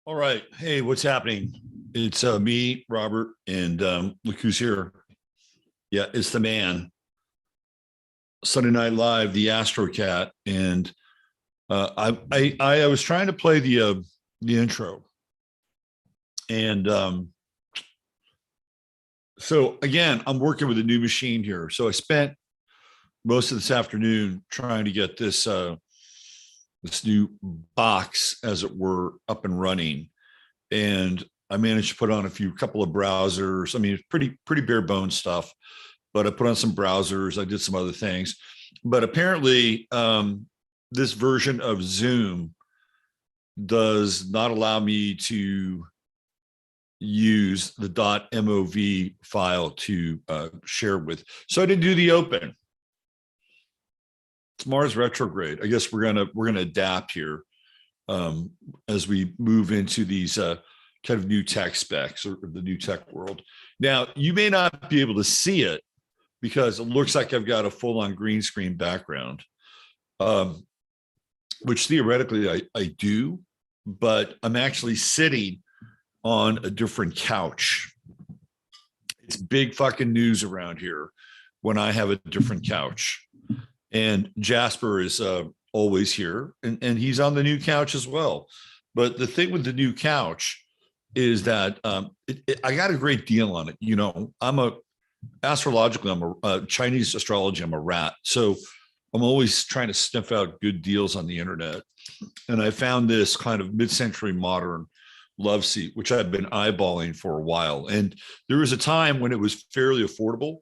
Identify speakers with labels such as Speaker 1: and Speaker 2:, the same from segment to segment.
Speaker 1: All right. Hey, what's happening? It's me, Robert, and look who's here. Yeah, it's the man. Sunday Night Live, the Astro Cat, and I was trying to play the intro, and so again, I'm working with a new machine here. So I spent most of this afternoon trying to get this new box, as it were, up and running, and I managed to put on a couple of browsers. I mean, it's pretty bare bones stuff, but I put on some browsers. I did some other things, but apparently, this version of Zoom does not allow me to use the .mov file to share with. So I didn't do the open. It's Mars retrograde. I guess we're gonna adapt here as we move into these kind of new tech specs or the new tech world. Now, you may not be able to see it because it looks like I've got a full-on green screen background, which theoretically I do, but I'm actually sitting on a different couch. It's big fucking news around here when I have a different couch. And Jasper is always here, and he's on the new couch as well. But the thing with the new couch is that I got a great deal on it. You know, astrologically, I'm a Chinese astrology, I'm a rat. So I'm always trying to sniff out good deals on the internet. And I found this kind of mid-century modern love seat, which I've been eyeballing for a while. And there was a time when it was fairly affordable.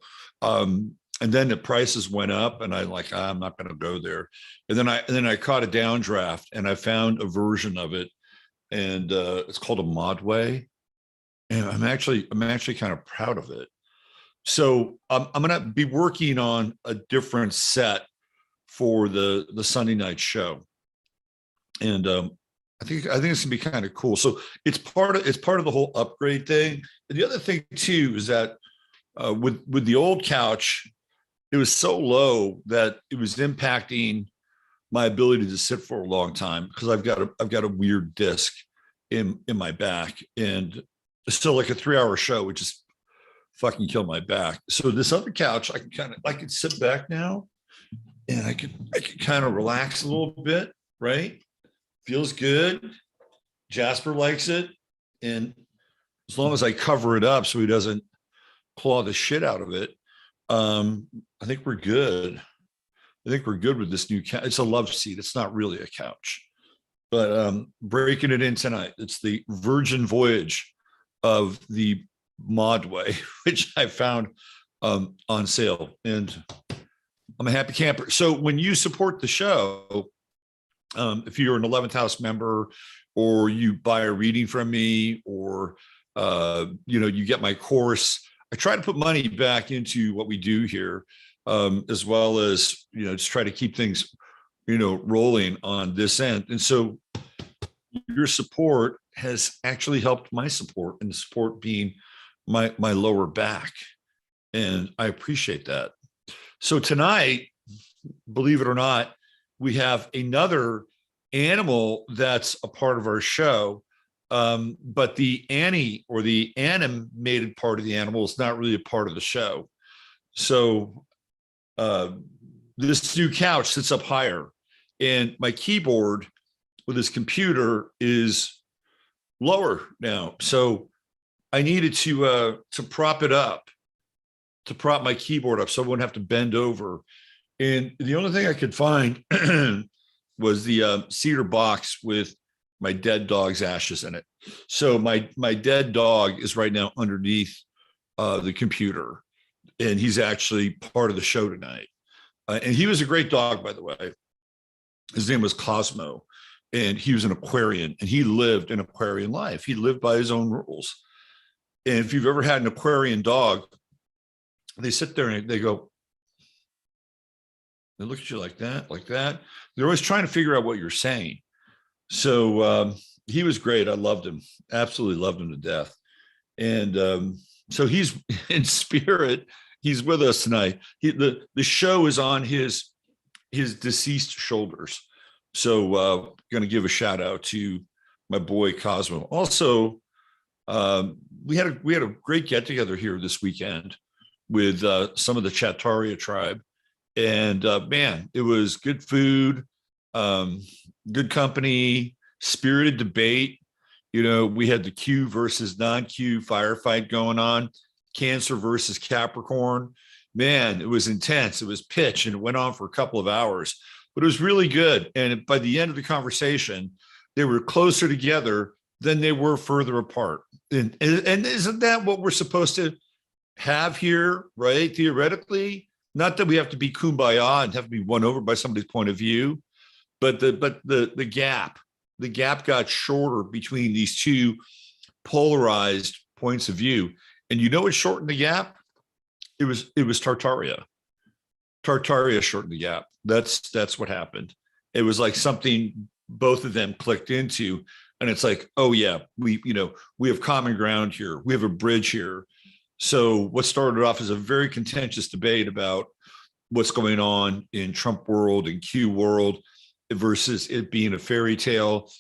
Speaker 1: And then the prices went up, and I'm not going to go there. And then I caught a downdraft, and I found a version of it, and it's called a Modway, and I'm actually kind of proud of it. So I'm going to be working on a different set for the Sunday night show, and I think it's going to be kind of cool. So it's part of the whole upgrade thing. And the other thing too is that with the old couch, it was so low that it was impacting my ability to sit for a long time because I've got a weird disc in my back, and it's still like a 3-hour show, which is fucking kill my back. So this other couch, I can sit back now, and I could kind of relax a little bit, right? Feels good. Jasper likes it, and as long as I cover it up so he doesn't claw the shit out of it, I think we're good. I think we're good with this new couch. It's a love seat. It's not really a couch, but breaking it in tonight. It's the Virgin Voyage of the Modway, which I found on sale, and I'm a happy camper. So when you support the show, if you're an 11th house member, or you buy a reading from me, or you get my course, I try to put money back into what we do here, as well as just try to keep things rolling on this end. And so your support has actually helped my support, and the support being my lower back, and I appreciate that. So tonight, believe it or not, we have another animal that's a part of our show. But the or the animated part of the animal is not really a part of the show. So this new couch sits up higher, and my keyboard with this computer is lower now. So I needed to prop it up, to prop my keyboard up so I wouldn't have to bend over. And the only thing I could find was the cedar box with my dead dog's ashes in it. So my dead dog is right now underneath the computer, and he's actually part of the show tonight. And he was a great dog, by the way. His name was Cosmo, and he was an Aquarian, and he lived an Aquarian life. He lived by his own rules. And if you've ever had an Aquarian dog, they sit there and they go, they look at you like that, like that. They're always trying to figure out what you're saying. So he was great. I loved him, absolutely loved him to death. And so he's in spirit. He's with us tonight. The show is on his deceased shoulders. So going to give a shout out to my boy Cosmo. Also, we had a great get together here this weekend with some of the Chattaria tribe, and man, it was good food, um, good company, spirited debate. You know, we had the Q versus non-Q firefight going on, Cancer versus Capricorn. Man, it was intense. It was pitch, and it went on for a couple of hours, but it was really good. And by the end of the conversation, they were closer together than they were further apart. And isn't that what we're supposed to have here, right? Theoretically, not that we have to be kumbaya and have to be won over by somebody's point of view, but the gap got shorter between these two polarized points of view. And you know what shortened the gap? It was Tartaria. Tartaria shortened the gap. That's what happened. It was like something both of them clicked into, and it's like, oh yeah, we have common ground here. We have a bridge here. So what started off as a very contentious debate about what's going on in Trump world and Q world versus it being a fairy tale,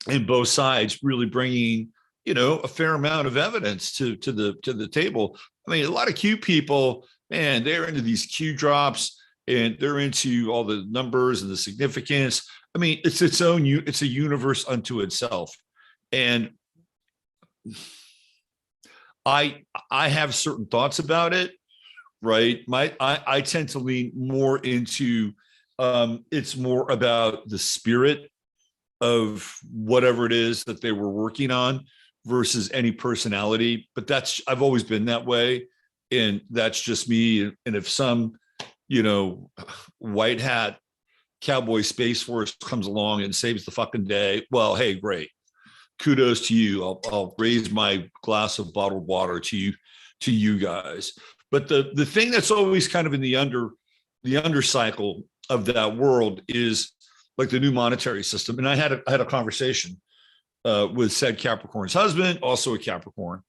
Speaker 1: and both sides really bringing a fair amount of evidence to the table. I mean, a lot of Q people, man, they're into these Q drops and they're into all the numbers and the significance. I mean, it's a universe unto itself. And I have certain thoughts about it, right? I tend to lean more into it's more about the spirit of whatever it is that they were working on versus any personality. But I've always been that way, and that's just me. And if some white hat cowboy space force comes along and saves the fucking day, well, hey, great, kudos to you. I'll raise my glass of bottled water to you guys. But the thing that's always kind of in the under cycle of that world is like the new monetary system. And I had a conversation with said Capricorn's husband, also a Capricorn.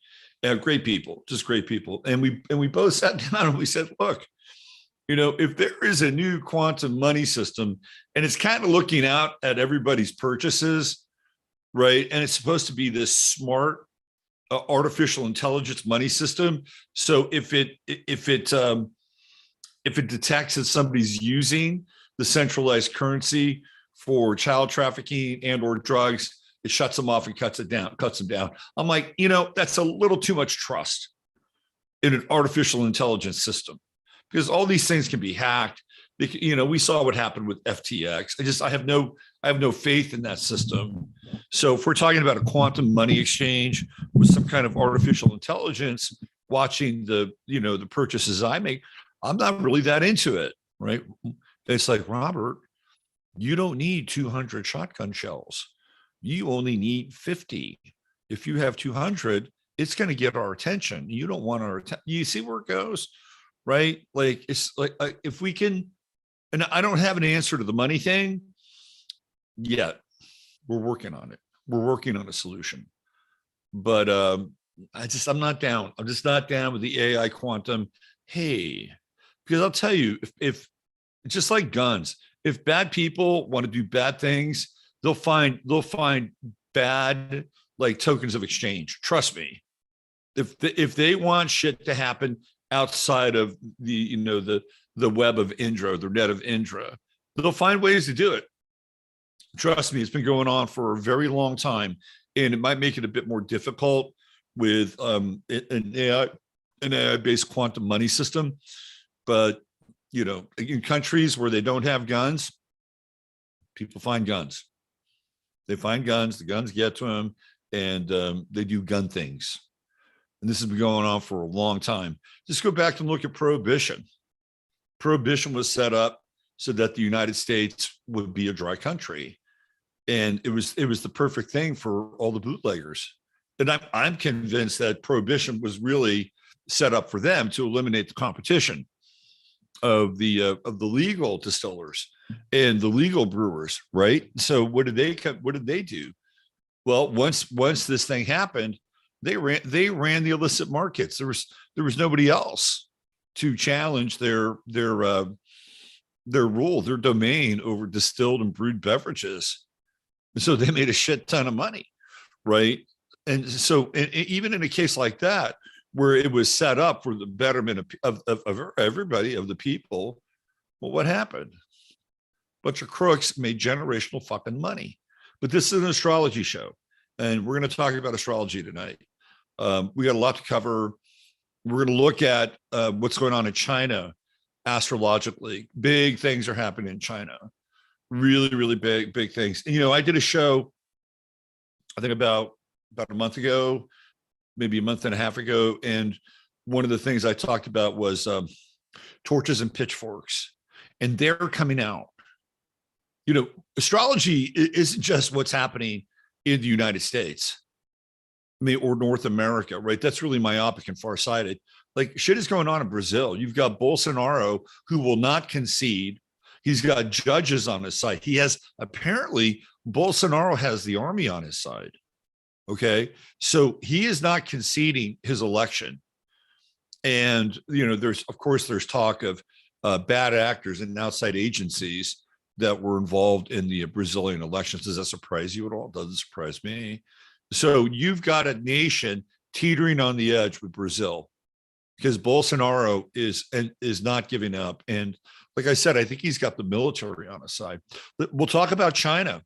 Speaker 1: Great people, just great people. And we both sat down and we said, look, if there is a new quantum money system and it's kind of looking out at everybody's purchases, right? And it's supposed to be this smart artificial intelligence money system. So if it detects that somebody's using the centralized currency for child trafficking and or drugs, it shuts them off and cuts them down. I'm like, that's a little too much trust in an artificial intelligence system, because all these things can be hacked. We saw what happened with FTX. I have no faith in that system. So if we're talking about a quantum money exchange with some kind of artificial intelligence watching the purchases I make, I'm not really that into it, right? It's like, Robert, you don't need 200 shotgun shells. You only need 50. If you have 200, it's going to get our attention. You don't want our attention. You see where it goes, right? Like, it's like if we can, and I don't have an answer to the money thing yet. We're working on it. We're working on a solution. But I'm not down. I'm just not down with the AI quantum. Hey, because I'll tell you, if just like guns, if bad people want to do bad things, they'll find bad like tokens of exchange. Trust me. If they want shit to happen outside of the web of Indra, the net of Indra, they'll find ways to do it. Trust me, it's been going on for a very long time, and it might make it a bit more difficult with an AI-based quantum money system. But in countries where they don't have guns, people find guns. They find guns. The guns get to them, and they do gun things. And this has been going on for a long time. Just go back and look at Prohibition. Prohibition was set up so that the United States would be a dry country. And it was the perfect thing for all the bootleggers. And I'm convinced that Prohibition was really set up for them to eliminate the competition of the legal distillers and the legal brewers, right? So what did they do? Well, once this thing happened, they ran the illicit markets. There was nobody else to challenge their rule, their domain over distilled and brewed beverages. So they made a shit ton of money, right? And so even in a case like that, where it was set up for the betterment of everybody, of the people, well, what happened? Bunch of crooks made generational fucking money. But this is an astrology show, and we're going to talk about astrology tonight. We got a lot to cover. We're going to look at what's going on in China astrologically. Big things are happening in China. Really, really big things. And, I did a show, I think about a month ago, maybe a month and a half ago. And one of the things I talked about was torches and pitchforks. And they're coming out. Astrology isn't just what's happening in the United States, or North America, right? That's really myopic and farsighted. Like, shit is going on in Brazil. You've got Bolsonaro, who will not concede. He's got judges on his side. Apparently, Bolsonaro has the army on his side. Okay. So he is not conceding his election. And, there's talk of bad actors and outside agencies that were involved in the Brazilian elections. Does that surprise you at all? It doesn't surprise me. So you've got a nation teetering on the edge with Brazil, because Bolsonaro is not giving up. And like I said, I think he's got the military on his side. We'll talk about China.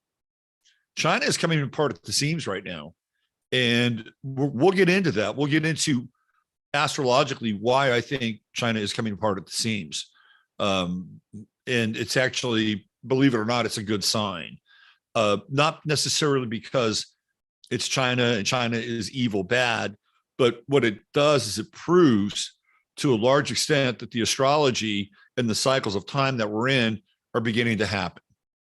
Speaker 1: China is coming apart at the seams right now. And we'll get into that. We'll get into astrologically why I think China is coming apart at the seams. And it's actually, believe it or not, it's a good sign. Not necessarily because it's China and China is evil bad, but what it does is it proves to a large extent that the astrology and the cycles of time that we're in are beginning to happen.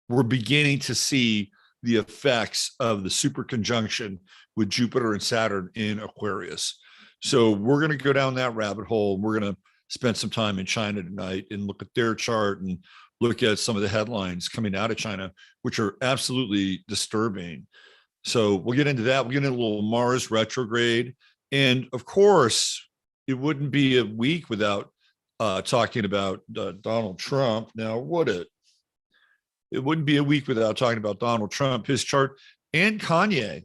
Speaker 1: We're beginning to see the effects of the super conjunction with Jupiter and Saturn in Aquarius. So we're going to go down that rabbit hole. We're going to spend some time in China tonight and look at their chart and look at some of the headlines coming out of China, which are absolutely disturbing. So we'll get into that. We'll get into a little Mars retrograde. And of course, it wouldn't be a week without talking about Donald Trump. Now, would it? It wouldn't be a week without talking about Donald Trump, his chart, and Kanye.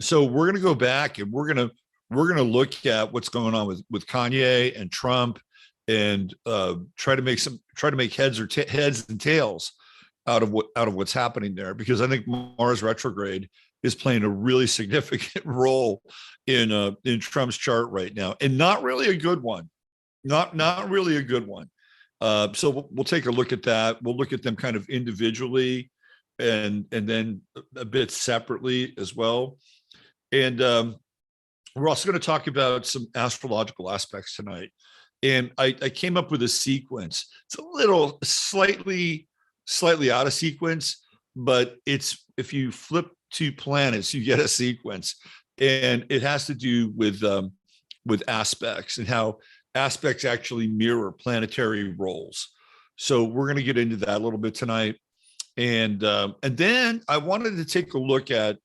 Speaker 1: So we're going to go back and we're going to look at what's going on with Kanye and Trump, and try to make heads and tails out of what's happening there, because I think Mars retrograde is playing a really significant role in Trump's chart right now, and not really a good one. Not really a good one. So we'll take a look at that. We'll look at them kind of individually and then a bit separately as well. And we're also going to talk about some astrological aspects tonight. And I came up with a sequence. It's a little slightly out of sequence, but it's, if you flip two planets, you get a sequence. And it has to do with aspects and how aspects actually mirror planetary roles. So we're going to get into that a little bit tonight. And then I wanted to take a look at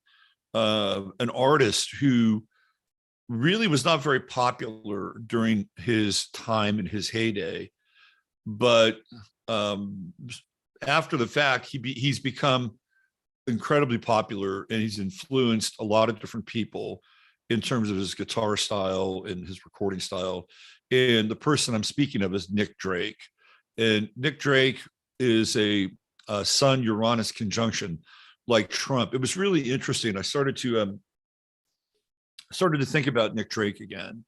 Speaker 1: an artist who really was not very popular during his time in his heyday, but after the fact, he's become incredibly popular, and he's influenced a lot of different people in terms of his guitar style and his recording style. And the person I'm speaking of is Nick Drake. And Nick Drake is a Sun Uranus conjunction like Trump. It was really interesting. I started to think about Nick Drake again.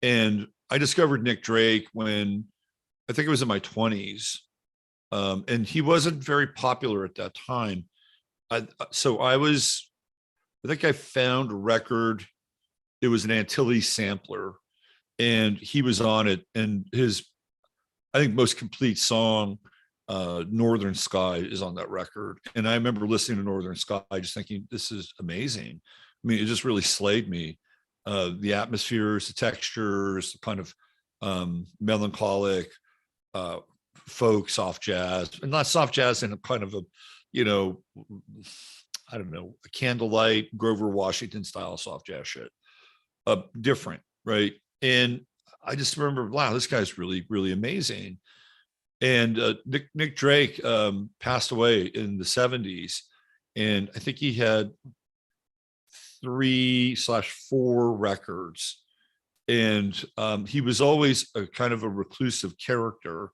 Speaker 1: And I discovered Nick Drake when I think it was in my 20s. And he wasn't very popular at that time. I think I found a record. It was an Antilles sampler, and he was on it. And his, I think, most complete song, Northern Sky, is on that record. And I remember listening to Northern Sky, just thinking, this is amazing. I mean, it just really slayed me. The atmospheres, the textures, the kind of melancholic folk soft jazz, and not soft jazz in a kind of a, I don't know, a Candlelight, Grover Washington style soft jazz shit. Different, right? And I just remember, wow, this guy's really, really amazing. And Nick Drake passed away in the 70s. and I think he had 3/4 records. And he was always a kind of a reclusive character,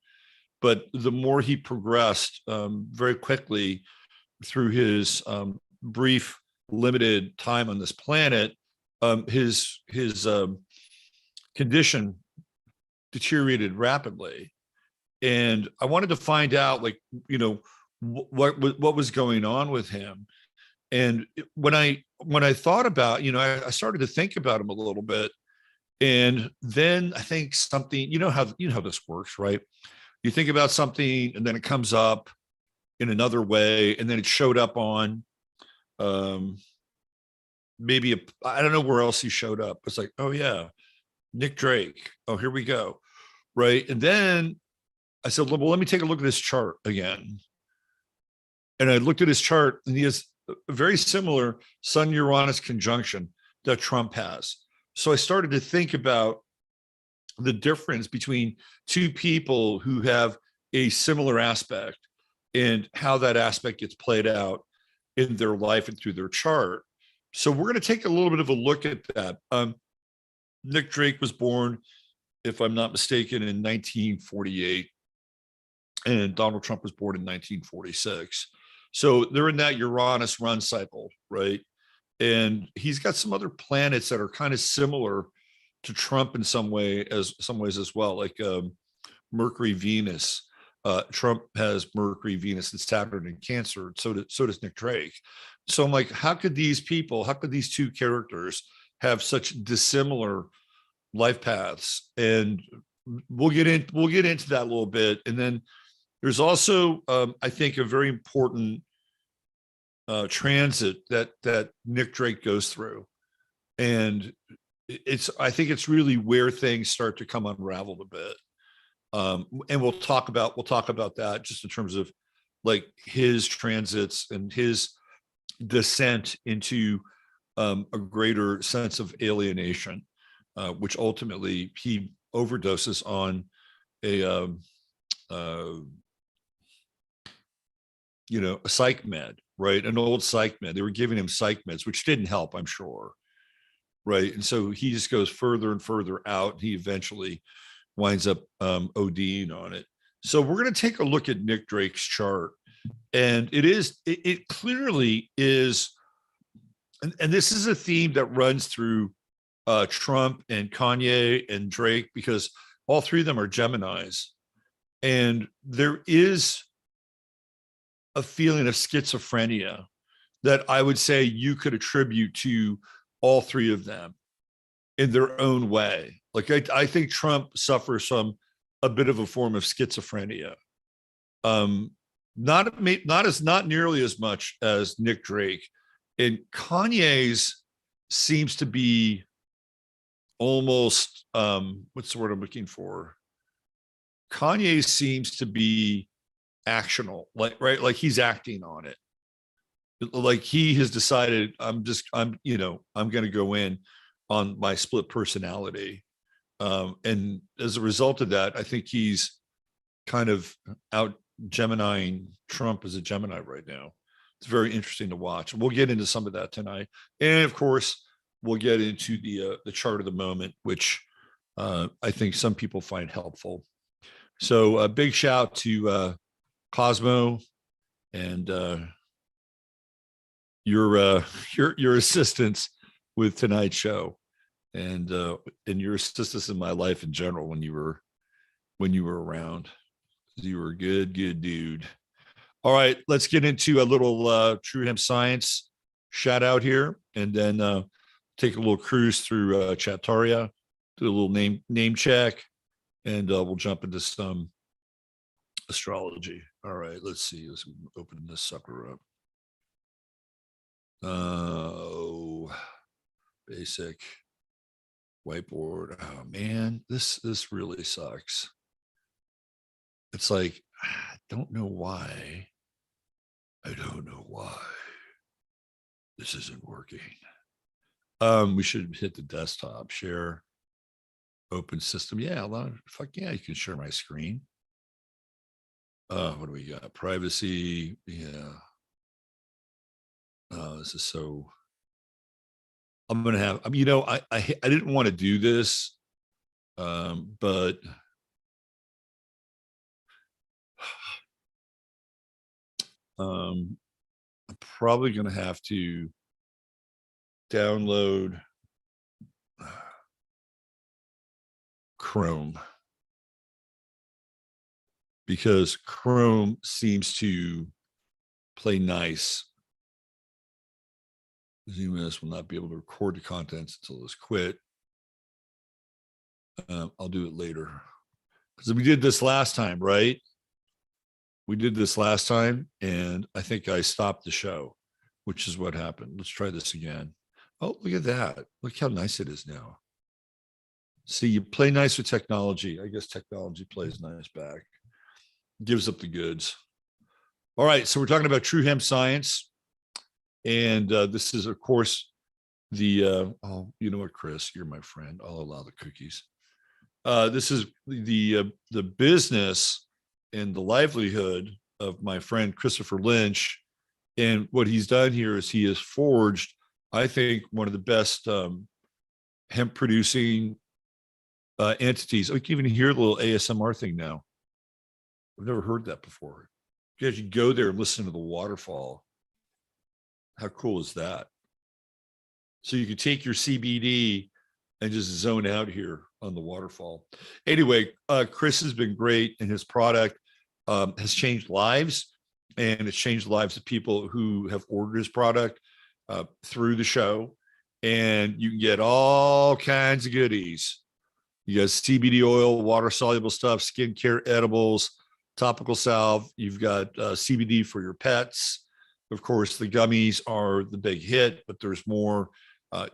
Speaker 1: but the more he progressed, very quickly through his brief, limited time on this planet, his condition deteriorated rapidly. And I wanted to find out, like, you know, what was going on with him. And when I thought about, you know, I started to think about him a little bit. And then I think something, you know how this works, right? You think about something and then it comes up in another way, and then it showed up on um maybe I don't know where else he showed up. It's like, oh yeah, Nick Drake. Oh, here we go. Right. And then I said, well, let me take a look at this chart again. And I looked at his chart, and he has a very similar Sun Uranus conjunction that Trump has. So I started to think about the difference between two people who have a similar aspect and how that aspect gets played out in their life and through their chart. So we're going to take a little bit of a look at that. Nick Drake was born, if I'm not mistaken, in 1948, and Donald Trump was born in 1946. So they're in that Uranus run cycle, right? And he's got some other planets that are kind of similar to Trump in some ways as well, like Mercury, Venus. Trump has Mercury, Venus, and Saturn in Cancer. So does Nick Drake. So I'm like, how could these two characters have such dissimilar life paths? And we'll get into that a little bit. And then there's also, I think, a very important transit that Nick Drake goes through, and I think it's really where things start to come unraveled a bit. And we'll talk about that just in terms of like his transits and his descent into a greater sense of alienation, which ultimately he overdoses on a a psych med, right? An old psych med. They were giving him psych meds, which didn't help, I'm sure, right? And so he just goes further and further out. He eventually winds up ODing on it. So we're going to take a look at Nick Drake's chart, and it clearly is, and this is a theme that runs through Trump and Kanye and Drake, because all three of them are Geminis, and there is a feeling of schizophrenia that I would say you could attribute to all three of them in their own way. Like I think Trump suffers from a bit of a form of schizophrenia. Not nearly as much as Nick Drake. And Kanye's seems to be almost what's the word I'm looking for? Kanye seems to be actional, like he's acting on it. Like he has decided, I'm going to go in on my split personality. And as a result of that, I think he's kind of out Geminiing Trump as a Gemini right now. It's very interesting to watch. We'll get into some of that tonight. And of course, we'll get into the chart of the moment, which I think some people find helpful. So a big shout to Cosmo and your assistance with tonight's show, and your assistance in my life in general when you were around. You were a good dude. All right, let's get into a little True Hemp Science shout out here, and then take a little cruise through Chattaria, do a little name check, and we'll jump into some astrology. All right, let's see. Let's open this sucker up. Oh, basic whiteboard. Oh man, this really sucks. It's like, I don't know why this isn't working. We should hit the desktop, share, open system. Yeah, fuck yeah, you can share my screen. What do we got? Privacy. Yeah. This is so. I'm gonna have. You know, I didn't want to do this, but I'm probably gonna have to download Chrome, because Chrome seems to play nice. ZooMS will not be able to record the contents until it's quit. I'll do it later, because we did this last time, right? We did this last time, and I think I stopped the show, which is what happened. Let's try this again. Oh, look at that. Look how nice it is now. See, you play nice with technology. I guess technology plays nice back, gives up the goods. All right, so we're talking about true hemp science. And this is, of course, the, oh, you know what, Chris, you're my friend. I'll allow the cookies. This is the business and the livelihood of my friend Christopher Lynch. And what he's done here is he has forged, I think, one of the best hemp producing entities. I can even hear the little ASMR thing now. I've never heard that before. You guys, you go there and listen to the waterfall. How cool is that? So you could take your CBD and just zone out here on the waterfall. Anyway, Chris has been great, and his product has changed lives, and it's changed the lives of people who have ordered his product through the show. And you can get all kinds of goodies. You got CBD oil, water soluble stuff, skincare, edibles, topical salve. You've got CBD for your pets. Of course, the gummies are the big hit, but there's more.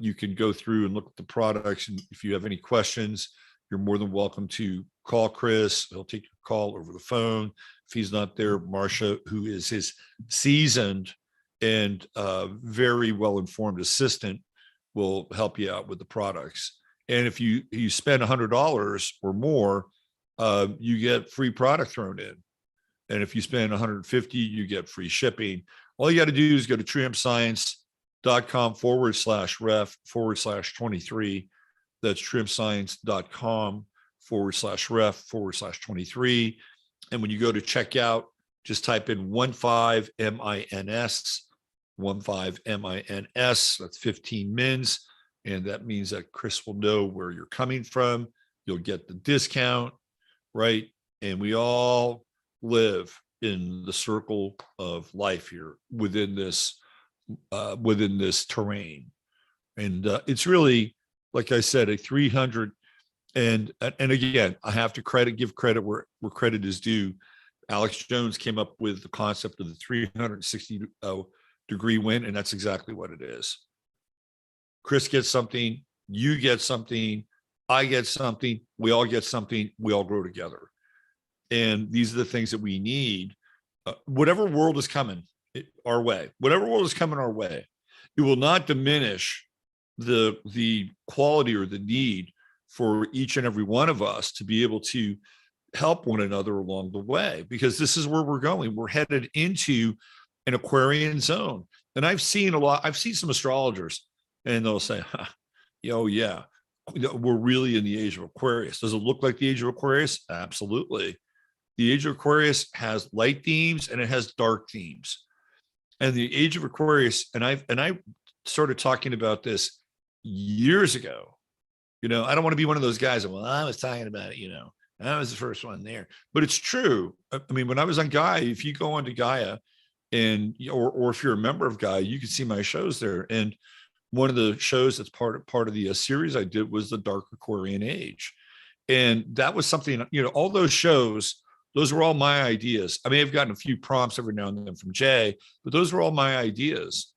Speaker 1: You can go through and look at the products. And if you have any questions, you're more than welcome to call Chris. He'll take your call over the phone. If he's not there, Marsha, who is his seasoned and very well-informed assistant, will help you out with the products. And if you spend $100 or more, you get free product thrown in. And if you spend $150, you get free shipping. All you got to do is go to truehempscience.com/ref/23. That's truehempscience.com/ref/23. And when you go to checkout, just type in 15MINS, 15MINS. That's 15 mins. And that means that Chris will know where you're coming from. You'll get the discount, right? And we all live in the circle of life here within this terrain. And it's really, like I said, a 300. And again, I have to give credit where credit is due. Alex Jones came up with the concept of the 360 degree wind, and that's exactly what it is. Chris gets something, you get something, I get something, we all get something, we all grow together. And these are the things that we need. Whatever world is coming our way, it will not diminish the quality or the need for each and every one of us to be able to help one another along the way, because this is where we're going. We're headed into an Aquarian zone. And I've seen some astrologers, and they'll say, oh yeah, we're really in the age of Aquarius. Does it look like the age of Aquarius? Absolutely. The age of Aquarius has light themes and it has dark themes. And the age of Aquarius, and I started talking about this years ago. I don't want to be one of those guys that, well, I was talking about it, I was the first one there. But it's true. I mean, when I was on Gaia, if you go onto Gaia and or if you're a member of Gaia, you can see my shows there. And one of the shows that's part of the series I did was the Dark Aquarian Age. And that was something, all those shows, those were all my ideas. I may have gotten a few prompts every now and then from Jay, but those were all my ideas.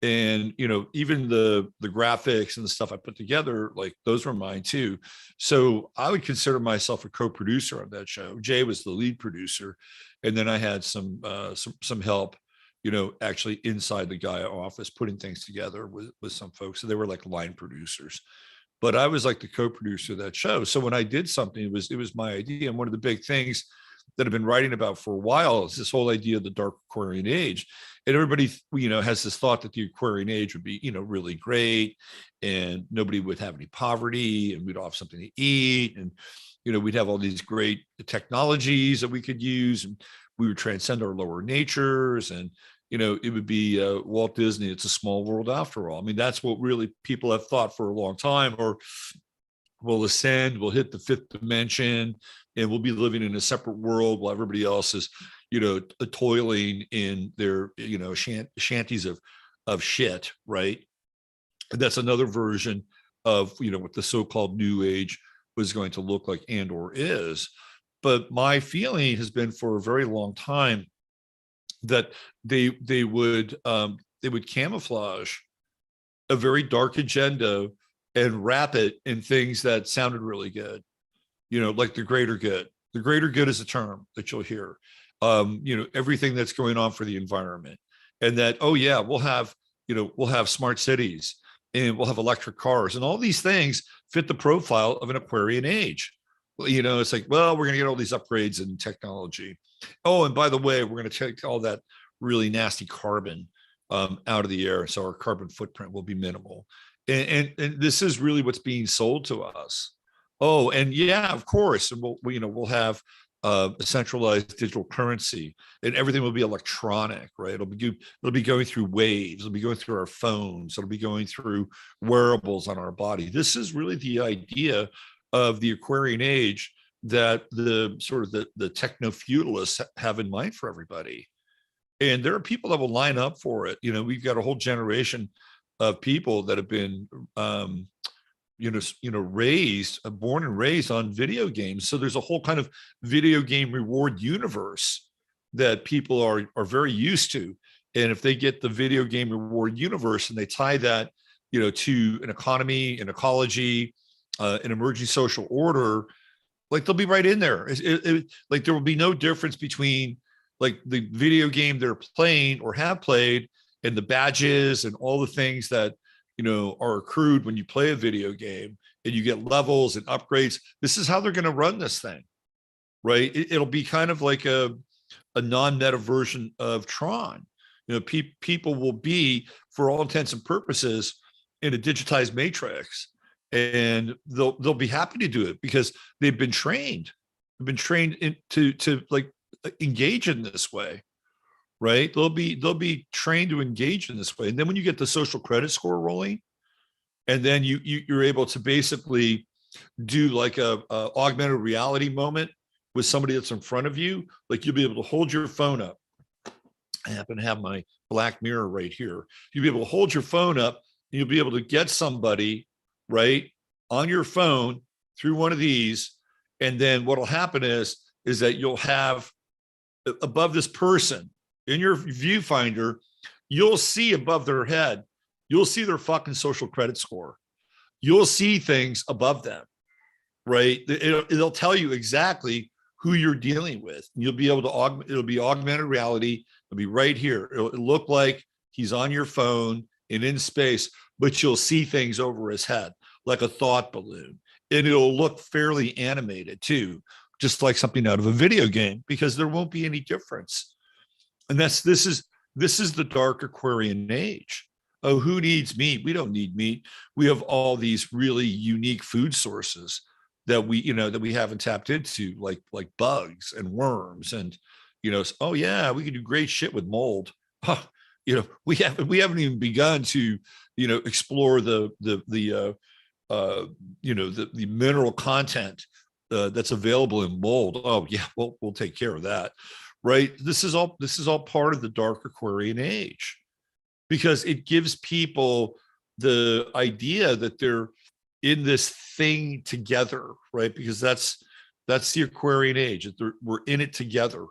Speaker 1: And, even the graphics and the stuff I put together, like those were mine too. So I would consider myself a co-producer on that show. Jay was the lead producer. And then I had some help, actually inside the Gaia office, putting things together with some folks. So they were like line producers, but I was like the co-producer of that show. So when I did something, it was my idea. And one of the big things that have been writing about for a while is this whole idea of the dark Aquarian age. And everybody, has this thought that the Aquarian age would be, really great, and nobody would have any poverty, and we'd all have something to eat, and, we'd have all these great technologies that we could use, and we would transcend our lower natures, and, it would be Walt Disney. It's a small world after all. I mean, that's what really people have thought for a long time. Or we'll ascend, we'll hit the fifth dimension, and we'll be living in a separate world while everybody else is, toiling in their, shanties of shit, right? And that's another version of, what the so-called New Age was going to look like and or is. But my feeling has been for a very long time that they would camouflage a very dark agenda and wrap it in things that sounded really good, like the greater good. The greater good is a term that you'll hear. Everything that's going on for the environment, and that, oh yeah, we'll have smart cities, and we'll have electric cars, and all these things fit the profile of an Aquarian age. It's like, well, we're going to get all these upgrades in technology. Oh, and by the way, we're going to take all that really nasty carbon out of the air, so our carbon footprint will be minimal. And this is really what's being sold to us. Oh, and yeah, of course, and we'll have a centralized digital currency, and everything will be electronic, right? It'll be going through waves. It'll be going through our phones. It'll be going through wearables on our body. This is really the idea of the Aquarian age that the sort of the techno-feudalists have in mind for everybody. And there are people that will line up for it. We've got a whole generation of people that have been born and raised on video games. So there's a whole kind of video game reward universe that people are very used to. And if they get the video game reward universe and they tie that, to an economy, an ecology, an emerging social order, like they'll be right in there. Like there will be no difference between like the video game they're playing or have played and the badges and all the things that are accrued when you play a video game, and you get levels and upgrades. This is how they're going to run this thing, right? It'll be kind of like a non-meta version of Tron. People will be, for all intents and purposes, in a digitized matrix, and they'll be happy to do it because they've been trained. They've been trained to like engage in this way. Right? They'll be trained to engage in this way. And then when you get the social credit score rolling, and then you're able to basically do like a augmented reality moment with somebody that's in front of you, like you'll be able to hold your phone up. I happen to have my black mirror right here. You'll be able to hold your phone up, and you'll be able to get somebody right on your phone through one of these. And then what'll happen is that you'll have above this person, in your viewfinder, you'll see above their head, you'll see their fucking social credit score. You'll see things above them, right? It'll tell you exactly who you're dealing with. You'll be able to it'll be augmented reality. It'll be right here. It'll look like he's on your phone and in space, but you'll see things over his head, like a thought balloon. And it'll look fairly animated too, just like something out of a video game, because there won't be any difference. And this is the dark Aquarian age. Oh, who needs meat? We don't need meat. We have all these really unique food sources that we haven't tapped into, like bugs and worms, and oh yeah, we can do great shit with mold. Huh, we haven't even begun to explore the mineral content that's available in mold. Oh yeah, we'll take care of that. Right? This is all part of the dark Aquarian age, because it gives people the idea that they're in this thing together, right? Because that's the Aquarian age. We're in it together.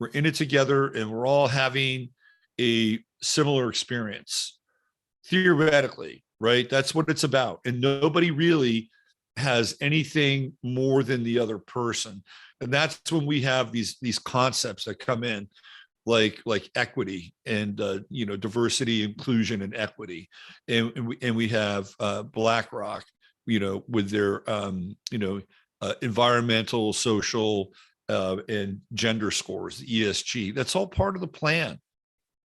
Speaker 1: We're in it together, and we're all having a similar experience, theoretically, right? That's what it's about. And nobody really has anything more than the other person. And that's when we have these concepts that come in, like equity and diversity, inclusion, and equity. And we have BlackRock, with their environmental, social, and gender scores, the ESG. That's all part of the plan.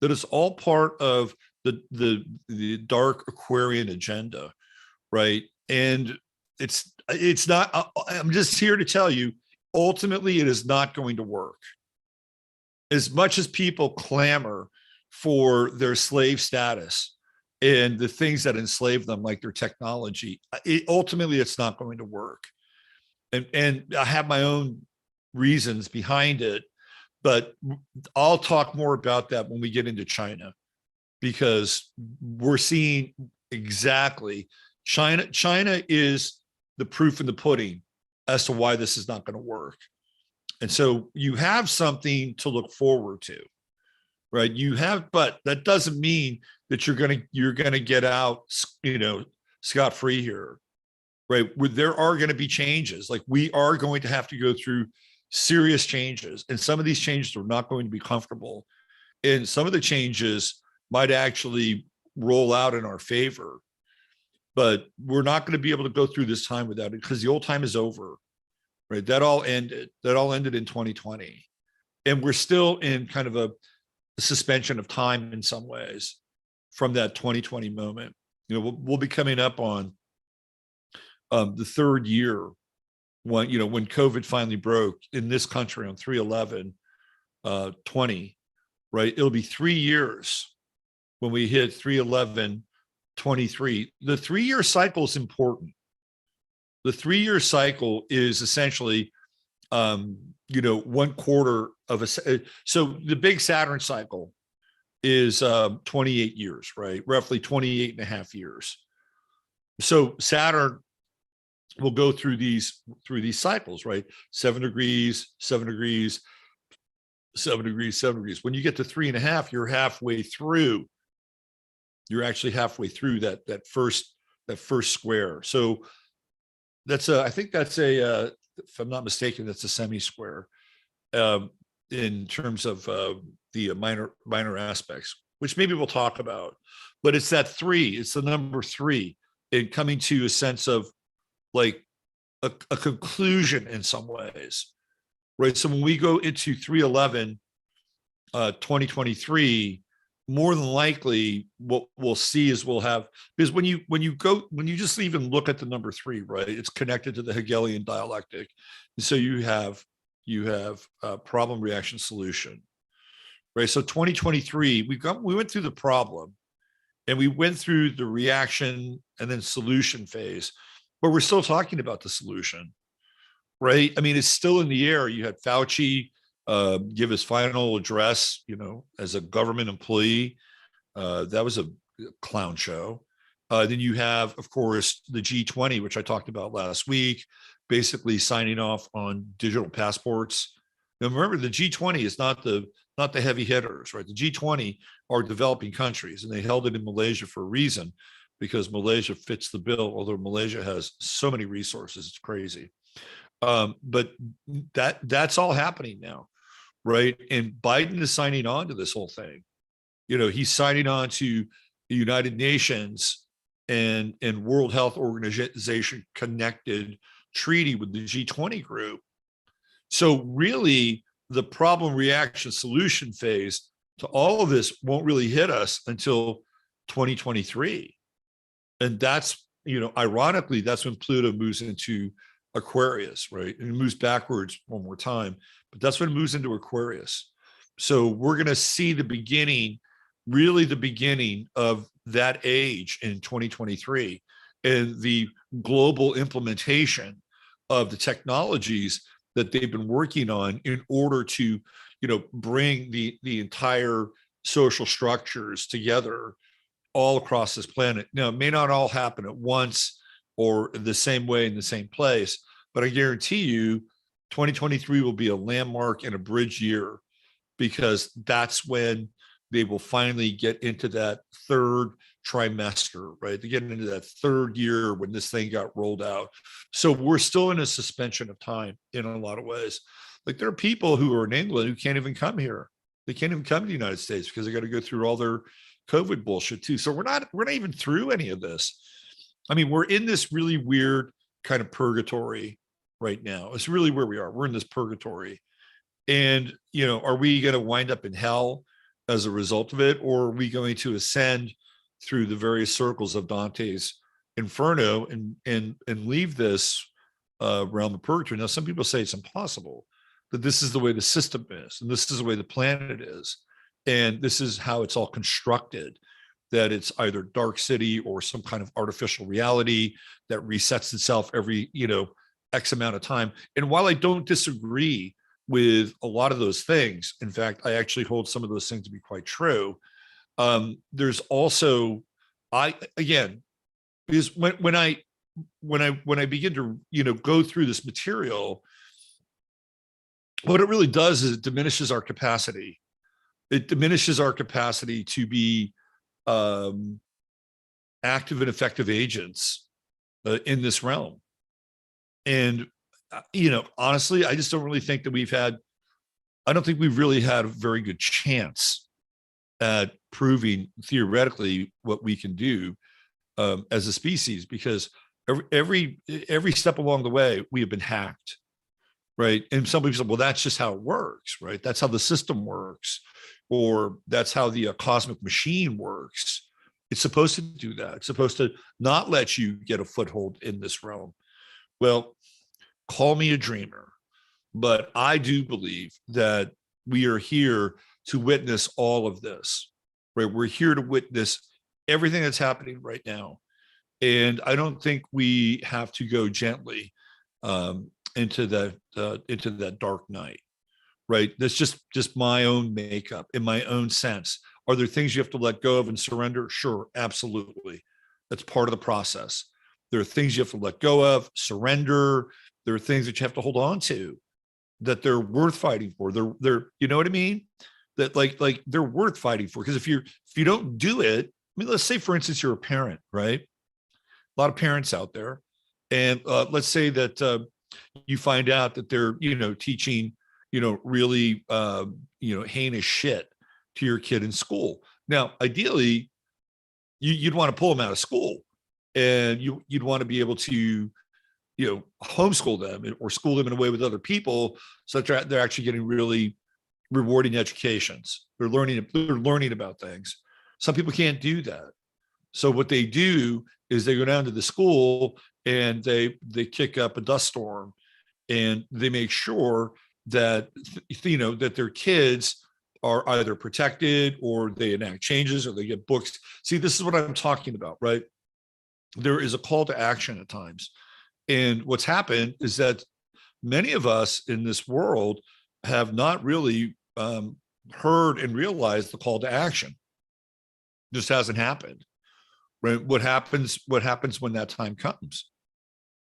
Speaker 1: That is all part of the dark Aquarian agenda, right? And it's not. I'm just here to tell you, ultimately, it is not going to work. As much as people clamor for their slave status and the things that enslave them, like their technology, ultimately, it's not going to work. And I have my own reasons behind it, but I'll talk more about that when we get into China, because we're seeing exactly China is the proof in the pudding as to why this is not going to work. And so you have something to look forward to, right? You have, but that doesn't mean that you're going to get out, scot-free here, right? There are going to be changes. Like, we are going to have to go through serious changes, and some of these changes are not going to be comfortable, and some of the changes might actually roll out in our favor, but we're not going to be able to go through this time without it, because the old time is over, right? That all ended in 2020, and we're still in kind of a suspension of time in some ways from that 2020 moment. We'll be coming up on the third year when COVID finally broke in this country on 3/11/20, right? It'll be 3 years when we hit 3/11/23. The 3-year cycle is important. The 3-year cycle is essentially, 1/4 of a. So the big Saturn cycle is 28 years, right? Roughly 28 and a half years. So Saturn will go through these cycles, right? 7 degrees, 7 degrees, 7 degrees, 7 degrees. When you get to 3.5, you're halfway through. You're actually halfway through that first square. So I think that's if I'm not mistaken, that's a semi-square in terms of the minor aspects, which maybe we'll talk about. But it's that 3. It's the number 3, and coming to a sense of like a conclusion in some ways, right? So when we go into 3/11/2023, more than likely what we'll see is we'll have, because when you just even look at the number 3, right, it's connected to the Hegelian dialectic. And so you have problem, reaction, solution, right? So 2023, we went through the problem, and we went through the reaction and then solution phase, but we're still talking about the solution, right? I mean, it's still in the air. You had Fauci give his final address, as a government employee. That was a clown show. Then you have, of course, the G20, which I talked about last week, basically signing off on digital passports. Now, remember, the G20 is not the heavy hitters, right? The G20 are developing countries, and they held it in Malaysia for a reason, because Malaysia fits the bill, although Malaysia has so many resources, it's crazy. But that's all happening now, right? And Biden is signing on to this whole thing. He's signing on to the United Nations and World Health Organization connected treaty with the G20 group. So really, the problem, reaction, solution phase to all of this won't really hit us until 2023. And that's, ironically, that's when Pluto moves into Aquarius, right? And it moves backwards one more time, but that's when it moves into Aquarius. So we're going to see the beginning of that age in 2023, and the global implementation of the technologies that they've been working on in order to, bring the entire social structures together all across this planet. Now, it may not all happen at once or the same way in the same place, but I guarantee you 2023 will be a landmark and a bridge year, because that's when they will finally get into that third trimester, right? They get into that third year when this thing got rolled out. So we're still in a suspension of time in a lot of ways. Like, there are people who are in England who can't even come here. They can't even come to the United States because they got to go through all their COVID bullshit too. So we're not even through any of this. I mean, we're in this really weird kind of purgatory right now. It's really where we are. We're in this purgatory. And, are we going to wind up in hell as a result of it? Or are we going to ascend through the various circles of Dante's Inferno and leave this realm of purgatory? Now, some people say it's impossible, that this is the way the system is, and this is the way the planet is, and this is how it's all constructed, that it's either dark city or some kind of artificial reality that resets itself every, X amount of time. And while I don't disagree with a lot of those things, in fact, I actually hold some of those things to be quite true. There's also, because when I begin to, go through this material, what it really does is it diminishes our capacity. It diminishes our capacity to be active and effective agents in this realm. And, honestly, I just don't really think that I don't think we've really had a very good chance at proving theoretically what we can do as a species, because every step along the way, we have been hacked. Right. And some people say, well, that's just how it works, right? That's how the system works, or that's how the cosmic machine works. It's supposed to do that. It's supposed to not let you get a foothold in this realm. Well, call me a dreamer, but I do believe that we are here to witness all of this, right? We're here to witness everything that's happening right now. And I don't think we have to go gently into that dark night, right? That's just my own makeup, in my own sense. Are there things you have to let go of and surrender? Sure, absolutely. That's part of the process. There are things you have to let go of, surrender. There are things that you have to hold on to, that they're worth fighting for. They're you know what I mean? That like they're worth fighting for. Because if you don't do it, I mean, let's say for instance you're a parent, right? A lot of parents out there, and let's say that you find out that they're teaching really heinous shit to your kid in school. Now, ideally, you'd want to pull them out of school, and you'd want to be able to homeschool them or school them in a way with other people, so that they're actually getting really rewarding educations. They're learning about things. Some people can't do that. So what they do is they go down to the school and they kick up a dust storm, and they make sure that that their kids are either protected, or they enact changes, or they get books. See, this is what I'm talking about, right? There is a call to action at times. And what's happened is that many of us in this world have not really heard and realized the call to action. It just hasn't happened. Right? What happens when that time comes?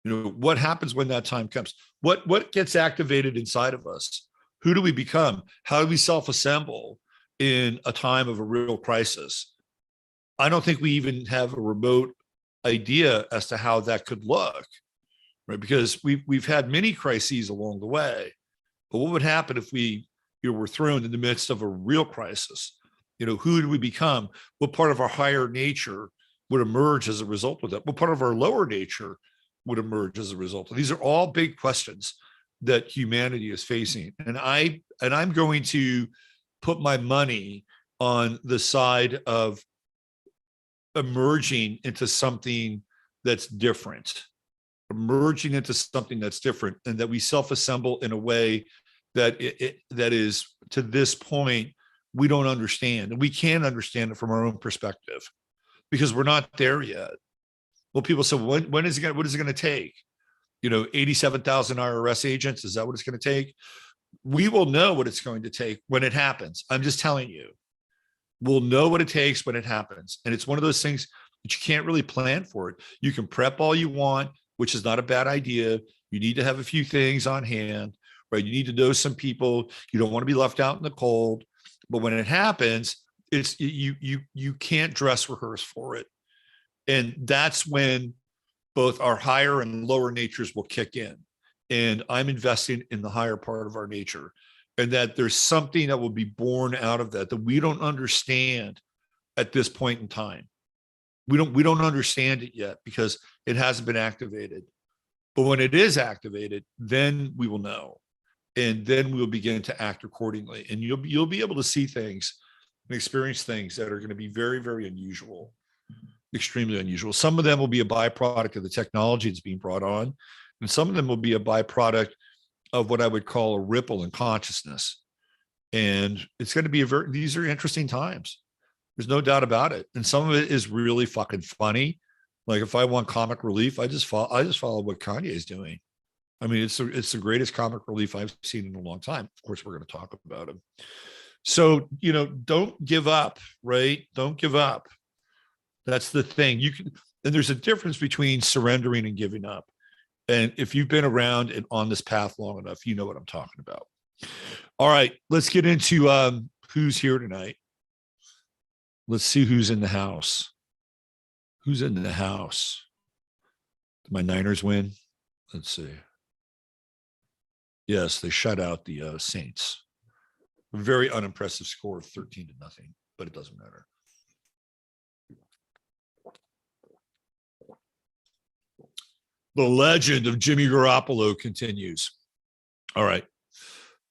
Speaker 1: What happens when that time comes? What gets activated inside of us? Who do we become? How do we self-assemble in a time of a real crisis? I don't think we even have a remote idea as to how that could look, right? Because we've had many crises along the way. But what would happen if we were thrown in the midst of a real crisis? Who do we become? What part of our higher nature would emerge as a result of that? What part of our lower nature would emerge as a result of? These are all big questions that humanity is facing. And I'm going to put my money on the side of emerging into something that's different, and that we self-assemble in a way that that is, to this point, we don't understand, and we can't understand it from our own perspective, because we're not there yet. Well, people say, what is it going to take? 87,000 IRS agents. Is that what it's going to take? We will know what it's going to take when it happens. I'm just telling you, we'll know what it takes when it happens. And it's one of those things that you can't really plan for it. You can prep all you want, which is not a bad idea. You need to have a few things on hand, right? You need to know some people. You don't want to be left out in the cold. But when it happens, it's you can't dress rehearse for it. And that's when both our higher and lower natures will kick in. And I'm investing in the higher part of our nature, and that there's something that will be born out of that we don't understand at this point in time. We don't understand it yet because it hasn't been activated. But when it is activated, then we will know. and then we'll begin to act accordingly. And you'll be able to see things and experience things that are going to be very, very unusual, extremely unusual. Some of them will be a byproduct of the technology that's being brought on, and some of them will be a byproduct of what I would call a ripple in consciousness. And it's going to be these are interesting times. There's no doubt about it. And some of it is really fucking funny. Like if I want comic relief, I just follow what Kanye is doing. I mean, it's the greatest comic relief I've seen in a long time. Of course, we're going to talk about him. So, don't give up, right? Don't give up. That's the thing. And there's a difference between surrendering and giving up. And if you've been around and on this path long enough, you know what I'm talking about. All right, let's get into who's here tonight. Let's see who's in the house. Who's in the house? Did my Niners win? Let's see. Yes, they shut out the Saints. A very unimpressive score of 13-0, but it doesn't matter. The legend of Jimmy Garoppolo continues. All right.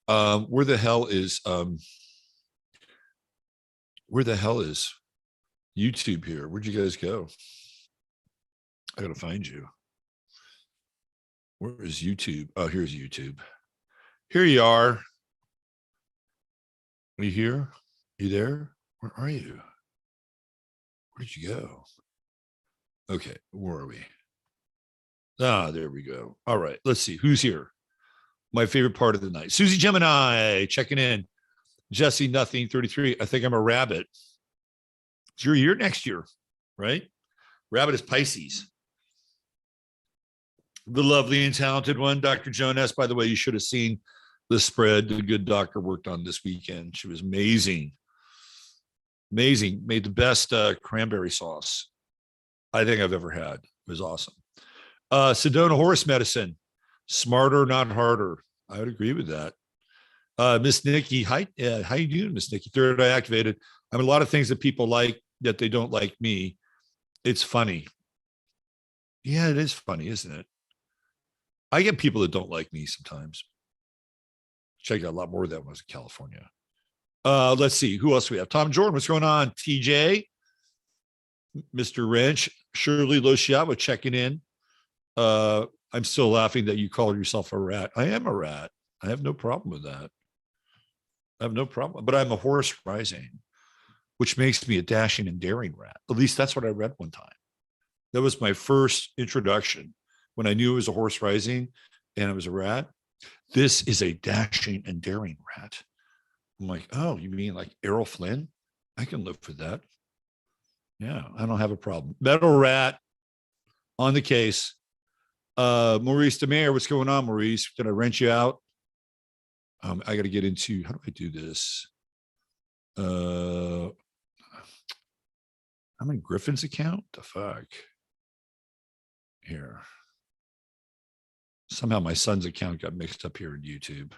Speaker 1: Where the hell is YouTube here? Where'd you guys go? I gotta find you. Where is YouTube? Oh, here's YouTube. Here you are. Are you here? Are you there? Where are you? Where'd you go? Okay, where are we? Ah, there we go. All right, let's see who's here. My favorite part of the night. Susie Gemini checking in. Jesse Nothing 33. I think I'm a rabbit. It's your year next year, right? Rabbit is Pisces. The lovely and talented one, Dr. Joan S. By the way, you should have seen the spread the good doctor worked on this weekend. She was amazing. Amazing. Made the best cranberry sauce I think I've ever had. It was awesome. Sedona Horse Medicine. Smarter, not harder. I would agree with that. Miss Nikki, hi, how you doing, Miss Nikki? Third eye activated. I mean, a lot of things that people like that they don't like me. It's funny. Yeah, it is funny, isn't it? I get people that don't like me sometimes. Check out a lot more of that when I was in California. Let's see. Who else do we have? Tom Jordan, what's going on? TJ, Mr. Wrench, Shirley Loshiawa checking in. I'm still laughing that you call yourself a rat. I am a rat. I have no problem with that. I have no problem. But I'm a horse rising, which makes me a dashing and daring rat. At least that's what I read one time. That was my first introduction when I knew it was a horse rising and it was a rat. This is a dashing and daring rat. I'm like, oh, you mean like Errol Flynn? I can live for that. Yeah, I don't have a problem. Metal rat on the case. Maurice DeMayer, what's going on, Maurice? Did I rent you out? I got to get into, how do I do this? I'm in Griffin's account. The fuck? Here. Somehow my son's account got mixed up here in YouTube.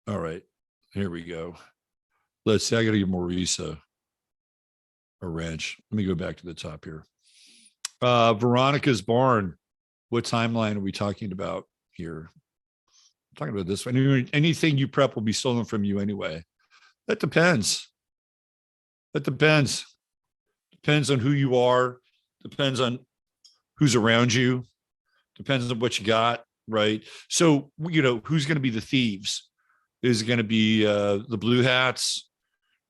Speaker 1: All right, here we go. Let's see, I got to give Maurice a wrench. Let me go back to the top here. Veronica's Barn. What timeline are we talking about here? I'm talking about this one. Anything you prep will be stolen from you anyway. That depends. That depends. Depends on who you are. Depends on who's around you. Depends on what you got, right? So, who's going to be the thieves? Is it going to be the blue hats,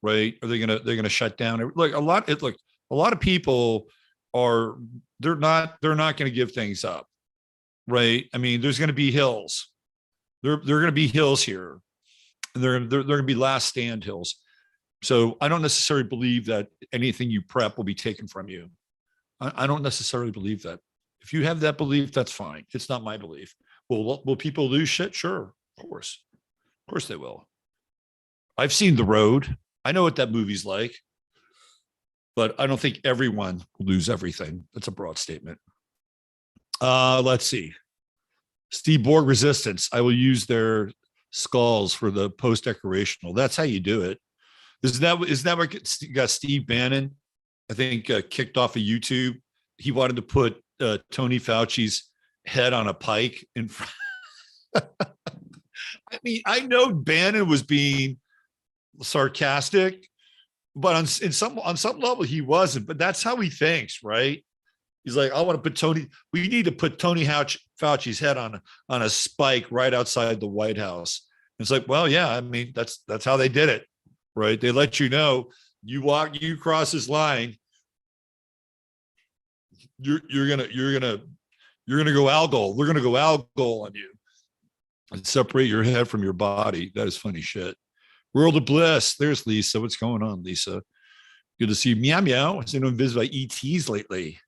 Speaker 1: right? Are they're going to shut down? Like a lot of people are, they're not going to give things up, right? I mean, there's going to be hills. They're going to be hills here. And they're going to be last stand hills. So I don't necessarily believe that anything you prep will be taken from you. I don't necessarily believe that. If you have that belief, that's fine. It's not my belief. Will people lose shit? Sure, of course they will. I've seen The Road. I know what that movie's like, but I don't think everyone will lose everything. That's a broad statement. Let's see. Steve Borg Resistance. I will use their skulls for the post-decorational. That's how you do it. Isn't that what got Steve Bannon, I think, kicked off of YouTube? He wanted to put Tony Fauci's head on a pike in front. I mean, I know Bannon was being sarcastic, but on some level he wasn't. But that's how he thinks, right? He's like, I want to put Tony. We need to put Tony Fauci's head on a spike right outside the White House. And it's like, well, yeah, I mean, that's how they did it, right? They let you know you cross this line, you're gonna go algol. We're gonna go algol on you and separate your head from your body. That is funny shit. World of Bliss. There's Lisa. What's going on, Lisa? Good to see you. Meow meow. I've been visited by ETs lately.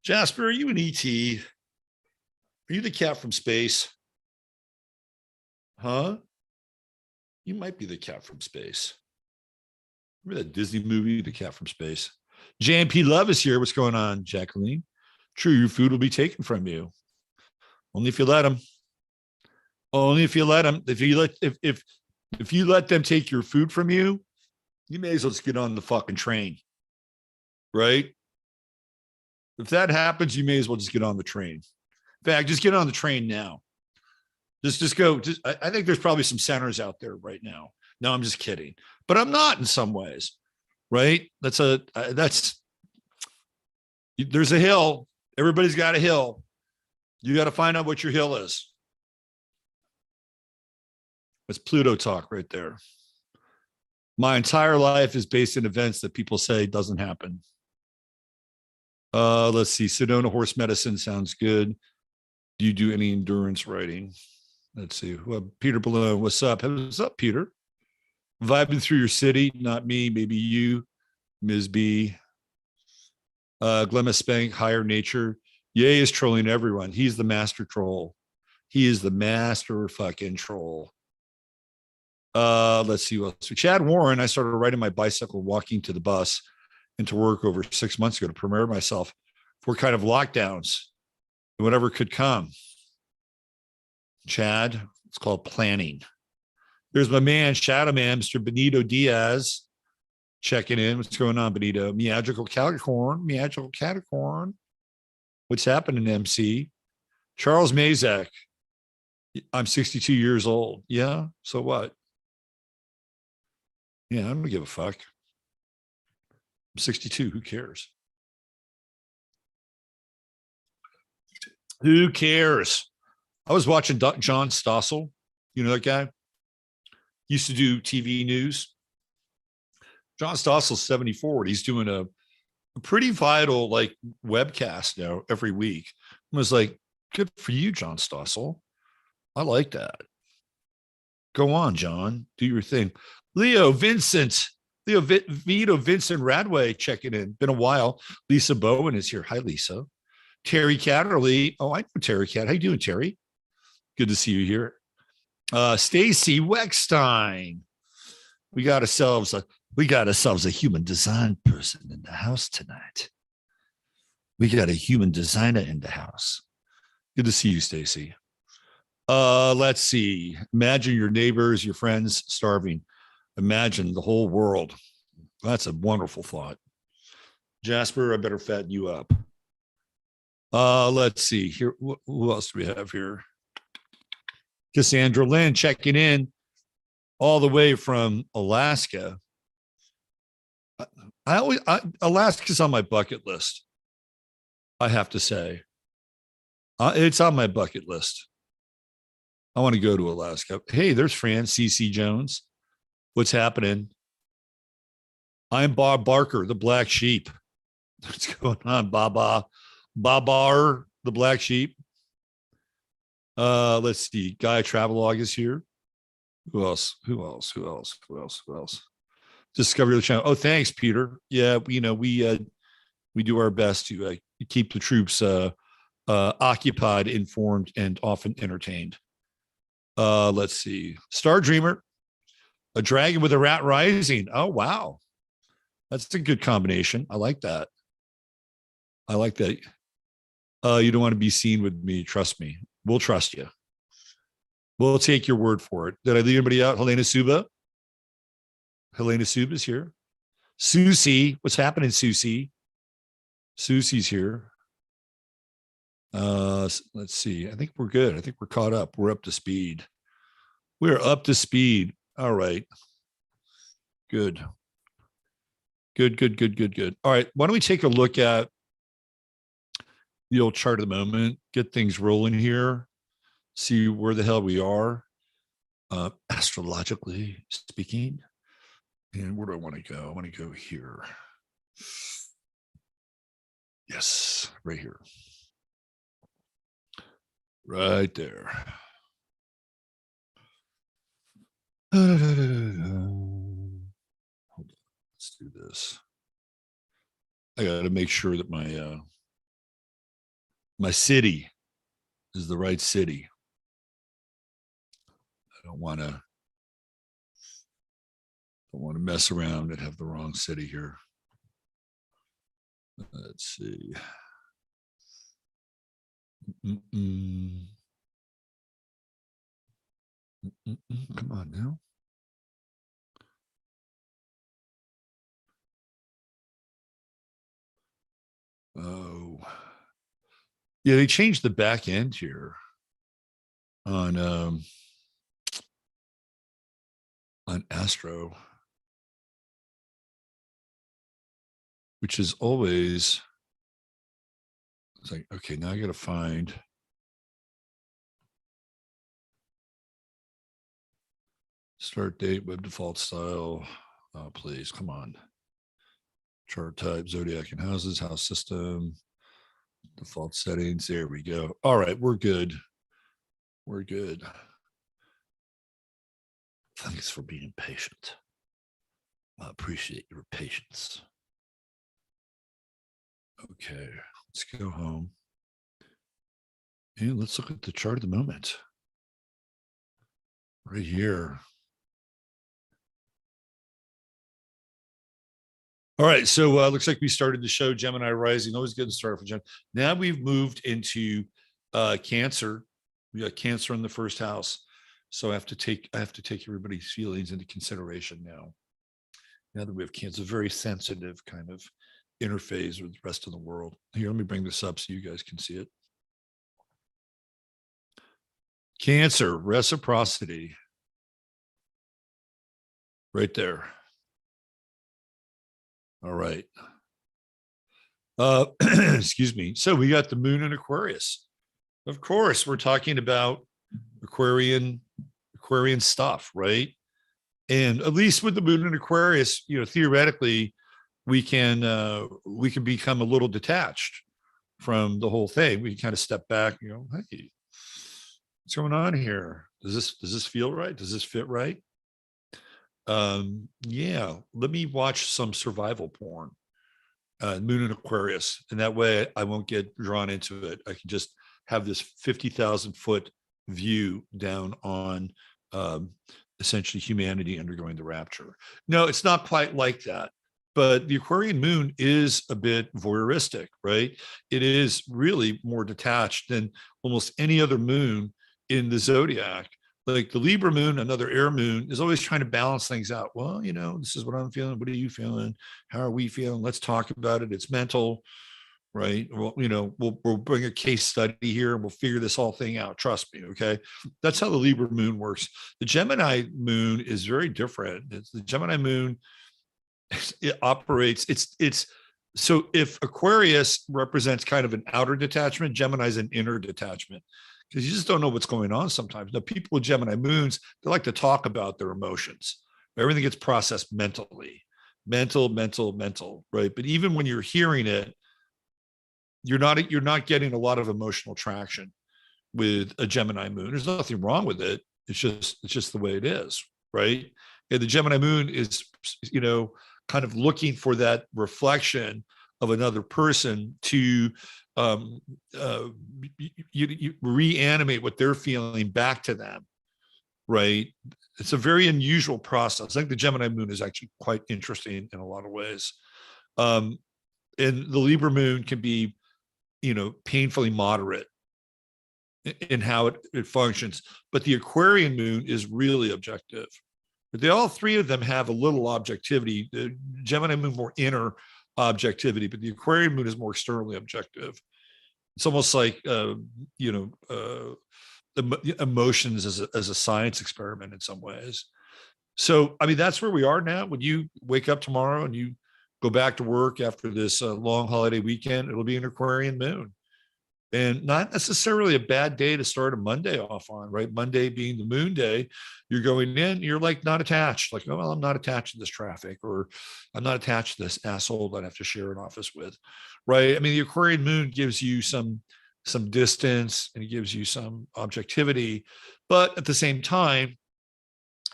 Speaker 1: Jasper, are you an ET? Are you the cat from space? Huh? You might be the cat from space. Remember that Disney movie, The Cat from Space? JMP Love is here. What's going on, Jacqueline? True, your food will be taken from you. Only if you let them. Only if you let them. If you let them take your food from you, you may as well just get on the fucking train. Right? If that happens, you may as well just get on the train. In fact, just get on the train now. Just go. I think there's probably some centers out there right now. No, I'm just kidding. But I'm not in some ways, right? There's a hill. Everybody's got a hill. You got to find out what your hill is. That's Pluto talk right there. My entire life is based in events that people say doesn't happen. Let's see. Sedona horse medicine sounds good. Do you do any endurance riding? Let's see. Well, Peter Below, what's up? What's up, Peter? Vibing through your city, not me, maybe you, Ms. B. Glemma Spank, higher nature. Ye is trolling everyone. He's the master troll. He is the master fucking troll. Let's see what else. Chad Warren, I started riding my bicycle, walking to the bus and to work over 6 months ago to prepare myself for kind of lockdowns and whatever could come. Chad, it's called planning. There's my man, Shadow Man, Mr. Benito Diaz, checking in. What's going on, Benito? Magical Capricorn. What's happening, MC? Charles Mazak. I'm 62 years old. Yeah, so what? Yeah, I don't give a fuck. I'm 62. Who cares? Who cares? I was watching John Stossel. You know that guy? Used to do TV news. John Stossel's 74. He's doing a pretty vital like webcast now every week. I was like, good for you, John Stossel. I like that. Go on, John. Do your thing. Vito Vincent Radway checking in. Been a while. Lisa Bowen is here. Hi, Lisa. Terry Catterley. Oh, I know Terry Cat. How you doing, Terry? Good to see you here. Stacy Weckstein. We got ourselves a human design person in the house tonight. We got a human designer in the house. Good to see you, Stacy. Let's see. Imagine your neighbors, your friends starving. Imagine the whole world. That's a wonderful thought. Jasper, I better fatten you up. Let's see here. Who else do we have here? Cassandra Lynn checking in all the way from Alaska. Alaska's on my bucket list. I have to say, it's on my bucket list. I want to go to Alaska. Hey, there's Fran CC Jones. What's happening? I'm Bob Barker, the black sheep. What's going on, Babar, the black sheep? Let's see. Guy Travelog is here. Who else? Discovery of the channel. Oh, thanks, Peter. Yeah, we do our best to keep the troops occupied, informed, and often entertained. Let's see. Star Dreamer, a dragon with a rat rising. Oh, wow. That's a good combination. I like that. You don't want to be seen with me. Trust me. We'll trust you. We'll take your word for it. Did I leave anybody out? Helena Suba is here. Susie. What's happening, Susie? Susie's here. Let's see. I think we're good. I think we're caught up. We're up to speed. We're up to speed. All right. Good. Good. All right. Why don't we take a look at the old chart of the moment, get things rolling here, see where the hell we are, astrologically speaking. And where do I want to go? I want to go here. Yes, right here. Right there. Hold on. Let's do this. I got to make sure that my city is the right city. I don't want to mess around and have the wrong city here. Let's see. Come on now. Oh, yeah, they changed the back end here on Astro, which is always, it's like, okay, now I got to find start date, web default style. Oh, please, come on. Chart type, zodiac and houses, house system, default settings. There we go. All right, we're good. We're good. Thanks for being patient. I appreciate your patience. Okay, let's go home. And let's look at the chart of the moment. Right here. All right, so looks like we started the show Gemini rising. Always good to start for Gemini. Now we've moved into Cancer. We got Cancer in the first house, so I have to take everybody's feelings into consideration now. Now that we have Cancer, very sensitive kind of interface with the rest of the world. Here, let me bring this up so you guys can see it. Cancer, reciprocity, right there. All right. Excuse me. So we got the moon in Aquarius. Of course, we're talking about Aquarian stuff, right? And at least with the moon in Aquarius, theoretically, we can become a little detached from the whole thing. We can kind of step back, hey, what's going on here? Does this feel right? Does this fit right? Yeah, let me watch some survival porn, moon in Aquarius, and that way I won't get drawn into it. I can just have this 50,000 foot view down on essentially humanity undergoing the rapture. No, it's not quite like that, but the Aquarian moon is a bit voyeuristic, right? It is really more detached than almost any other moon in the zodiac. Like the Libra moon, another air moon, is always trying to balance things out. Well, this is what I'm feeling. What are you feeling? How are we feeling? Let's talk about it. It's mental, right? Well, we'll bring a case study here and we'll figure this whole thing out. Trust me. Okay. That's how the Libra moon works. The Gemini moon is very different. It's the Gemini moon. It operates. It's so if Aquarius represents kind of an outer detachment, Gemini is an inner detachment, because you just don't know what's going on sometimes. Now, people with Gemini moons, they like to talk about their emotions. Everything gets processed mentally, mental, right? But even when you're hearing it, you're not getting a lot of emotional traction with a Gemini moon. There's nothing wrong with it. It's just the way it is, right? And the Gemini moon is, kind of looking for that reflection of another person to you reanimate what they're feeling back to them, right? It's a very unusual process. I think the Gemini moon is actually quite interesting in a lot of ways. And the Libra moon can be, painfully moderate in how it functions. But the Aquarian moon is really objective. But all three of them have a little objectivity. The Gemini moon more inner objectivity, but the Aquarian moon is more externally objective. It's almost like emotions as a science experiment in some ways. So, I mean, that's where we are now. When you wake up tomorrow and you go back to work after this long holiday weekend, it'll be an Aquarian moon. And not necessarily a bad day to start a Monday off on, right? Monday being the moon day, you're going in, you're like not attached, like, oh, well, I'm not attached to this traffic, or I'm not attached to this asshole that I have to share an office with, right? I mean, the Aquarian moon gives you some distance and it gives you some objectivity, but at the same time,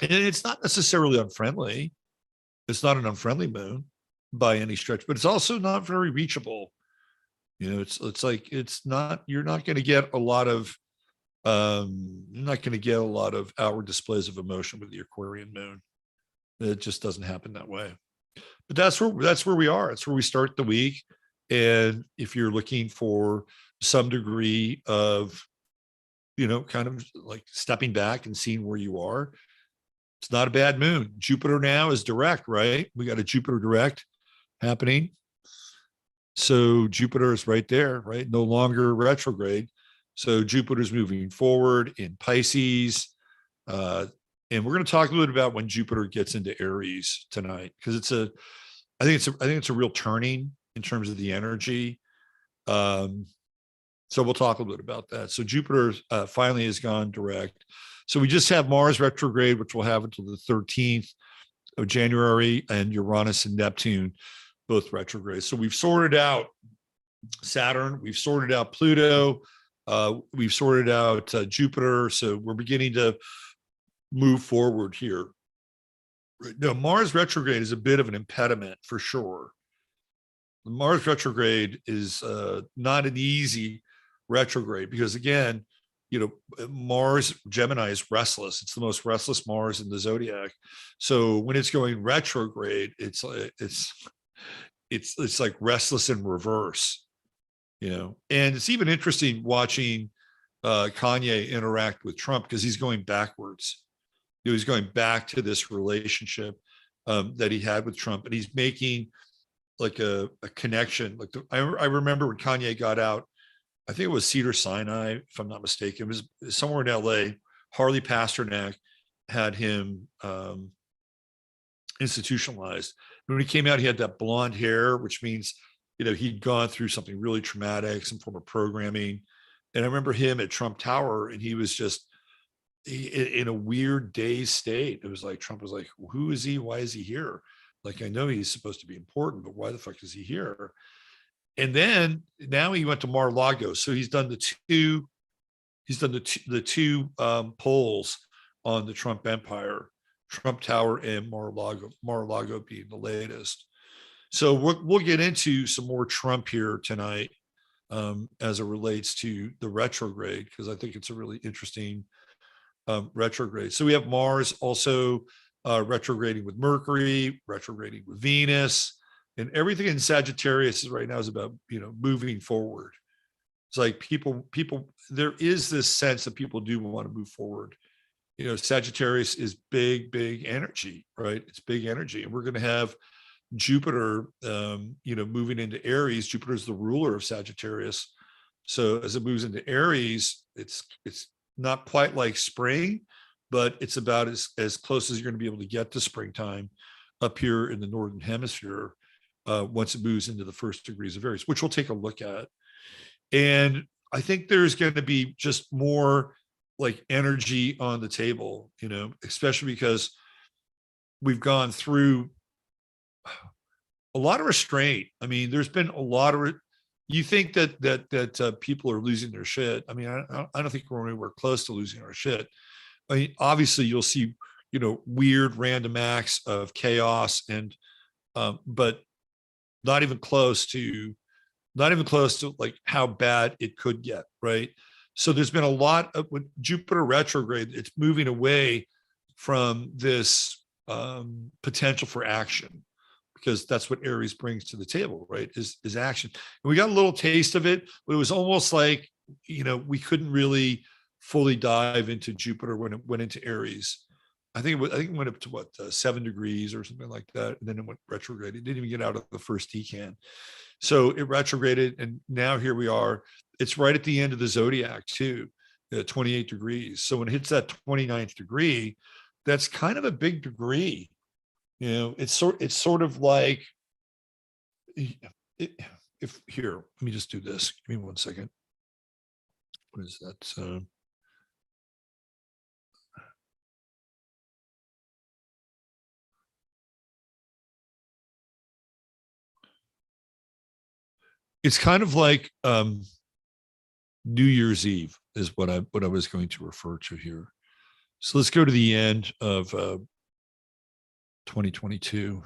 Speaker 1: and it's not necessarily unfriendly. It's not an unfriendly moon by any stretch, but it's also not very reachable. You know, it's like it's not, you're not going to get a lot of you're not going to get a lot of outward displays of emotion with the Aquarian moon. It just doesn't happen that way. But that's where we are. It's where we start the week. And if you're looking for some degree of, you know, kind of like stepping back and seeing where you are, it's not a bad moon. Jupiter now is direct, right? We got a Jupiter direct happening. So Jupiter is right there, right? No longer retrograde. So Jupiter's moving forward in Pisces. And we're going to talk a little bit about when Jupiter gets into Aries tonight, because I think it's a real turning in terms of the energy. So we'll talk a little bit about that. So Jupiter finally has gone direct. So we just have Mars retrograde, which we'll have until the 13th of January, and Uranus and Neptune both retrograde. So we've sorted out Saturn, we've sorted out Pluto, we've sorted out Jupiter. So we're beginning to move forward here. Now, Mars retrograde is a bit of an impediment for sure. Mars retrograde is not an easy retrograde because, again, you know, Mars Gemini is restless. It's the most restless Mars in the zodiac. So when it's going retrograde, it's like restless in reverse, you know. And it's even interesting watching Kanye interact with Trump because he's going backwards. You know, he's going back to this relationship that he had with Trump, and he's making like a connection. Like I remember when Kanye got out, I think it was Cedar Sinai, if I'm not mistaken. It was somewhere in LA. Harley Pasternak had him institutionalized. When he came out, he had that blonde hair, which means, you know, he'd gone through something really traumatic, some form of programming. And I remember him at Trump Tower, and he was just in a weird dazed state. It was like Trump was like, who is he? Why is he here? Like, I know he's supposed to be important, but why the fuck is he here? And then now he went to Mar-a-Lago. So he's done the two polls on the Trump empire, Trump Tower and Mar-a-Lago being the latest. So we'll get into some more Trump here tonight as it relates to the retrograde, because I think it's a really interesting retrograde. So we have Mars also retrograding with Mercury, retrograding with Venus, and everything in Sagittarius right now is about, you know, moving forward. It's like people, there is this sense that people do want to move forward. You know, Sagittarius is big energy, right? It's big energy. And we're going to have Jupiter, you know, moving into Aries. Jupiter is the ruler of Sagittarius. So as it moves into Aries, it's not quite like spring, but it's about as close as you're going to be able to get to springtime up here in the Northern Hemisphere once it moves into the first degrees of Aries, which we'll take a look at. And I think there's going to be just more like energy on the table, you know, especially because we've gone through a lot of restraint. I mean, there's been a lot of, you think that people are losing their shit. I mean, I don't think we're anywhere close to losing our shit. I mean, obviously you'll see, you know, weird random acts of chaos and, but not even close to like how bad it could get. Right. So there's been a lot of, with Jupiter retrograde, it's moving away from this potential for action, because that's what Aries brings to the table, right? Is action. And we got a little taste of it, but it was almost like, you know, we couldn't really fully dive into Jupiter when it went into Aries. I think it went up to what 7 degrees or something like that, and then it went retrograde. It didn't even get out of the first decan. So it retrograded, and now here we are. It's right at the end of the zodiac too. at 28 degrees. So when it hits that 29th degree, that's kind of a big degree. You know, it's sort of like, if here, let me just do this. Give me 1 second. What is that? It's kind of like New Year's Eve is what I was going to refer to here. So let's go to the end of 2022.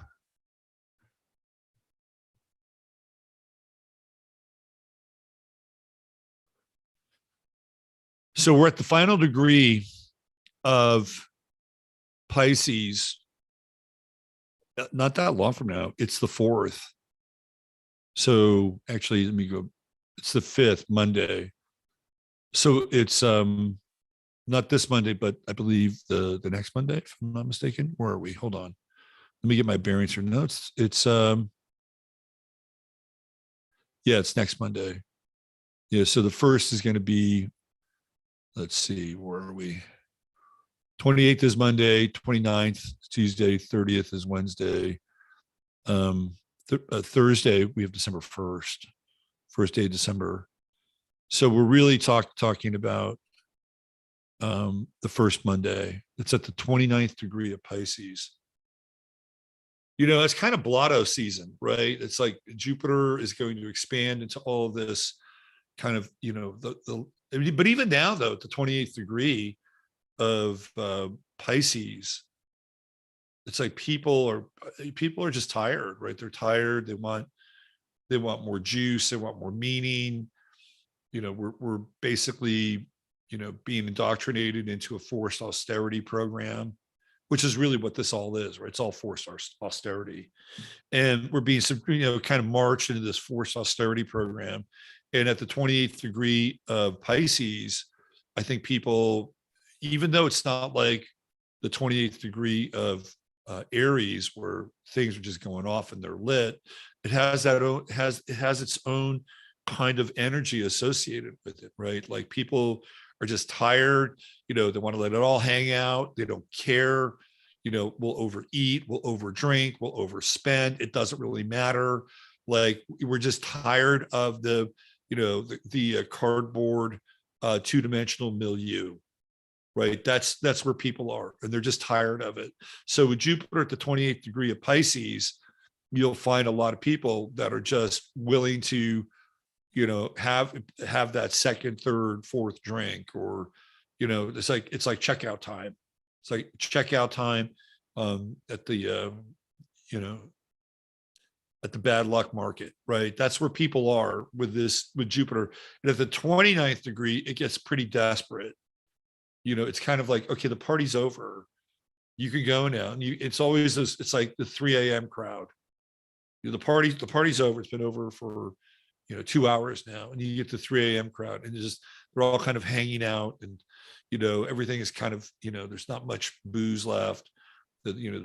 Speaker 1: So we're at the final degree of Pisces, not that long from now. It's the 4th. So actually, let me go. It's the 5th, Monday. So it's not this Monday, but I believe the next Monday, if I'm not mistaken. Where are we? Hold on. Let me get my bearings here. No, it's yeah, it's next Monday. Yeah, so the 1st is going to be, let's see, where are we? 28th is Monday, 29th is Tuesday, 30th is Wednesday. Thursday, we have December 1st, first day of December. So we're really talking about the first Monday. It's at the 29th degree of Pisces. You know, it's kind of blotto season, right? It's like Jupiter is going to expand into all of this kind of, you know, but even now though, at the 28th degree of Pisces, it's like people are just tired, right? They're tired. They want more juice. They want more meaning. You know, we're basically, you know, being indoctrinated into a forced austerity program, which is really what this all is, right? It's all forced austerity. And we're being, you know, kind of marched into this forced austerity program. And at the 28th degree of Pisces, I think people, even though it's not like the 28th degree of Aries, where things are just going off and they're lit, it has its own kind of energy associated with it, right? Like people are just tired, you know, they want to let it all hang out. They don't care, you know, we'll overeat, we'll overdrink, we'll overspend. It doesn't really matter. Like we're just tired of the, you know, the cardboard two-dimensional milieu, right? That's where people are, and they're just tired of it. So with Jupiter at the 28th degree of Pisces, you'll find a lot of people that are just willing to, you know, have that second, third, fourth drink, or, you know, it's like checkout time. It's like checkout time at the you know, at the bad luck market, right? That's where people are with Jupiter. And at the 29th degree, it gets pretty desperate. You know, it's kind of like, okay, the party's over. You can go now. And it's always this, it's like the 3 a.m. crowd. You know, the party's over. It's been over for, you know, 2 hours now. And you get the 3 a.m. crowd, and they're all kind of hanging out, and, you know, everything is kind of, you know, there's not much booze left. You're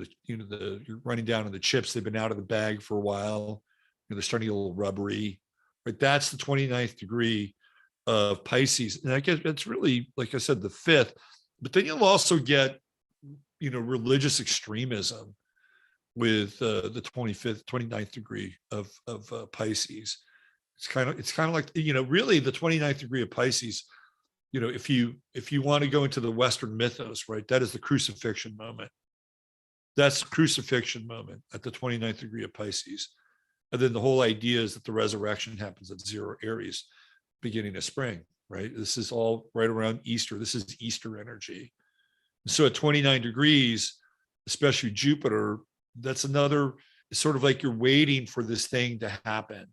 Speaker 1: running down on the chips. They've been out of the bag for a while. You know, they're starting to get a little rubbery. Right. That's the 29th degree of Pisces. And I guess it's really, like I said, the 5th, but then you'll also get, you know, religious extremism with the 25th, 29th degree of Pisces. It's kind of like, you know, really the 29th degree of Pisces, you know, if you want to go into the Western mythos, right, that is the crucifixion moment. That's the crucifixion moment at the 29th degree of Pisces. And then the whole idea is that the resurrection happens at 0 Aries, beginning of spring, right? This is all right around Easter. This is Easter energy. So at 29 degrees, especially Jupiter, that's another, it's sort of like you're waiting for this thing to happen.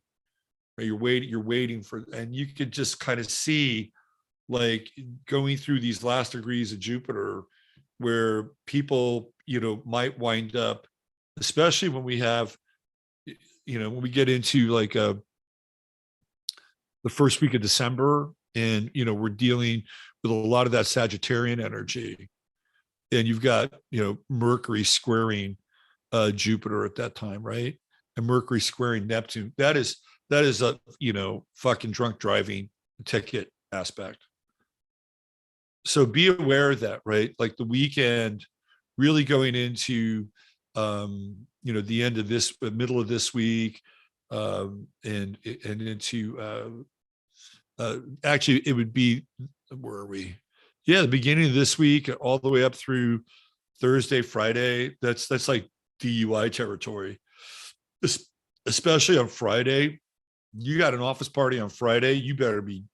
Speaker 1: Right? You're waiting for, and you could just kind of see, like, going through these last degrees of Jupiter, where people, you know, might wind up, especially when we have, you know, when we get into like the first week of December, and, you know, we're dealing with a lot of that Sagittarian energy, and you've got, you know, Mercury squaring Jupiter at that time, right? And Mercury squaring Neptune. That is a, you know, fucking drunk driving ticket aspect. So be aware of that, right? Like the weekend, really going into the end of this, middle of this week, and into actually it would be, where are we? Yeah, the beginning of this week all the way up through Thursday, Friday. That's like DUI territory, especially on Friday. You got an office party on Friday, you better be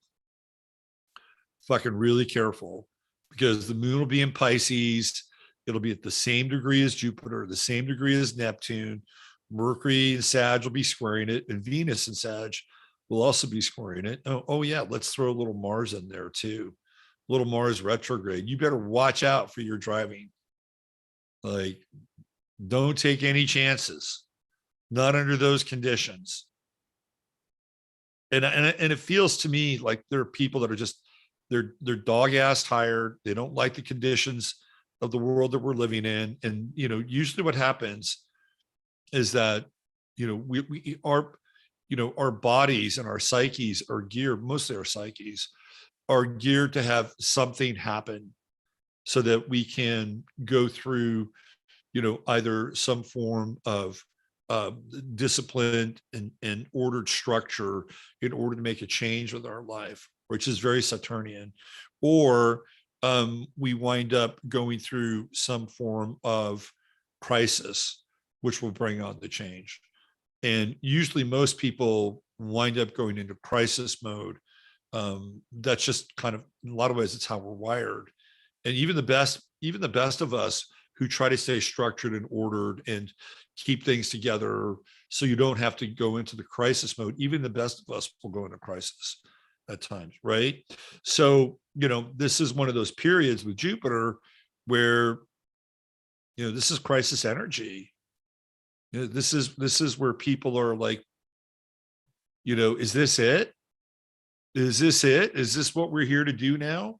Speaker 1: fucking really careful, because the moon will be in Pisces. It'll be at the same degree as Jupiter, the same degree as Neptune. Mercury and Sag will be squaring it, and Venus and Sag will also be squaring it. Oh yeah, let's throw a little Mars in there too. A little Mars retrograde. You better watch out for your driving. Like, don't take any chances. Not under those conditions. And it feels to me like there are people that are just, they're dog ass tired. They don't like the conditions of the world that we're living in. And usually what happens is that we our bodies and our psyches are geared, mostly our psyches are geared to have something happen so that we can go through either some form of disciplined and ordered structure in order to make a change with our life, which is very Saturnian, or we wind up going through some form of crisis, which will bring on the change. And usually most people wind up going into crisis mode. That's just kind of, in a lot of ways, it's how we're wired. And even the best of us who try to stay structured and ordered and keep things together so you don't have to go into the crisis mode, even the best of us will go into crisis at times, right? So, this is one of those periods with Jupiter where, this is crisis energy. This is where people are like, is this it? Is this it? Is this what we're here to do now?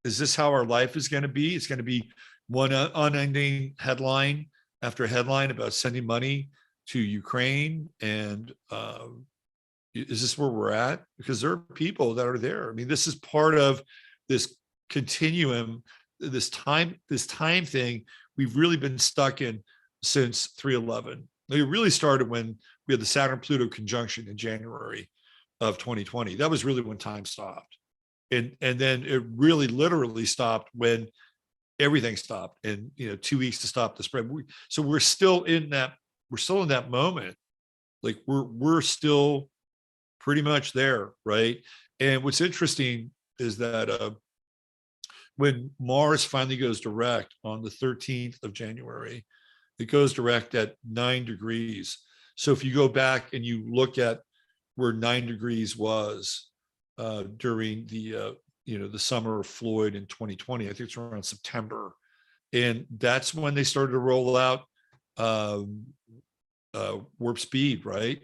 Speaker 1: Is this how our life is going to be? It's going to be one unending headline after headline about sending money to Ukraine. And is this where we're at? Because there are people that are there. I mean, this is part of this continuum, this time thing we've really been stuck in since 3/11. It really started when we had the Saturn-Pluto conjunction in January of 2020. That was really when time stopped. And then it really literally stopped when everything stopped, and 2 weeks to stop the spread. So we're still in that moment. Like we're still pretty much there, right? And what's interesting is that when Mars finally goes direct on the 13th of January, it goes direct at 9 degrees. So if you go back and you look at where 9 degrees was during the the summer of Floyd in 2020, I think it's around September, and that's when they started to roll out warp speed, right?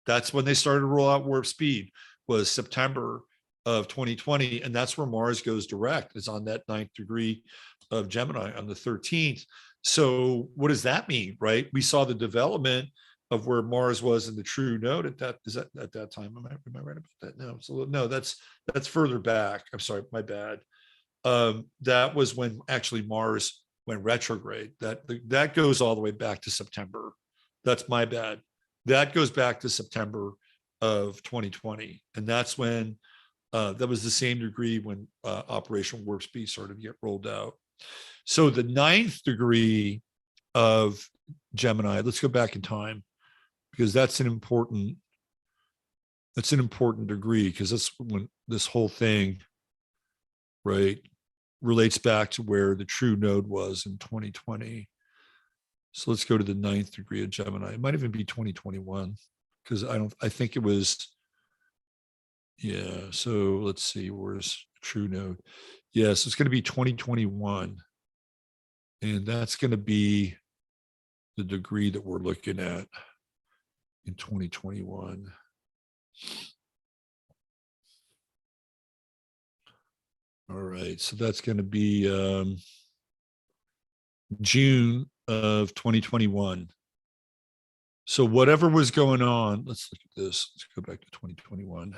Speaker 1: That's when they started to roll out warp speed, was September of 2020, and that's where Mars goes direct. It's on that 9th degree of Gemini on the 13th. So what does that mean, right? We saw the development of where Mars was in the true node at that time. Am I right about that? No, no, that's further back. I'm sorry, my bad. That was when actually Mars went retrograde. That goes all the way back to September. That's my bad. That goes back to September of 2020, and that's when that was the same degree when Operation Warp Speed started to get rolled out. So the 9th degree of Gemini. Let's go back in time, because that's an important degree, because that's when this whole thing, right, relates back to where the true node was in 2020. So let's go to the 9th degree of Gemini. It might even be 2021, because I think it was, yeah. So let's see, where's true node? Yes, it's going to be 2021. And that's going to be the degree that we're looking at in 2021. All right, so that's going to be June of 2021. So whatever was going on, let's look at this. Let's go back to 2021.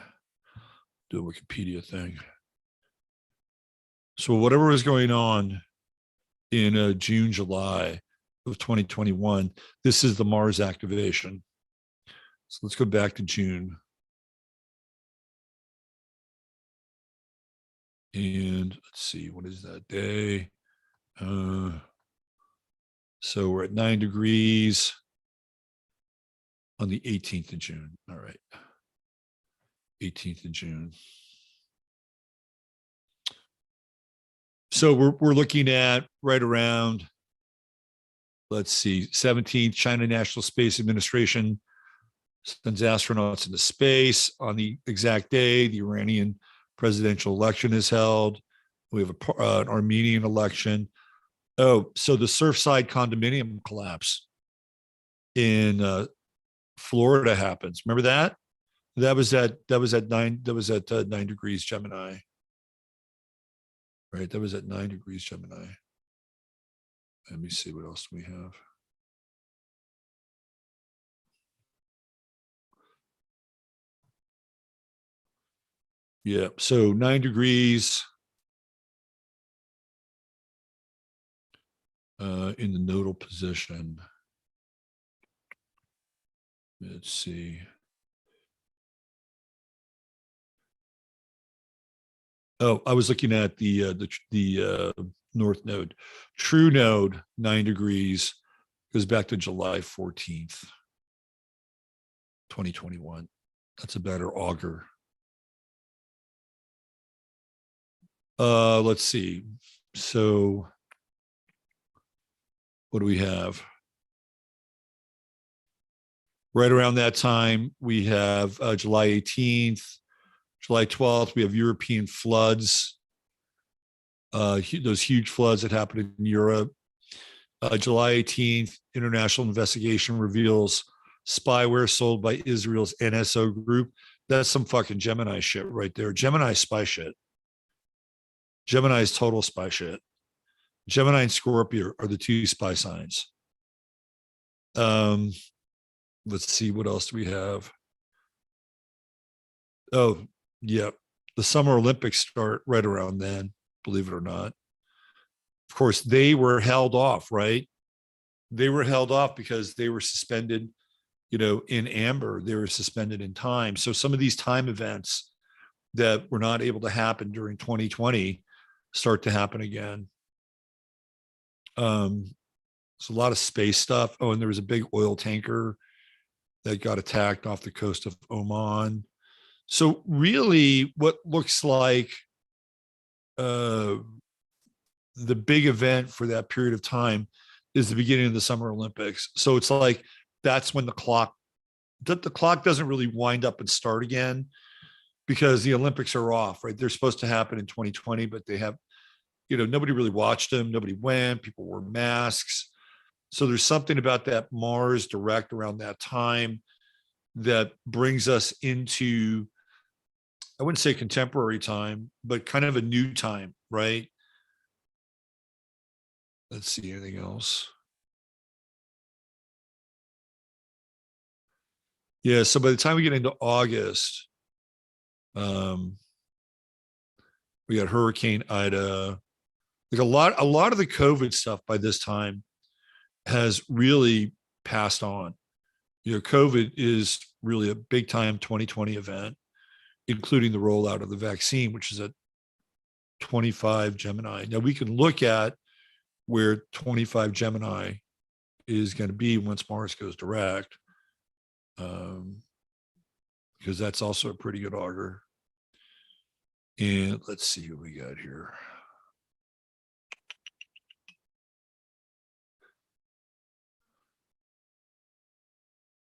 Speaker 1: Do a Wikipedia thing. So whatever was going on in June, July of 2021, this is the Mars activation. So let's go back to June. And let's see, what is that day? So we're at 9 degrees on the 18th of June. All right. 18th of June. So we're looking at right around, let's see, 17th, China National Space Administration sends astronauts into space on the exact day the Iranian presidential election is held. We have an Armenian election. Oh, so the Surfside condominium collapse in Florida happens. Remember that? That was at 9 degrees Gemini. Right, that was at 9 degrees Gemini. Let me see what else we have. Yeah, so 9 degrees in the nodal position. Let's see. Oh, I was looking at the north node. True node, 9 degrees, goes back to July 14th, 2021. That's a better augur. Let's see. So what do we have? Right around that time, we have July 18th, July 12th, we have European floods, those huge floods that happened in Europe. July 18th, international investigation reveals spyware sold by Israel's NSO group. That's some fucking Gemini shit right there. Gemini spy shit. Gemini's total spy shit. Gemini and Scorpio are the two spy signs. Let's see, what else do we have? Oh, yeah. The Summer Olympics start right around then, believe it or not. Of course, they were held off, right? They were held off because they were suspended, in amber. They were suspended in time. So some of these time events that were not able to happen during 2020 start to happen again. There's a lot of space stuff. Oh, and there was a big oil tanker that got attacked off the coast of Oman. So really what looks like the big event for that period of time is the beginning of the Summer Olympics. So it's like that's when the clock doesn't really wind up and start again because the Olympics are off, right? They're supposed to happen in 2020, but they have, nobody really watched them. Nobody went. People wore masks. So there's something about that Mars direct around that time that brings us into, I wouldn't say contemporary time, but kind of a new time, right? Let's see, anything else? Yeah, so by the time we get into August, we got Hurricane Ida. Like a lot of the COVID stuff by this time has really passed on. COVID is really a big time 2020 event, including the rollout of the vaccine, which is at 25 Gemini. Now we can look at where 25 Gemini is going to be once Mars goes direct, because that's also a pretty good augur. And let's see what we got here.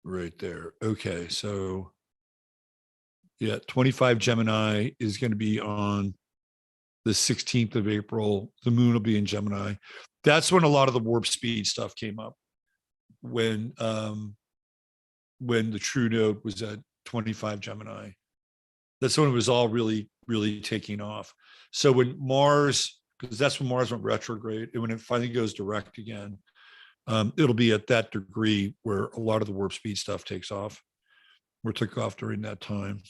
Speaker 1: Right there. Okay, so yeah, 25 Gemini is going to be on the 16th of April. The moon will be in Gemini. That's when a lot of the warp speed stuff came up. When the true node was at 25 Gemini. That's when it was all really, really taking off. So when Mars, because that's when Mars went retrograde, and when it finally goes direct again, it'll be at that degree where a lot of the warp speed stuff takes off, or took off during that time.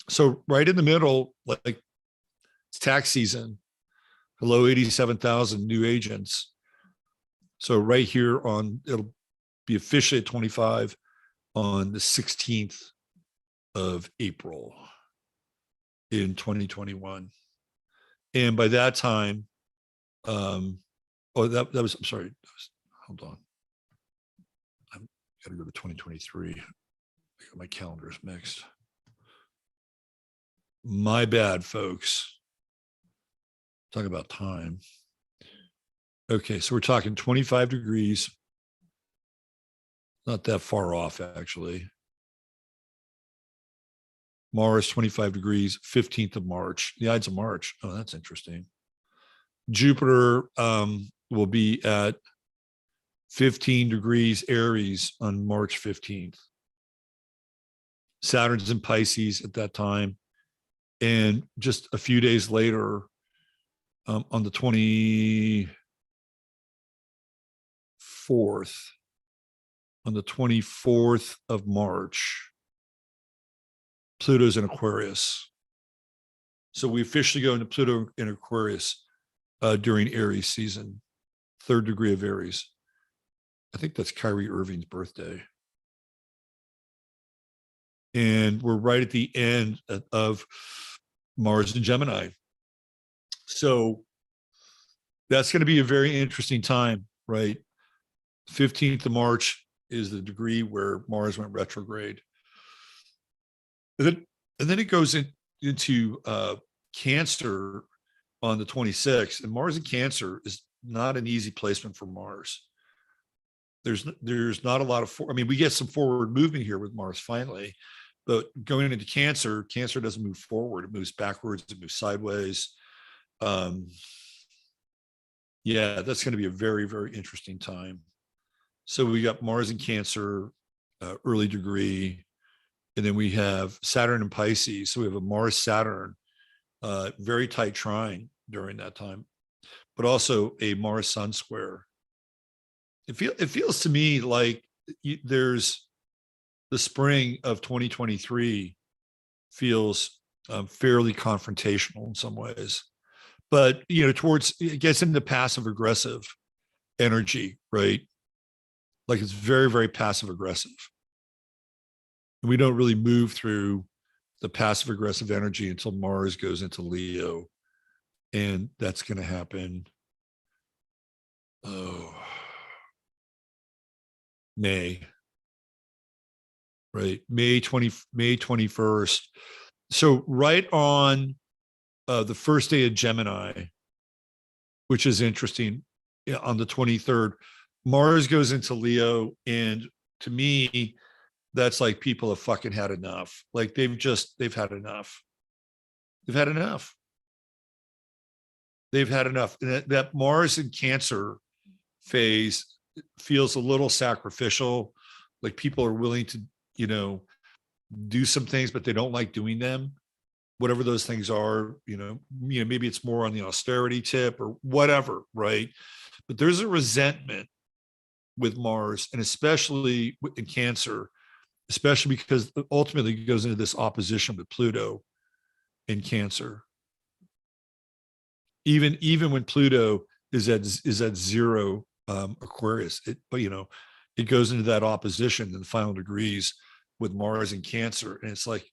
Speaker 1: So right in the middle, like it's tax season. Hello, 87,000 new agents. So right here it'll be officially at 25 on the 16th of April in 2021. And by that time, that was, I'm sorry, hold on. I've got to go to 2023. My calendar is mixed. My bad, folks. Talk about time. Okay, so we're talking 25 degrees. Not that far off, actually. Mars, 25 degrees, 15th of March. The Ides of March. Oh, that's interesting. Jupiter will be at 15 degrees Aries on March 15th. Saturn's in Pisces at that time. And just a few days later, on the 24th, on the 24th of March, Pluto's in Aquarius. So we officially go into Pluto in Aquarius during Aries season, 3rd degree of Aries. I think that's Kyrie Irving's birthday. And we're right at the end of Mars and Gemini. So that's going to be a very interesting time, right? 15th of March is the degree where Mars went retrograde. And then it goes into Cancer on the 26th. And Mars in Cancer is not an easy placement for Mars. There's not a lot of, we get some forward movement here with Mars finally, but going into Cancer doesn't move forward. It moves backwards, it moves sideways. Yeah, that's going to be a very, very interesting time. So we got Mars in Cancer, early degree, and then we have Saturn in Pisces. So we have a Mars Saturn, very tight trine during that time, but also a Mars Sun square. It feels to me like there's the spring of 2023 feels fairly confrontational in some ways, but it gets into passive aggressive energy, right? Like it's very, very passive aggressive. And we don't really move through the passive aggressive energy until Mars goes into Leo. And that's going to happen. May, right? May 21st. So right on the first day of Gemini, which is interesting, on the 23rd, Mars goes into Leo. And to me, that's like people have fucking had enough. Like they've had enough. They've had enough. They've had enough. And that Mars in Cancer phase feels a little sacrificial. Like people are willing to, do some things, but they don't like doing them. Whatever those things are, maybe it's more on the austerity tip or whatever, right? But there's a resentment with Mars, and especially in Cancer, especially because ultimately it goes into this opposition with Pluto in Cancer. Even when Pluto is at zero Aquarius, it goes into that opposition in the final degrees with Mars in Cancer, and it's like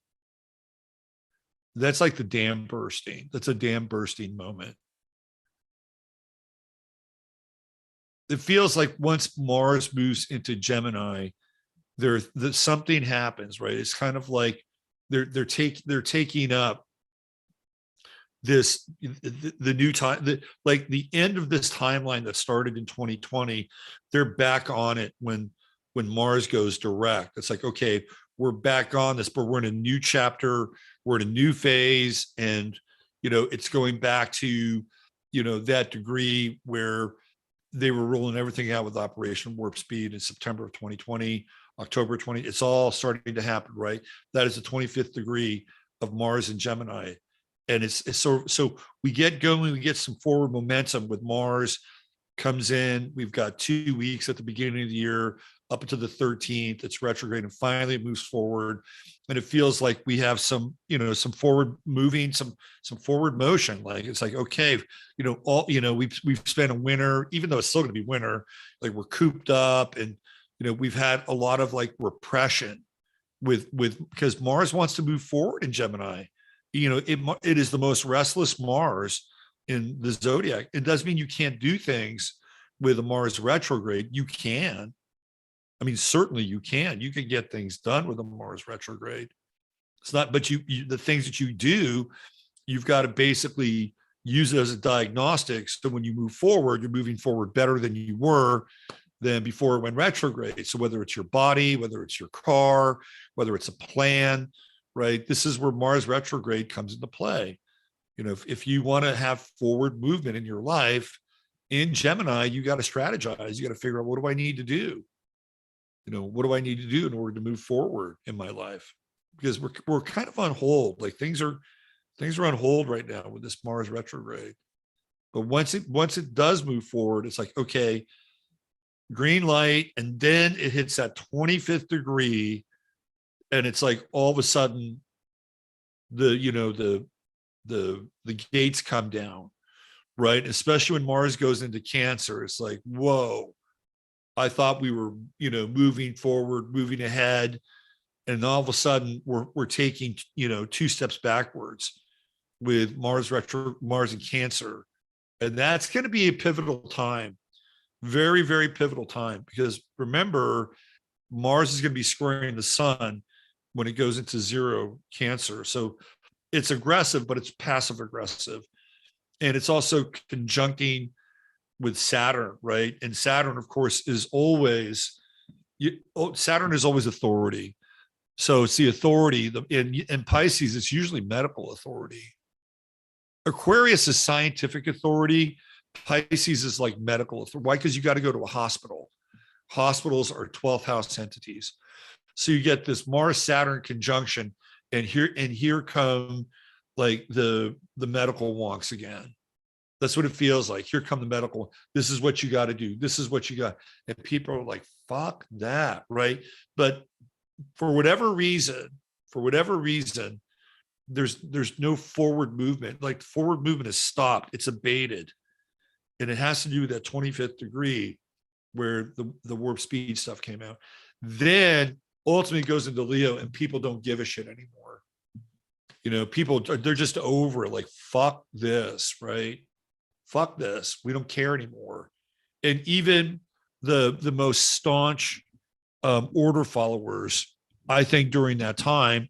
Speaker 1: that's like the dam bursting. That's a dam bursting moment. It feels like once Mars moves into Gemini, something happens, right? It's kind of like they're taking up the new time, like the end of this timeline that started in 2020. They're back on it when Mars goes direct. It's like, okay, we're back on this, but we're in a new chapter, we're in a new phase, and it's going back to that degree where they were rolling everything out with Operation Warp Speed in September of 2020, October 20. It's all starting to happen, right? That is the 25th degree of Mars in Gemini. And it's so we get going, we get some forward momentum with Mars comes in. We've got 2 weeks at the beginning of the year up until the 13th. It's retrograde, and finally it moves forward. And it feels like we have some, some forward moving, some forward motion. Like it's like, okay, we've spent a winter, even though it's still going to be winter, like we're cooped up, and we've had a lot of like repression with because Mars wants to move forward in Gemini. It is the most restless Mars in the zodiac. It doesn't mean you can't do things with a Mars retrograde. You can. I mean, certainly you can. You can get things done with a Mars retrograde. It's not, but the things that you do, you've got to basically use it as a diagnostic. So when you move forward, you're moving forward better than you were than before it went retrograde. So whether it's your body, whether it's your car, whether it's a plan, right? This is where Mars retrograde comes into play. If you want to have forward movement in your life in Gemini, you got to strategize. You got to figure out, what do I need to do? What do I need to do in order to move forward in my life? Because we're kind of on hold. Like things are on hold right now with this Mars retrograde. But once it does move forward, it's like, okay, green light, and then it hits that 25th degree, and it's like all of a sudden the gates come down, right? Especially when Mars goes into Cancer, it's like, whoa, I thought we were, moving forward, moving ahead, and all of a sudden we're taking, 2 steps backwards with Mars in Cancer, and that's going to be a pivotal time, very, very pivotal time, because remember, Mars is going to be squaring the Sun when it goes into 0 Cancer, so it's aggressive, but it's passive aggressive, and it's also conjuncting with Saturn, right? And Saturn, of course, is always Saturn is always authority. So it's the authority. In Pisces, it's usually medical authority. Aquarius is scientific authority. Pisces is like medical authority. Why? Because you got to go to a hospital. Hospitals are 12th house entities. So you get this Mars-Saturn conjunction, and here come like the medical wonks again. That's what it feels like. Here come the medical. This is what you got to do. This is what you got. And people are like, fuck that, right? But for whatever reason, there's no forward movement. Like forward movement is stopped. It's abated. And it has to do with that 25th degree where the warp speed stuff came out. Then ultimately goes into Leo, and people don't give a shit anymore. People, they're just over it. Like, fuck this, right? Fuck this. We don't care anymore. And even the most staunch order followers, I think during that time,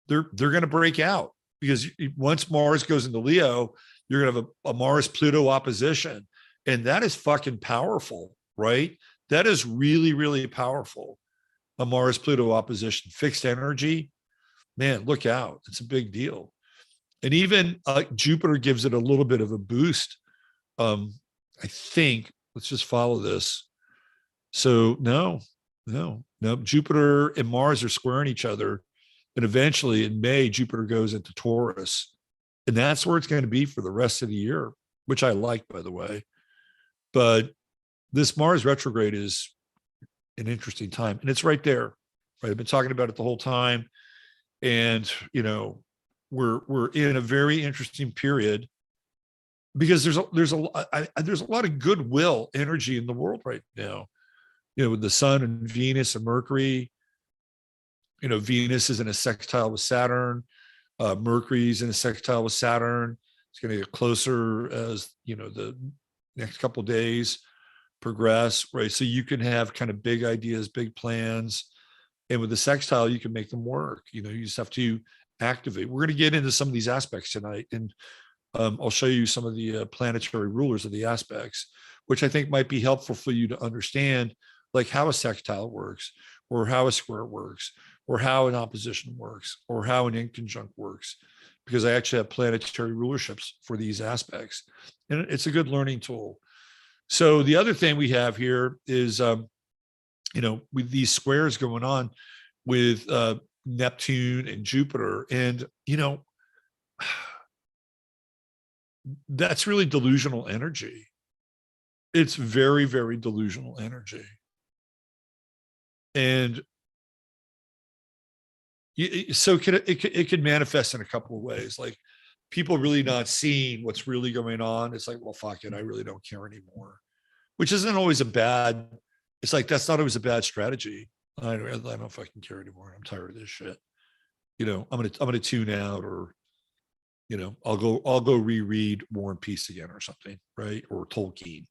Speaker 1: they're going to break out, because once Mars goes into Leo, you're going to have a Mars-Pluto opposition. And that is fucking powerful, right? That is really, really powerful. A Mars-Pluto opposition, fixed energy, man, look out. It's a big deal. And even Jupiter gives it a little bit of a boost. I think, let's just follow this. So no, Jupiter and Mars are squaring each other. And eventually in May, Jupiter goes into Taurus. And that's where it's going to be for the rest of the year, which I like, by the way. But this Mars retrograde is an interesting time. And it's right there, right? I've been talking about it the whole time. And, we're in a very interesting period, because there's a lot of goodwill energy in the world right now, with the Sun and Venus and Mercury. Venus is in a sextile with Saturn. Mercury's in a sextile with Saturn. It's going to get closer as the next couple of days progress, right? So you can have kind of big ideas, big plans, and with the sextile, you can make them work. You just have to activate. We're going to get into some of these aspects tonight, and I'll show you some of the planetary rulers of the aspects, which I think might be helpful for you to understand, like how a sextile works, or how a square works, or how an opposition works, or how an inconjunct works, because I actually have planetary rulerships for these aspects. And it's a good learning tool. So the other thing we have here is, with these squares going on with Neptune and Jupiter, and, that's really delusional energy. It's very, very delusional energy. And so it could manifest in a couple of ways, like people really not seeing what's really going on. It's like, well, fuck it, I really don't care anymore, which isn't always a bad. It's like that's not always a bad strategy. I don't fucking care anymore. I'm tired of this shit. I'm gonna tune out, or I'll go reread War and Peace again or something, right? Or Tolkien.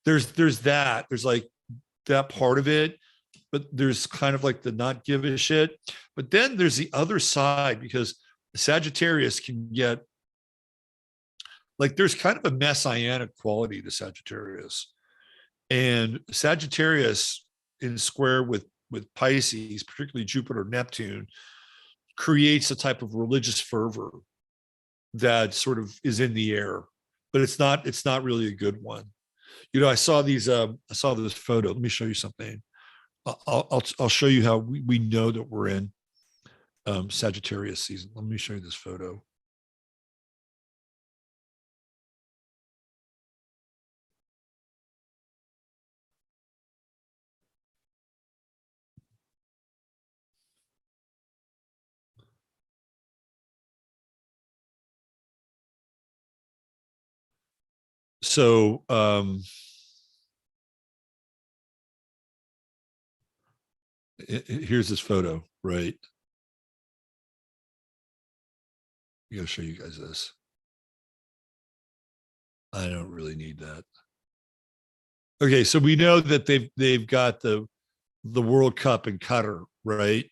Speaker 1: There's that. There's like that part of it, but there's kind of like the not give a shit. But then there's the other side, because Sagittarius can get like there's kind of a messianic quality to Sagittarius. And Sagittarius in square with Pisces, particularly Jupiter, Neptune, creates a type of religious fervor that sort of is in the air, but it's not really a good one. I saw this photo. Let me show you something. I'll show you how we know that we're in Sagittarius season. Let me show you this photo. So here's this photo, right? I'm gonna show you guys this. I don't really need that. Okay, so we know that they've got the World Cup in Qatar, right?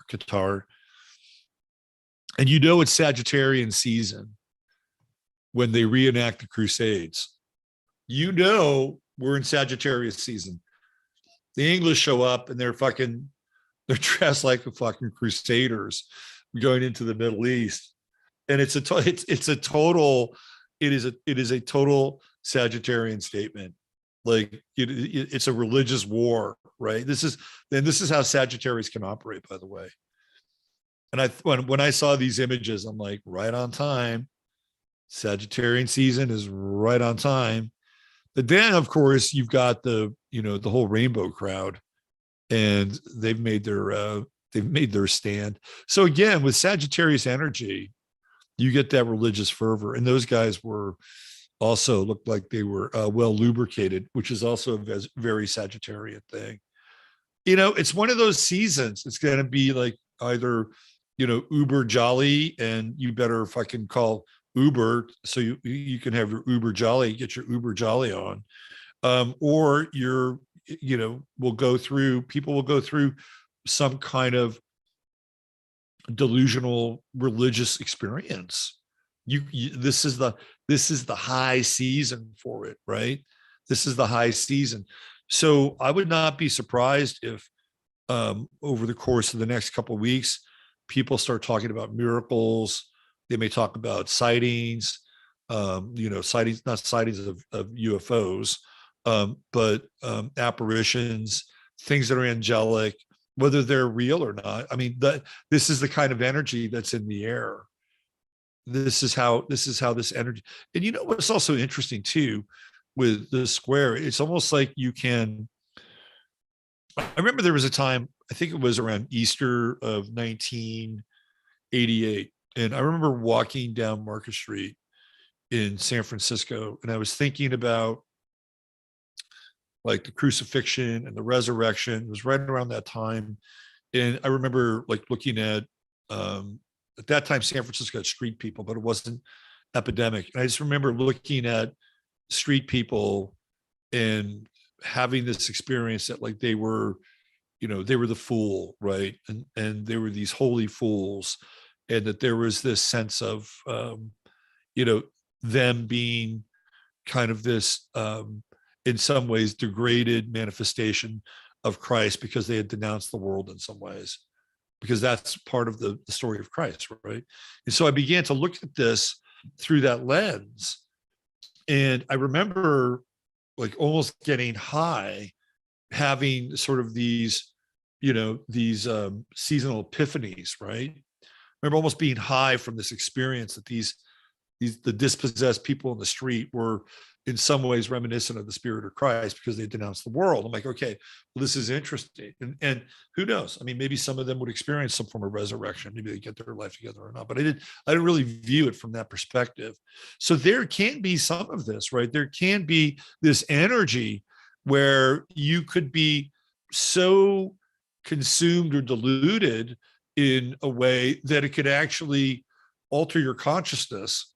Speaker 1: Qatar. And it's Sagittarian season when they reenact the Crusades. We're in Sagittarius season. The English show up and they're dressed like the fucking Crusaders going into the Middle East. And it is a total Sagittarian statement. Like it's a religious war, right? This is how Sagittarius can operate, by the way. And when I saw these images, I'm like, right on time. Sagittarian season is right on time. But then, of course, you've got the whole rainbow crowd, and they've made their stand. So again, with Sagittarius energy, you get that religious fervor, and those guys also looked like they were well lubricated, which is also a very Sagittarian thing. It's one of those seasons. It's going to be like either uber jolly, and you better fucking call Uber so you can have your Uber jolly, get your Uber jolly on, or people will go through some kind of delusional religious experience. This is the high season for it, right? This is the high season. So I would not be surprised if over the course of the next couple of weeks, people start talking about miracles. They may talk about sightings, sightings, not sightings of UFOs, but apparitions, things that are angelic, whether they're real or not. I mean, this is the kind of energy that's in the air. This is how this energy. And what's also interesting too with the square, it's almost like you can. I remember there was a time, I think it was around Easter of 1988, and I remember walking down Market Street in San Francisco, and I was thinking about like the crucifixion and the resurrection. It was right around that time. And I remember like looking at that time, San Francisco had street people, but it wasn't epidemic. And I just remember looking at street people and having this experience that like they were the fool, right? And they were these holy fools. And that there was this sense of, them being kind of this, in some ways, degraded manifestation of Christ because they had denounced the world in some ways, because that's part of the story of Christ, right? And so I began to look at this through that lens. And I remember like almost getting high, having sort of these seasonal epiphanies, right? I remember almost being high from this experience that these the dispossessed people in the street were in some ways reminiscent of the spirit of Christ because they denounced the world. I'm like, okay, well, this is interesting. And who knows? I mean, maybe some of them would experience some form of resurrection. Maybe they get their life together or not. But I didn't really view it from that perspective. So there can be some of this, right? There can be this energy where you could be so consumed or deluded in a way that it could actually alter your consciousness.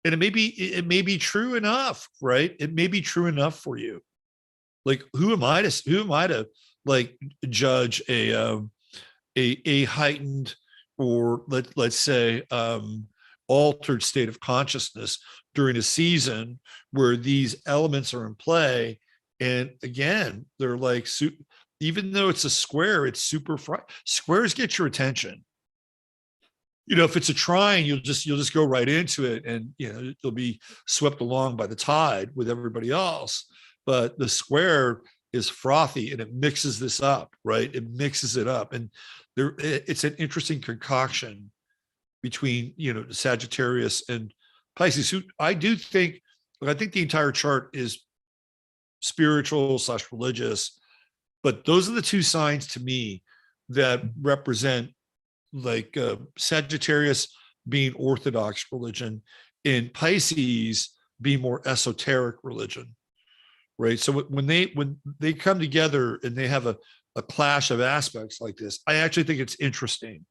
Speaker 1: And it may be true enough, right? It may be true enough for you. Like, who am I to like judge a heightened, or let's say altered state of consciousness during a season where these elements are in play? And again, they're like, even though it's a square, it's super squares get your attention. You know, if it's a trine, you'll just go right into it, and you know, you'll be swept along by the tide with everybody else. But the square is frothy, and it mixes this up, right? It mixes it up, and it's an interesting concoction between, you know, Sagittarius and Pisces. Who I think the entire chart is spiritual / religious, but those are the two signs to me that represent, like, Sagittarius being Orthodox religion, and Pisces being more esoteric religion, right? So when they come together and they have a clash of aspects like this, I actually think it's interesting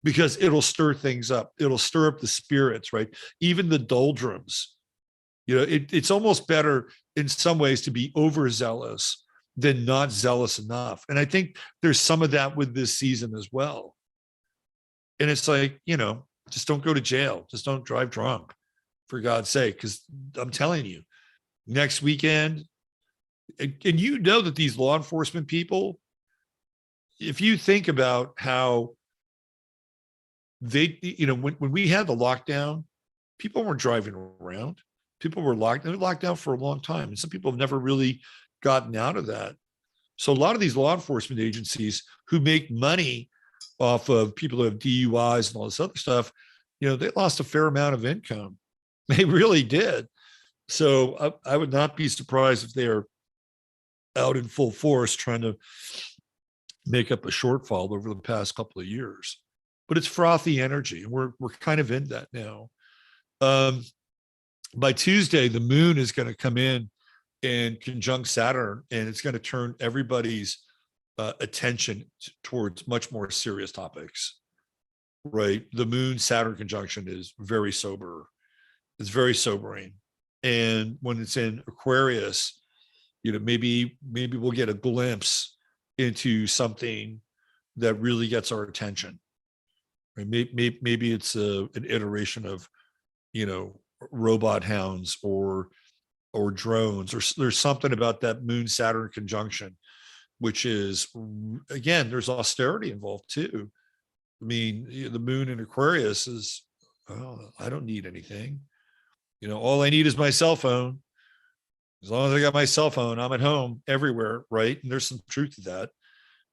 Speaker 1: because it'll stir things up. It'll stir up the spirits, right? Even the doldrums. You know, it's almost better in some ways to be overzealous than not zealous enough. And I think there's some of that with this season as well. And it's like, you know, just don't go to jail. Just don't drive drunk, for God's sake. Because I'm telling you, next weekend, and you know that these law enforcement people, if you think about how they, you know, when we had the lockdown, people weren't driving around. People were locked down for a long time. And some people have never really gotten out of that. So a lot of these law enforcement agencies who make money off of people who have DUIs and all this other stuff, you know, they lost a fair amount of income. They really did. So I would not be surprised if they are out in full force trying to make up a shortfall over the past couple of years. But it's frothy energy, and we're kind of in that now. By Tuesday, the moon is going to come in and conjunct Saturn, and it's going to turn everybody's attention towards much more serious topics, right? The moon Saturn conjunction is very sober. It's very sobering. And when it's in Aquarius, you know, maybe we'll get a glimpse into something that really gets our attention. Right? Maybe it's an iteration of, you know, robot hounds or drones, or there's something about that moon Saturn conjunction, which is, again, there's austerity involved too. I mean, the moon in Aquarius is, oh, I don't need anything. You know, all I need is my cell phone. As long as I got my cell phone, I'm at home everywhere, right? And there's some truth to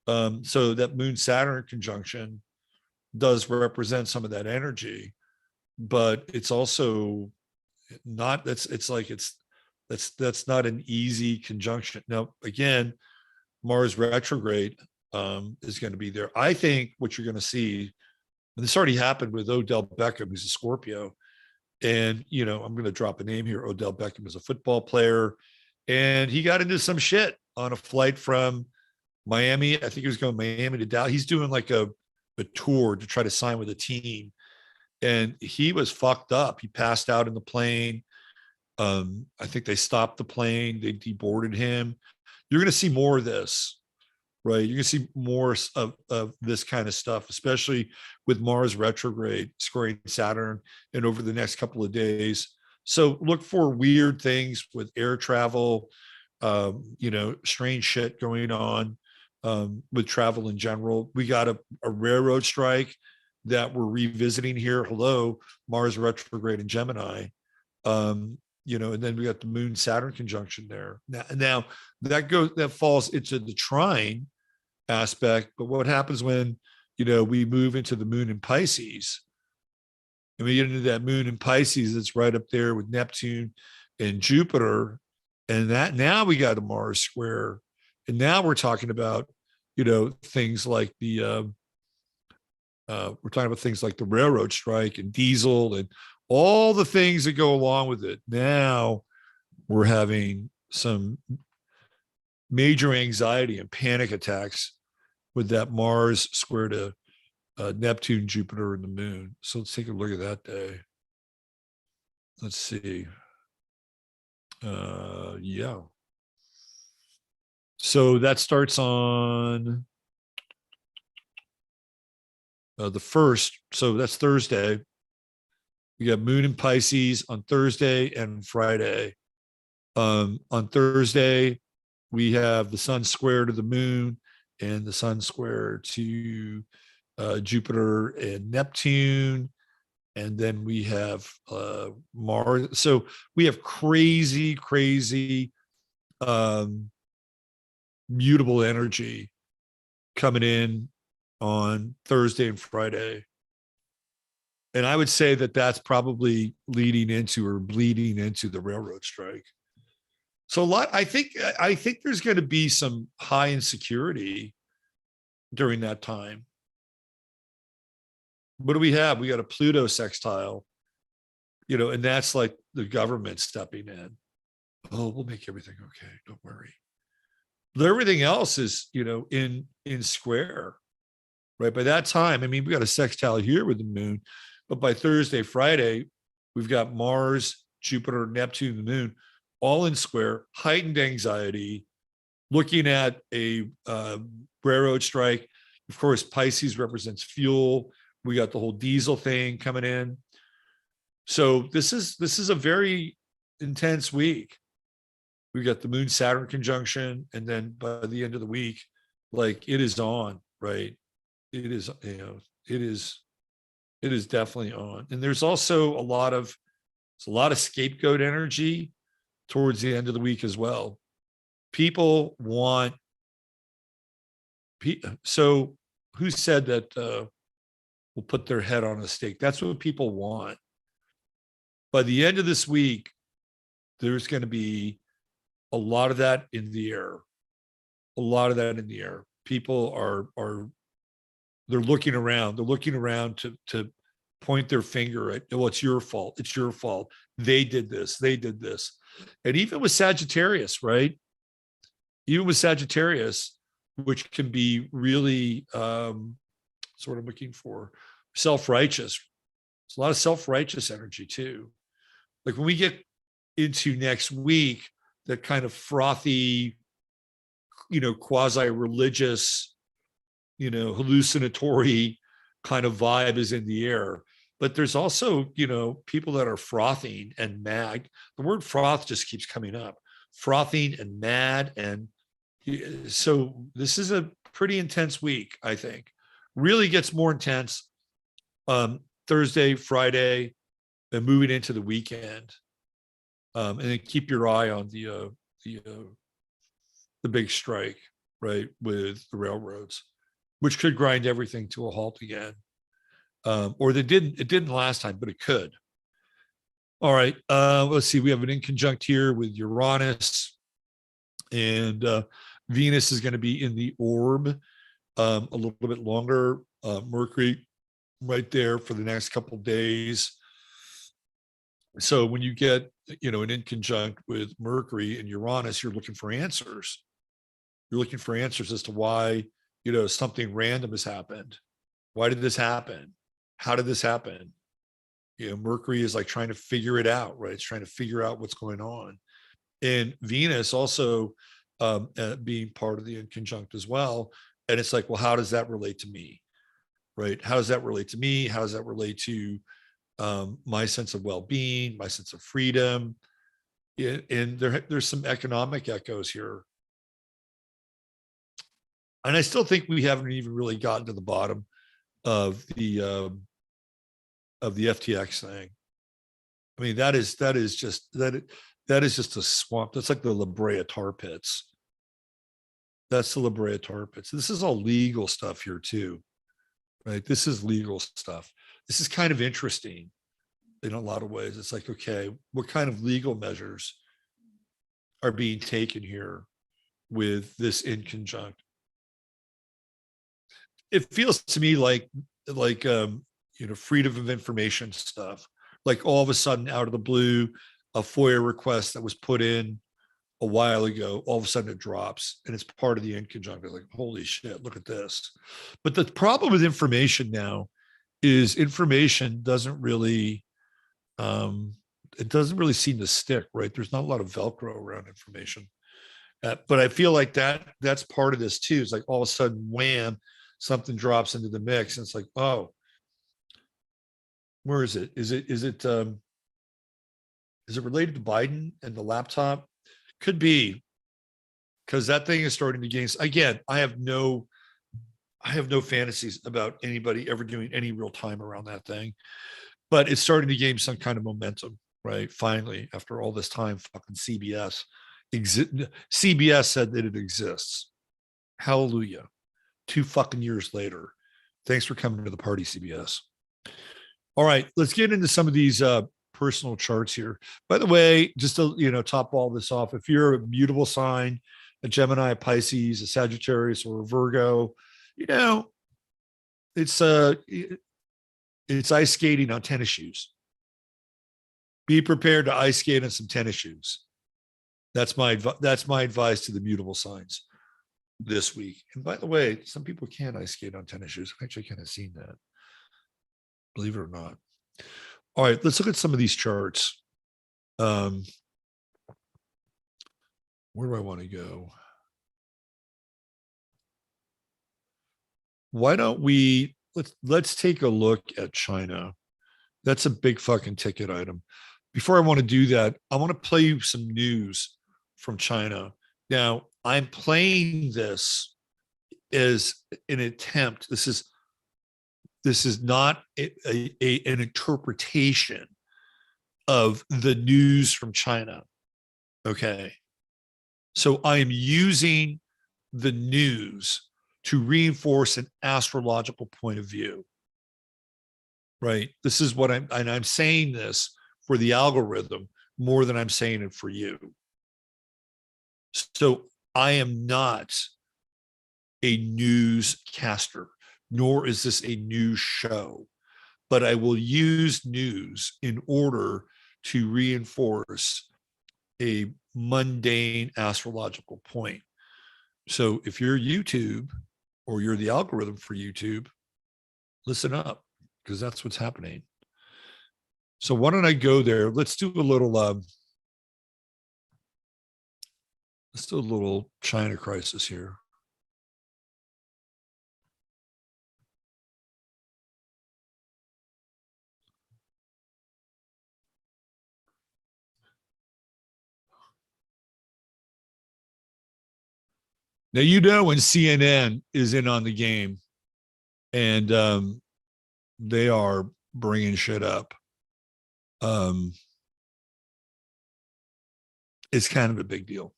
Speaker 1: that. So that moon Saturn conjunction does represent some of that energy, but it's also not, that's not an easy conjunction. Now, again, Mars retrograde is going to be there. I think what you're going to see, and this already happened with Odell Beckham, who's a Scorpio. And, you know, I'm going to drop a name here. Odell Beckham is a football player, and he got into some shit on a flight from Miami. I think he was going Miami to Dallas. He's doing like a tour to try to sign with a team. And he was fucked up. He passed out in the plane. I think they stopped the plane. They deboarded him. You're going to see more of this, right? You're going to see more of this kind of stuff, especially with Mars retrograde squaring Saturn and over the next couple of days. So look for weird things with air travel, you know, strange shit going on with travel in general. We got a railroad strike that we're revisiting here. Hello, Mars retrograde in Gemini. You know, and then we got the moon Saturn conjunction there. Now that falls into the trine aspect. But what happens when, you know, we move into the moon in Pisces? And we get into that moon in Pisces, it's right up there with Neptune and Jupiter. And that now we got a Mars square. And now we're talking about, things like we're talking about things like the railroad strike and diesel and all the things that go along with it. Now we're having some major anxiety and panic attacks with that Mars square to Neptune, Jupiter, and the moon. So let's take a look at that day. Let's see. Yeah. So that starts on the 1st. So that's Thursday. We got moon in Pisces on Thursday and Friday. On Thursday, we have the sun square to the moon and the sun square to Jupiter and Neptune. And then we have Mars. So we have crazy, crazy mutable energy coming in on Thursday and Friday. And I would say that that's probably leading into or bleeding into the railroad strike. So I think there's going to be some high insecurity during that time. What do we have? We got a Pluto sextile, and that's like the government stepping in. Oh, we'll make everything okay. Don't worry. But everything else is, in square, right? By that time, I mean, we got a sextile here with the moon, but by Thursday, Friday, we've got Mars, Jupiter, Neptune, the moon, all in square, heightened anxiety, looking at a railroad strike. Of course, Pisces represents fuel. We got the whole diesel thing coming in. So this is a very intense week. We've got the moon Saturn conjunction, and then by the end of the week, like it is on, right? It is, it is definitely on. And there's also a lot of scapegoat energy towards the end of the week as well. People want, so who said that will put their head on a stake? That's what people want. By the end of this week, there's going to be a lot of that in the air. A lot of that in the air. People they're looking around. They're looking around to point their finger at, well, it's your fault. It's your fault. They did this. They did this. And even with Sagittarius, right? Even with Sagittarius, which can be really sort of looking for self-righteous. There's a lot of self-righteous energy too. Like when we get into next week, that kind of frothy, quasi-religious, hallucinatory kind of vibe is in the air. But there's also, people that are frothing and mad. The word froth just keeps coming up. Frothing and mad. And so this is a pretty intense week, I think. Really gets more intense Thursday, Friday, and moving into the weekend. And then keep your eye on the big strike, right, with the railroads, which could grind everything to a halt again. Or it didn't last time, but it could. All right, let's see. We have an inconjunct here with Uranus, and Venus is going to be in the orb a little bit longer. Mercury right there for the next couple of days. So when you get, an inconjunct with Mercury and Uranus, you're looking for answers. You're looking for answers as to why, something random has happened. Why did this happen? How did this happen? Mercury is like trying to figure it out, right? It's trying to figure out what's going on. And Venus also being part of the inconjunct as well. And it's like, well, how does that relate to me? Right? How does that relate to me? How does that relate to my sense of well-being, my sense of freedom? And there's some economic echoes here. And I still think we haven't even really gotten to the bottom of the FTX thing. I mean, that is just a swamp. That's like the La Brea tar pits. That's the La Brea tar pits. This is all legal stuff here too, right? This is legal stuff. This is kind of interesting. in a lot of ways. It's like, okay, what kind of legal measures are being taken here with this in conjunct? It feels to me like freedom of information stuff. Like all of a sudden, out of the blue, a FOIA request that was put in a while ago, all of a sudden it drops and it's part of the in conjunct. Like, holy shit, look at this. But the problem with information now is information doesn't really it doesn't really seem to stick, right? There's not a lot of Velcro around information. But I feel like that's part of this too. It's like all of a sudden, wham, something drops into the mix, and it's like, oh, where is it? Is it related to Biden and the laptop? Could be, because that thing is starting to gain. Again, I have no fantasies about anybody ever doing any real time around that thing, but it's starting to gain some kind of momentum, right? Finally, after all this time, fucking CBS said that it exists. Hallelujah. 2 fucking years later. Thanks for coming to the party, CBS. All right, let's get into some of these personal charts here. By the way, just to top all this off, if you're a mutable sign, a Gemini, a Pisces, a Sagittarius, or a Virgo, it's ice skating on tennis shoes. Be prepared to ice skate on some tennis shoes. That's my advice to the mutable signs this week. And by the way, some people can ice skate on tennis shoes. I've actually kind of seen that, believe it or not. All right, let's look at some of these charts. Where do I want to go? Why don't we let's take a look at China. That's a big fucking ticket item. Before I want to do that, I want to play you some news from China. Now, I'm playing this as an attempt. This is not an interpretation of the news from China. Okay. So I am using the news to reinforce an astrological point of view. Right. This is what I'm saying this for the algorithm more than I'm saying it for you. So I am not a newscaster, nor is this a news show, but I will use news in order to reinforce a mundane astrological point. So if you're YouTube or you're the algorithm for YouTube, listen up, because that's what's happening. So why don't I go there? Let's do a little China crisis here. Now, when CNN is in on the game and they are bringing shit up, it's kind of a big deal.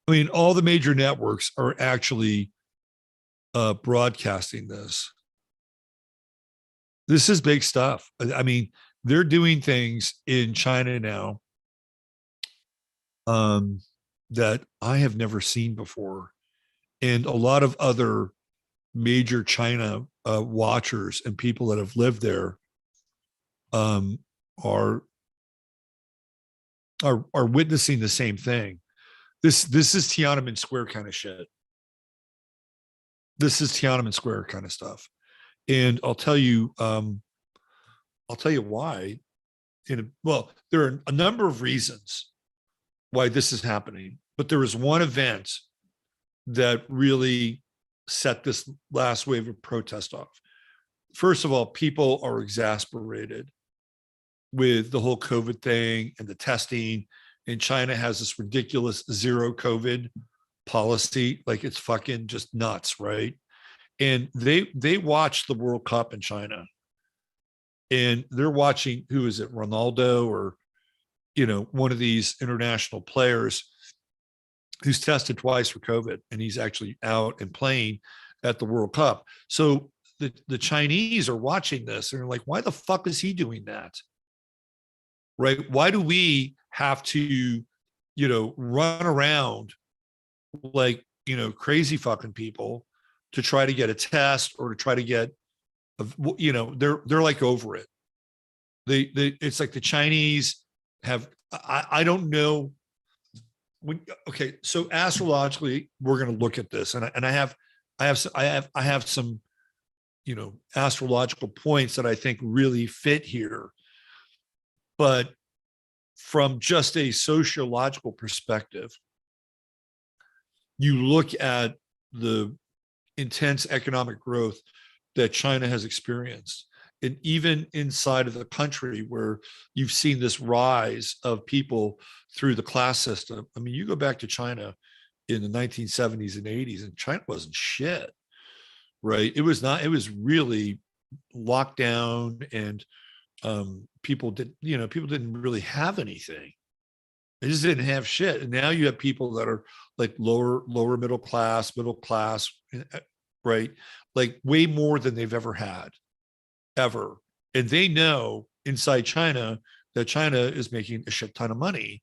Speaker 1: I mean, all the major networks are actually broadcasting this. This is big stuff. I mean, they're doing things in China now that I have never seen before. And a lot of other major China watchers and people that have lived there are witnessing the same thing. This is Tiananmen Square kind of shit. This is Tiananmen Square kind of stuff. And I'll tell you why. Well, there are a number of reasons why this is happening, but there was one event that really set this last wave of protest off. First of all, people are exasperated with the whole COVID thing and the testing. And China has this ridiculous zero COVID policy. Like, it's fucking just nuts, right? And they watch the World Cup in China. And they're watching, who is it, Ronaldo or, one of these international players who's tested twice for COVID, and he's actually out and playing at the World Cup. So the Chinese are watching this and they're like, why the fuck is he doing that? Right? Why do we have to, run around like, crazy fucking people to try to get a test or to try to get, they're like over it. It's like the Chinese have, I don't know. Okay, so astrologically, we're going to look at this, and I have some, astrological points that I think really fit here. But from just a sociological perspective, you look at the intense economic growth that China has experienced. And even inside of the country where you've seen this rise of people through the class system. I mean, you go back to China in the 1970s and 80s, and China wasn't shit, right? It was not, it was really locked down, and people didn't really have anything. They just didn't have shit. And now you have people that are like lower middle class, right? Like way more than they've ever had, ever. And they know inside China that China is making a shit ton of money.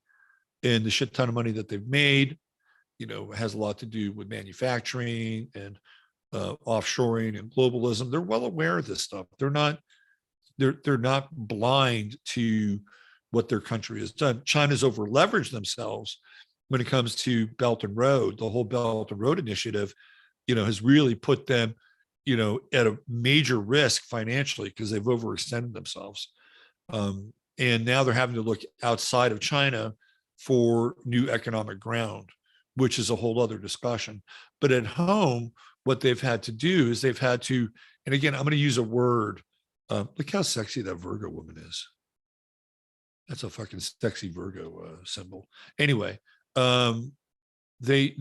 Speaker 1: And the shit ton of money that they've made, has a lot to do with manufacturing and offshoring and globalism. They're well aware of this stuff. They're not blind to what their country has done. China's over leveraged themselves when it comes to Belt and Road. The whole Belt and Road initiative, has really put them, at a major risk financially because they've overextended themselves. And now they're having to look outside of China for new economic ground, which is a whole other discussion. But at home, what they've had to do is they've had to, and again, I'm going to use a word. Look how sexy that Virgo woman is. That's a fucking sexy Virgo symbol. Anyway, they've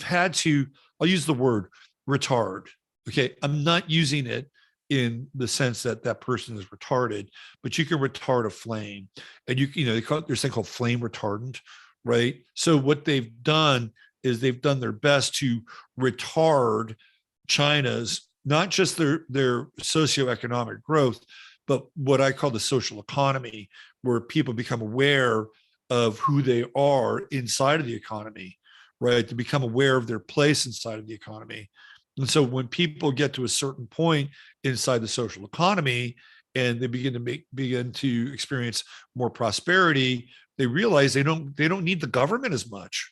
Speaker 1: had to, I'll use the word retard. Okay. I'm not using it in the sense that that person is retarded, but you can retard a flame, and there's this thing called flame retardant, right? So what they've done is they've done their best to retard China's, not just their socioeconomic growth, but what I call the social economy, where people become aware of who they are inside of the economy, right? To become aware of their place inside of the economy. And so when people get to a certain point inside the social economy and they begin to experience more prosperity, they realize they don't need the government as much,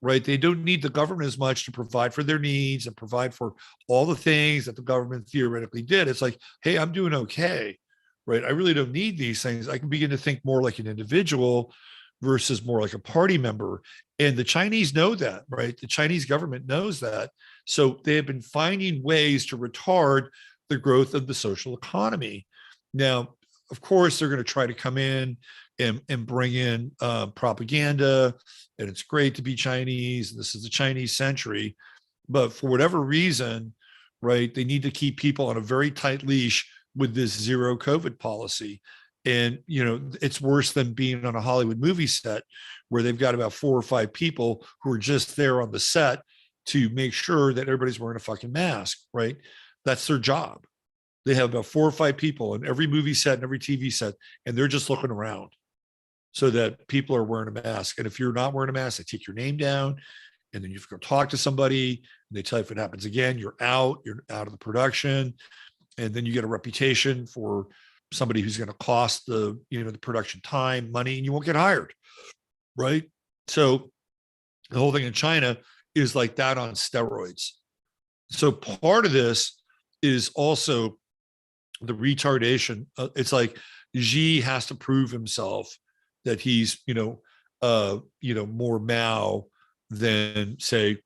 Speaker 1: right? They don't need the government as much to provide for their needs and provide for all the things that the government theoretically did. It's like, hey, I'm doing okay, right? I really don't need these things. I can begin to think more like an individual versus more like a party member. And the Chinese know that, right? The Chinese government knows that. So they have been finding ways to retard the growth of the social economy. Now, of course, they're going to try to come in and bring in propaganda, and it's great to be Chinese. This is the Chinese century. But for whatever reason, right, they need to keep people on a very tight leash with this zero COVID policy. And, it's worse than being on a Hollywood movie set where they've got about 4 or 5 people who are just there on the set to make sure that everybody's wearing a fucking mask, right? That's their job. They have about 4 or 5 people in every movie set and every TV set, and they're just looking around so that people are wearing a mask. And if you're not wearing a mask, they take your name down, and then you have to go talk to somebody, and they tell you if it happens again, you're out of the production. And then you get a reputation for somebody who's going to cost the production time, money, and you won't get hired, right? So the whole thing in China is like that on steroids. So part of this is also the retardation. It's like Xi has to prove himself that he's, more Mao than, say,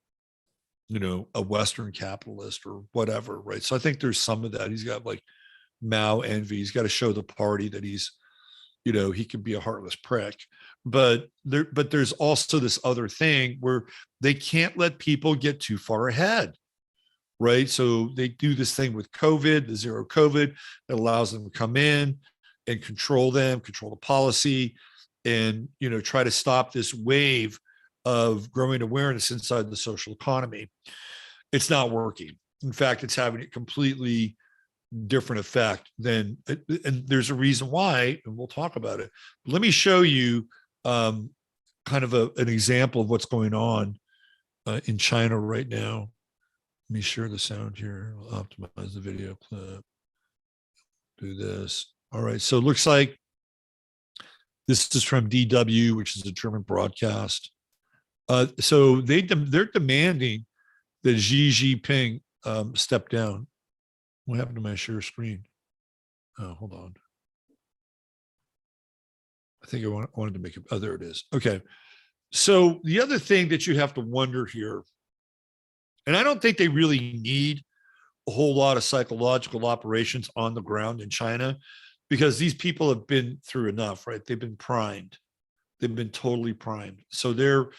Speaker 1: a Western capitalist or whatever, right? So I think there's some of that. He's got like Mao envy. He's got to show the party that he's, he can be a heartless prick. But there's also this other thing where they can't let people get too far ahead, right? So they do this thing with COVID, the zero COVID, that allows them to come in and control the policy, and try to stop this wave of growing awareness inside the social economy. It's not working. In fact, it's having a completely different effect than, and there's a reason why, and we'll talk about it. But let me show you kind of an example of what's going on in China right now. Let me share the sound here. I'll optimize the video clip. Do this. All right. So it looks like this is from DW, which is a German broadcast. So they're demanding that Xi Jinping step down. What happened to my share screen? Oh, hold on. I think I wanted to make it. Oh, there it is. Okay. So the other thing that you have to wonder here, and I don't think they really need a whole lot of psychological operations on the ground in China, because these people have been through enough, right? They've been primed. They've been totally primed. So they're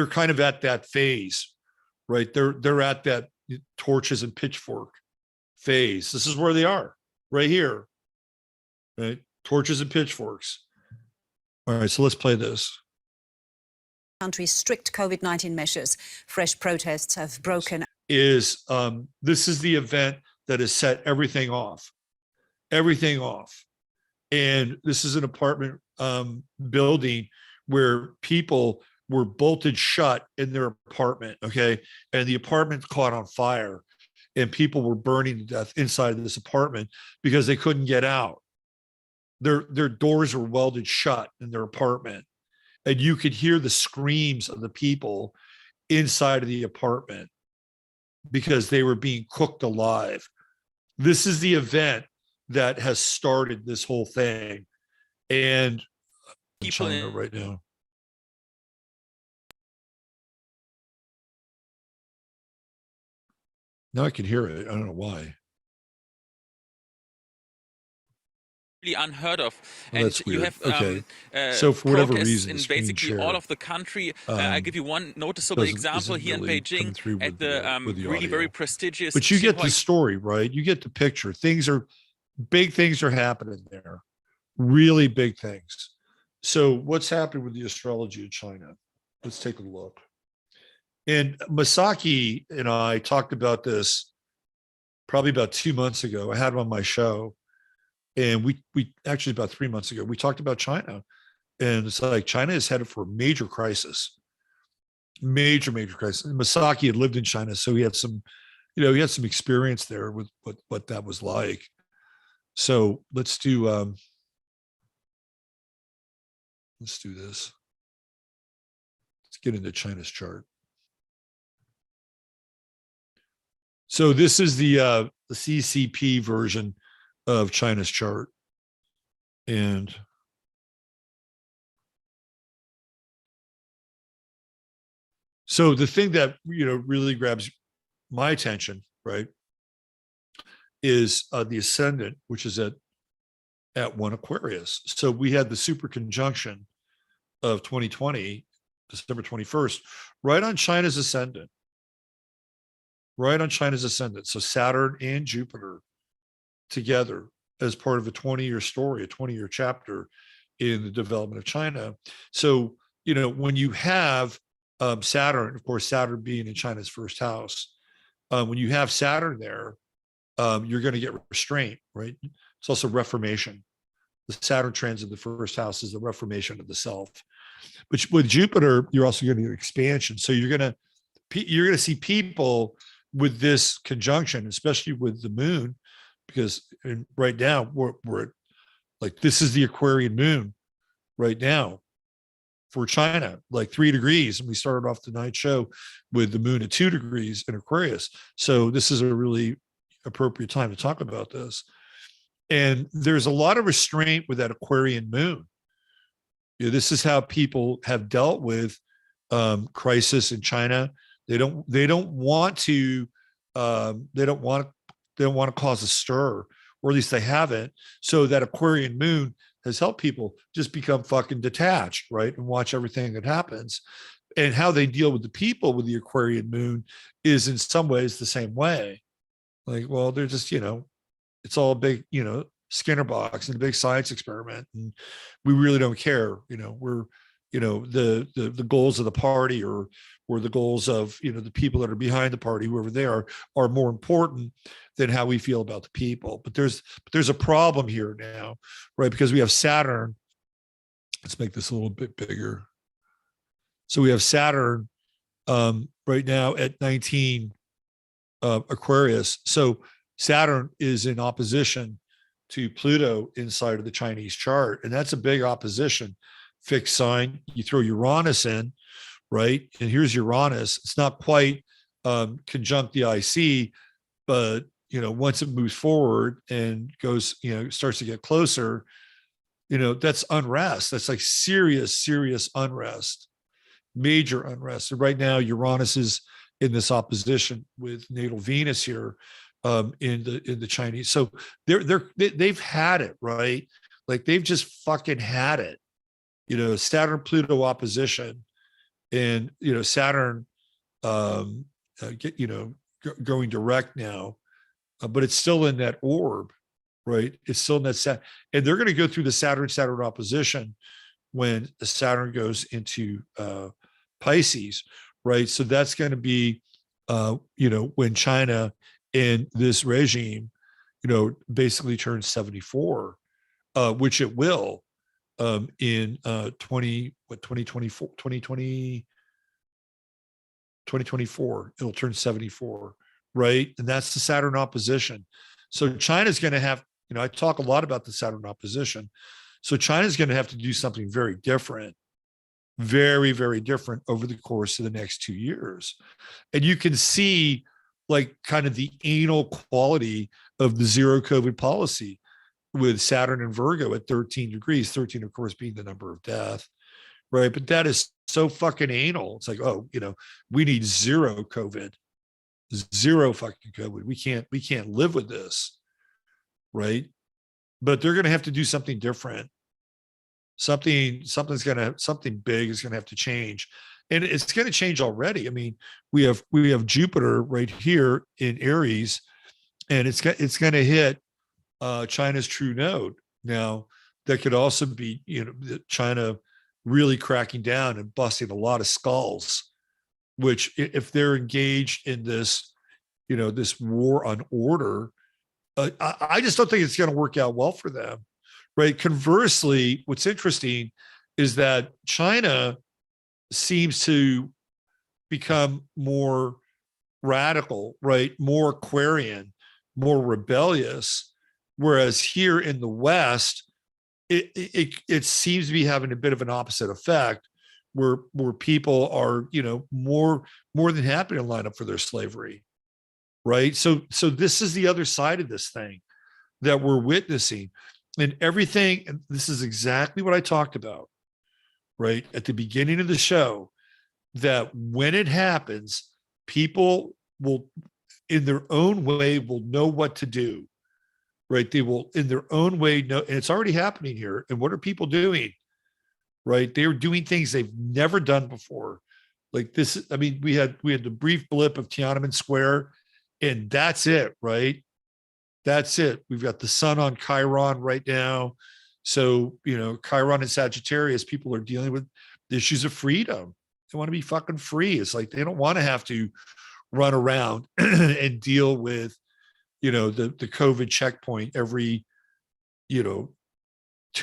Speaker 1: kind of at that phase, right? They're at that torches and pitchfork phase. This is where they are, right here, right? Torches and pitchforks. All right, so let's play this.
Speaker 2: Country's strict COVID-19 measures. Fresh protests have broken.
Speaker 1: This is the event that has set everything off. And this is an apartment building where people were bolted shut in their apartment, okay? And the apartment caught on fire and people were burning to death inside of this apartment because they couldn't get out. Their doors were welded shut in their apartment. And you could hear the screams of the people inside of the apartment because they were being cooked alive. This is the event that has started this whole thing. And in China right now. Now I can hear it. I don't know why.
Speaker 3: Unheard of,
Speaker 1: oh,
Speaker 3: and
Speaker 1: you
Speaker 3: have
Speaker 1: okay. So for whatever reason,
Speaker 3: in basically all of the country. I'll give you one noticeable example here really in Beijing at the really very prestigious.
Speaker 1: But you get the story, right? You get the picture. Big things are happening there, really big things. So what's happening with the astrology of China? Let's take a look. And Masaki and I talked about this probably about 2 months ago. I had him on my show. And we actually about 3 months ago, we talked about China. And it's like China is headed for a major crisis. Major crisis. And Masaki had lived in China, so he had some, he had some experience there with what that was like. So let's do this. Let's get into China's chart. So this is the CCP version of China's chart. And so the thing that, really grabs my attention, right, is the ascendant, which is at 1 Aquarius. So we had the super conjunction of 2020, December 21st, right on China's ascendant. So Saturn and Jupiter together as part of a 20-year story, a 20-year chapter in the development of China. So, when you have Saturn, of course, Saturn being in China's first house, when you have Saturn there, you're going to get restraint, right? It's also reformation. The Saturn transit in the first house is the reformation of the self. But with Jupiter, you're also going to get expansion. So you're going to see people with this conjunction, especially with the moon, because right now we're like, this is the Aquarian moon right now for China, like 3 degrees. And we started off the night show with the moon at 2 degrees in Aquarius. So this is a really appropriate time to talk about this. And there's a lot of restraint with that Aquarian moon. This is how people have dealt with crisis in China. They don't want to cause a stir, or at least they haven't. So that Aquarian moon has helped people just become fucking detached, right? And watch everything that happens. And how they deal with the people with the Aquarian moon is in some ways the same way. Like, well, they're just, it's all a big, Skinner box and a big science experiment. And we really don't care. We're, the goals of the party are or the goals of, the people that are behind the party, whoever they are more important than how we feel about the people. But there's a problem here now, right? Because we have Saturn. Let's make this a little bit bigger. So we have Saturn right now at 19 Aquarius. So Saturn is in opposition to Pluto inside of the Chinese chart. And that's a big opposition. Fixed sign. You throw Uranus in, right? And here's Uranus. It's not quite conjunct the IC, but once it moves forward and goes, starts to get closer, that's unrest. That's like serious unrest, major unrest. And right now, Uranus is in this opposition with natal Venus here in the Chinese. So they've had it, right? Like they've just fucking had it. Saturn Pluto opposition, and Saturn going direct now, but it's still in that orb, right? It's still in that and they're going to go through the Saturn opposition when Saturn goes into Pisces, right? So that's going to be when China in this regime basically turns 74, which it will in 2024, it'll turn 74, right? And that's the Saturn opposition. So China's going to have, I talk a lot about the Saturn opposition. So China's going to have to do something very different, very, very different over the course of the next 2 years. And you can see like kind of the anal quality of the zero COVID policy with Saturn and Virgo at 13 degrees, 13, of course, being the number of death, right? But that is so fucking anal. It's like, we need zero COVID, zero fucking COVID. We can't live with this, right? But they're going to have to do something different. Something big is going to have to change. And it's going to change already. I mean, we have Jupiter right here in Aries, and it's going to hit China's true node. Now, that could also be, China really cracking down and busting a lot of skulls, which if they're engaged in this, this war on order, I just don't think it's going to work out well for them, right? Conversely, what's interesting is that China seems to become more radical, right? More Aquarian, more rebellious. Whereas here in the West, it seems to be having a bit of an opposite effect, where people are more than happy to line up for their slavery, right? So this is the other side of this thing that we're witnessing, and everything. And this is exactly what I talked about, right, at the beginning of the show. That when it happens, people will, in their own way, will know what to do. Right. They will in their own way know, and it's already happening here. And what are people doing? Right. They are doing things they've never done before. Like this, I mean, we had the brief blip of Tiananmen Square, and that's it, right? That's it. We've got the sun on Chiron right now. So, Chiron and Sagittarius, people are dealing with issues of freedom. They want to be fucking free. It's like they don't want to have to run around and deal with the COVID checkpoint every, 2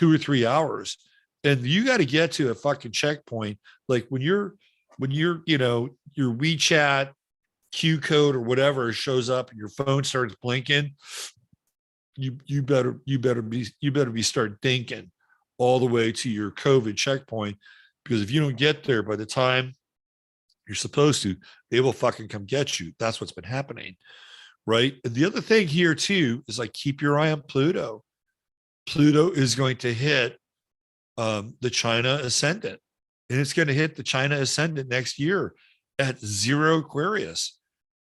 Speaker 1: or 3 hours. And you got to get to a fucking checkpoint. Like when your WeChat Q code or whatever shows up and your phone starts blinking, you better be start thinking all the way to your COVID checkpoint, because if you don't get there by the time you're supposed to, they will fucking come get you. That's what's been happening. Right. And the other thing here too is like, keep your eye on Pluto. Pluto is going to hit the China ascendant, and it's going to hit the China ascendant next year at 0 Aquarius.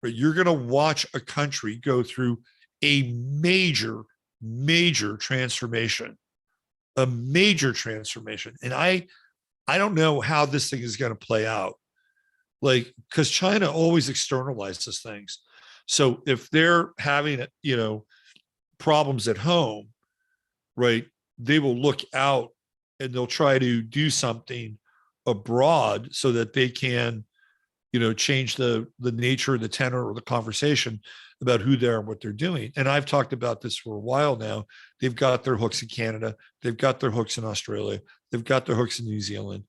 Speaker 1: But you're going to watch a country go through a major transformation, and I don't know how this thing is going to play out, like, because China always externalizes things. So if they're having, problems at home, right, they will look out and they'll try to do something abroad so that they can, change the nature, the tenor, or the conversation about who they are and what they're doing. And I've talked about this for a while now. They've got their hooks in Canada. They've got their hooks in Australia. They've got their hooks in New Zealand.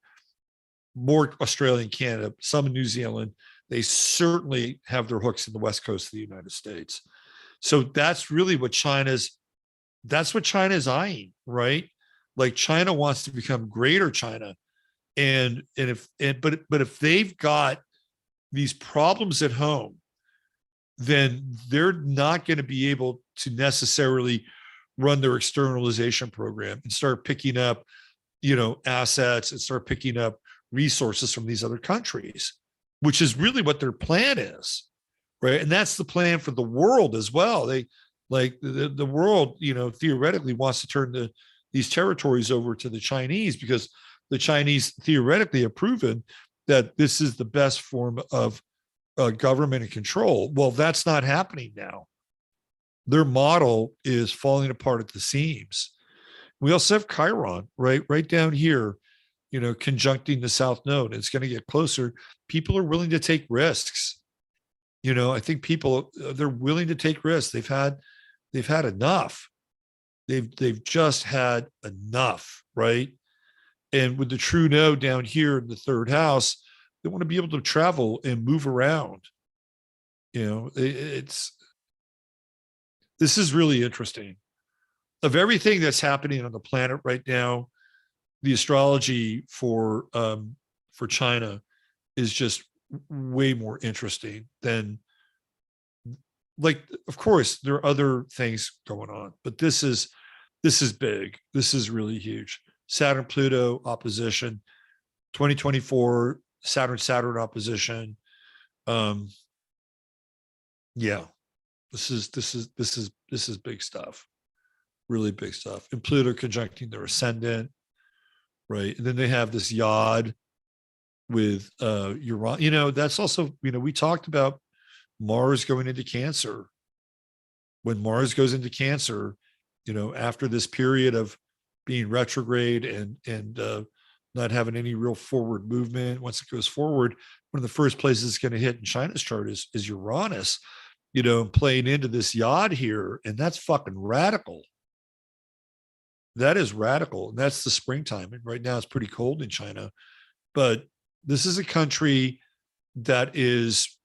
Speaker 1: More Australia and Canada, some in New Zealand. They certainly have their hooks in the West Coast of the United States. So that's really what China's eyeing, right? Like China wants to become greater China. But if they've got these problems at home, then they're not going to be able to necessarily run their externalization program and start picking up, assets and start picking up resources from these other countries, which is really what their plan is, right? And that's the plan for the world as well. They like the world, theoretically wants to turn these territories over to the Chinese because the Chinese theoretically have proven that this is the best form of government and control. Well, that's not happening now. Their model is falling apart at the seams. We also have Chiron, right down here, conjuncting the South Node. It's going to get closer. People are willing to take risks. I think people, they're willing to take risks. They've had enough. They've just had enough, right? And with the true node down here in the third house, they want to be able to travel and move around. This is really interesting. Of everything that's happening on the planet right now, the astrology for China is just way more interesting than, like, of course there are other things going on, but this is big. This is really huge. Saturn Pluto opposition, 2024 Saturn opposition. Yeah, this is big stuff, really big stuff. And Pluto conjuncting their ascendant, right? And then they have this yod with Uranus. That's also, we talked about Mars going into Cancer. When Mars goes into Cancer, after this period of being retrograde and not having any real forward movement, once it goes forward, one of the first places it's going to hit in China's chart is Uranus, playing into this yod here. And that's fucking radical. That is radical. And that's the springtime. And right now it's pretty cold in China. But this is a country that is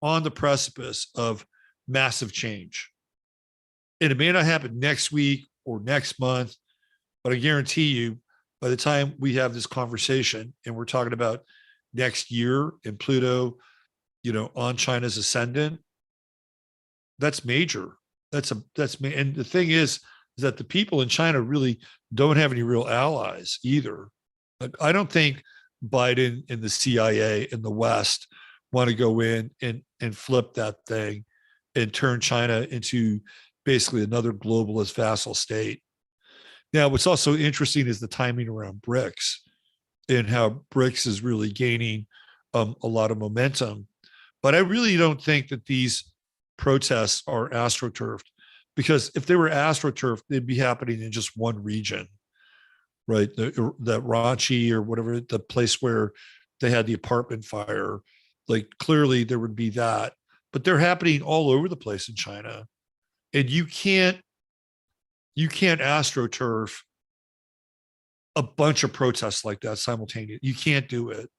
Speaker 1: on the precipice of massive change. And it may not happen next week or next month, but I guarantee you, by the time we have this conversation and we're talking about next year and Pluto, on China's ascendant, that's major. And the thing is that the people in China really don't have any real allies either. I don't think Biden and the CIA in the West want to go in and flip that thing and turn China into basically another globalist vassal state. Now, what's also interesting is the timing around BRICS and how BRICS is really gaining a lot of momentum. But I really don't think that these protests are astroturfed, because if they were astroturfed, they'd be happening in just one region, right? The Ranchi or whatever, the place where they had the apartment fire, like clearly there would be that. But they're happening all over the place in China. And you can't astroturf a bunch of protests like that simultaneously. You can't do it.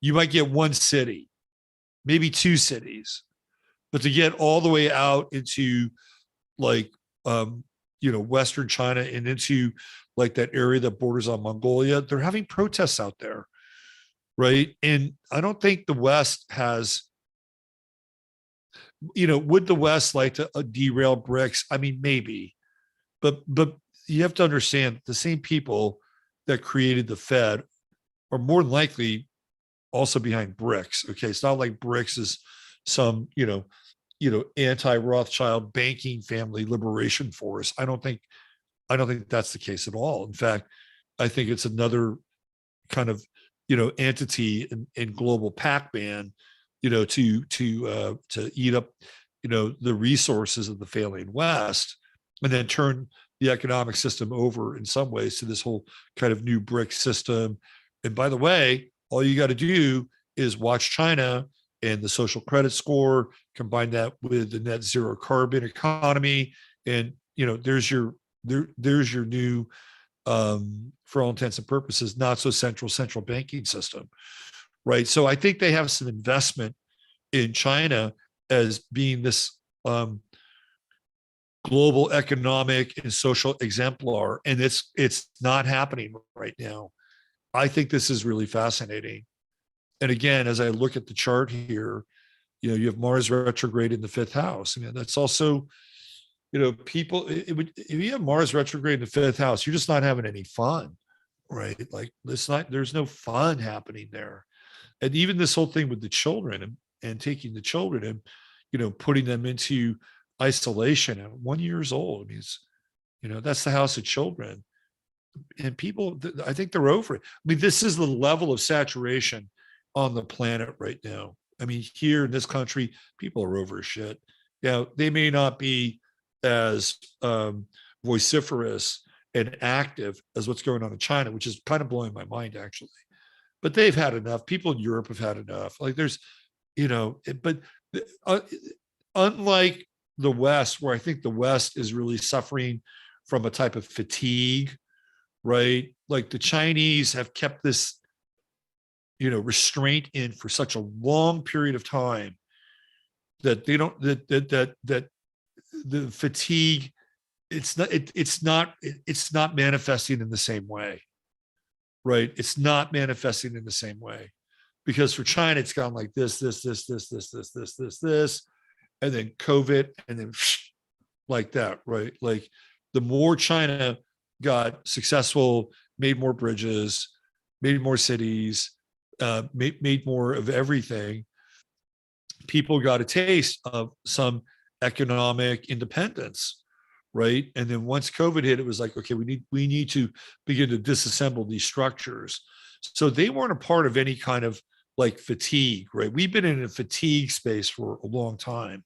Speaker 1: You might get one city, maybe two cities, but to get all the way out into Western China and into like that area that borders on Mongolia, they're having protests out there, right? And I don't think the West has, would the West like to derail BRICS? I mean, maybe, but you have to understand the same people that created the Fed are more than likely also behind BRICS. Okay, it's not like BRICS is some anti-Rothschild banking family liberation force. I don't think that's the case at all. In fact, I think it's another kind of entity in global Pac-Man, to eat up the resources of the failing West, and then turn the economic system over in some ways to this whole kind of new BRICS system. And by the way, all you got to do is watch China and the social credit score, combine that with the net zero carbon economy, and there's your new, for all intents and purposes, not so central banking system, right? So I think they have some investment in China as being this global economic and social exemplar, and it's not happening right now. I think this is really fascinating. And again, as I look at the chart here, you have Mars retrograde in the fifth house. I mean, that's also, people, if you have Mars retrograde in the fifth house, you're just not having any fun, right? Like there's no fun happening there. And even this whole thing with the children and taking the children and, putting them into isolation at 1 year old. I mean, that's the house of children. And people, I think they're over it. I mean, this is the level of saturation on the planet right now. I mean, here in this country, people are over shit. They may not be as vociferous and active as what's going on in China, which is kind of blowing my mind, actually. But they've had enough. People in Europe have had enough. Like there's, but unlike the West, where I think the West is really suffering from a type of fatigue, right? Like the Chinese have kept this, restraint in for such a long period of time that they don't, that the fatigue, it's not manifesting in the same way, right? It's not manifesting in the same way, because for China, it's gone like this, and then COVID, and then like that, right? Like the more China got successful, made more bridges, made more cities, made more of everything, people got a taste of some economic independence, right? And then once COVID hit, it was like, okay, we need to begin to disassemble these structures. So they weren't a part of any kind of like fatigue, right? We've been in a fatigue space for a long time.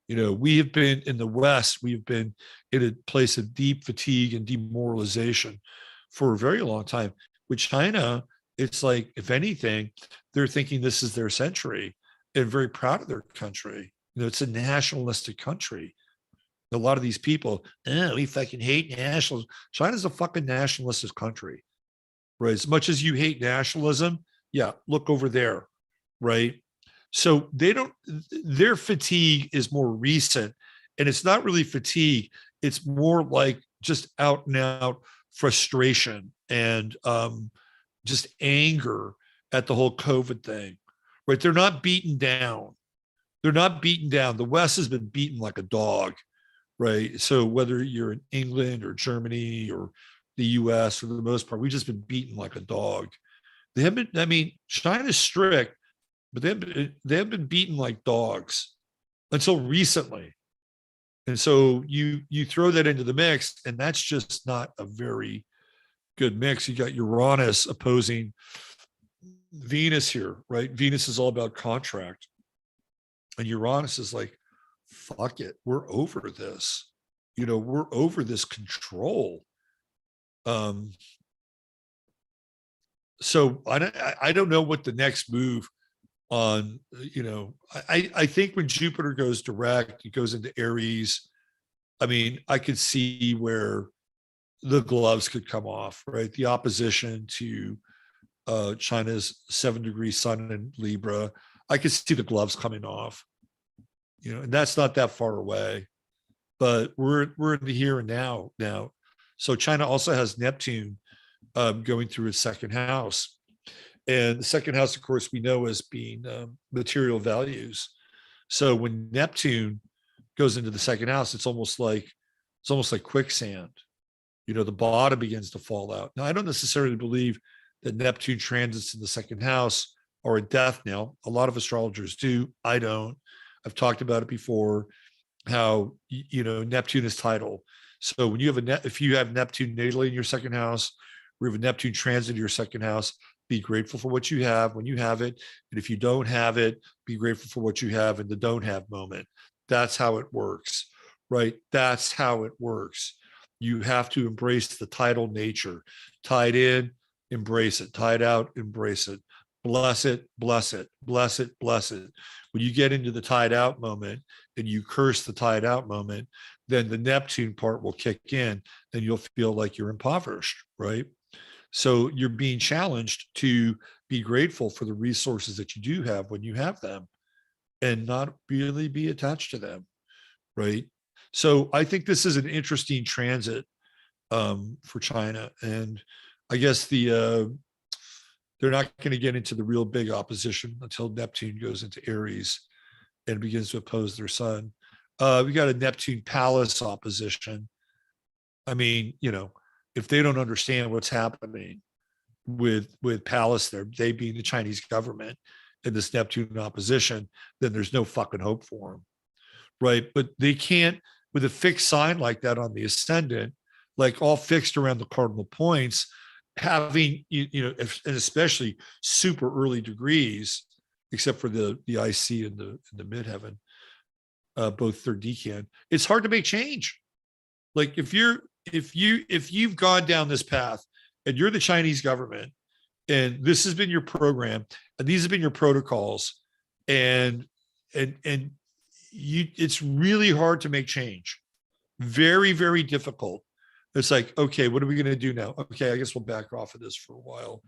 Speaker 1: We have been in the West, we've been in a place of deep fatigue and demoralization for a very long time. With China, it's like, if anything, they're thinking this is their century and very proud of their country. It's a nationalistic country. A lot of these people, we fucking hate nationalism. China's a fucking nationalistic country, right? As much as you hate nationalism, yeah, look over there, right? So their fatigue is more recent, and it's not really fatigue. It's more like just out and out frustration and just anger at the whole COVID thing, right? They're not beaten down. The West has been beaten like a dog, right? So whether you're in England or Germany or the US, for the most part, we've just been beaten like a dog. They haven't, China's strict, but they have been beaten like dogs until recently. And so you throw that into the mix, and that's just not a very good mix. You got Uranus opposing Venus here, right? Venus is all about contract. And Uranus is like, fuck it, we're over this. We're over this control. So I don't know what the next move on, I think when Jupiter goes direct, it goes into Aries. I could see where the gloves could come off, right? The opposition to China's 7-degree sun in Libra, I could see the gloves coming off, and that's not that far away, but we're in the here and now. So China also has Neptune going through its second house. And the second house, of course, we know as being material values. So when Neptune goes into the second house, it's almost like quicksand. The bottom begins to fall out. Now, I don't necessarily believe that Neptune transits in the second house are a death knell. A lot of astrologers do. I don't. I've talked about it before, how Neptune is tidal. So when you have if you have Neptune natally in your second house, or you have a Neptune transit in your second house, be grateful for what you have when you have it. And if you don't have it, be grateful for what you have in the don't have moment. That's how it works, right? That's how it works. You have to embrace the tidal nature. Tied in, embrace it. Tied out, embrace it. bless it, bless it, bless it, bless it. When you get into the tide out moment and you curse the tide out moment, then the Neptune part will kick in and you'll feel like you're impoverished, right? So you're being challenged to be grateful for the resources that you do have when you have them and not really be attached to them, right? So I think this is an interesting transit for China. And I guess they're not going to get into the real big opposition until Neptune goes into Aries and begins to oppose their sun. We got a Neptune Palace opposition. I mean, if they don't understand what's happening with Palace there, they being the Chinese government and this Neptune opposition, then there's no fucking hope for them, right? But they can't, with a fixed sign like that on the ascendant, like all fixed around the cardinal points, having, and especially super early degrees, except for the IC and the midheaven, both third decan, it's hard to make change. Like if you've gone down this path and you're the Chinese government and this has been your program and these have been your protocols and it's really hard to make change. Very, very difficult. It's like, okay, what are we going to do now? Okay, I guess we'll back off of this for a while.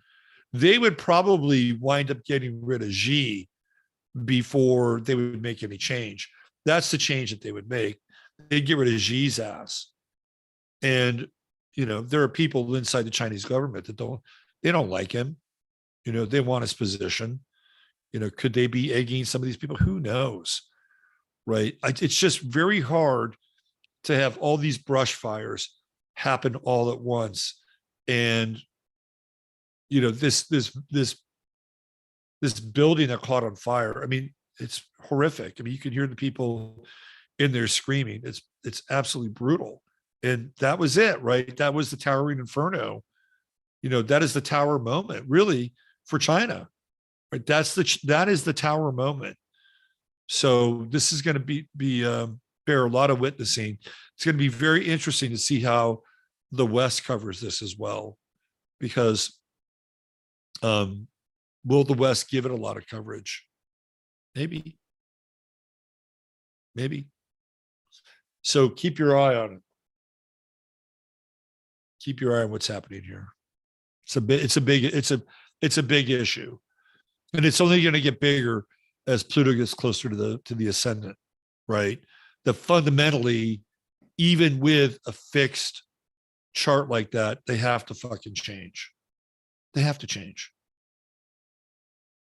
Speaker 1: They would probably wind up getting rid of Xi before they would make any change. That's the change that they would make. They'd get rid of Xi's ass. And, there are people inside the Chinese government that don't like him. They want his position. Could they be egging some of these people? Who knows? Right. It's just very hard to have all these brush fires happen all at once. And, this building that caught on fire. I mean, it's horrific. I mean, you can hear the people in there screaming. It's absolutely brutal. And that was it, right? That was the towering inferno. That is the tower moment, really, for China. Right? That is the tower moment. So this is going to bear a lot of witnessing. It's going to be very interesting to see how the West covers this as well, because will the West give it a lot of coverage? Maybe. So keep your eye on it. Keep your eye on what's happening here. It's a big issue, and it's only going to get bigger as Pluto gets closer to the ascendant, right? That fundamentally, even with a fixed chart like that, they have to fucking change. They have to change.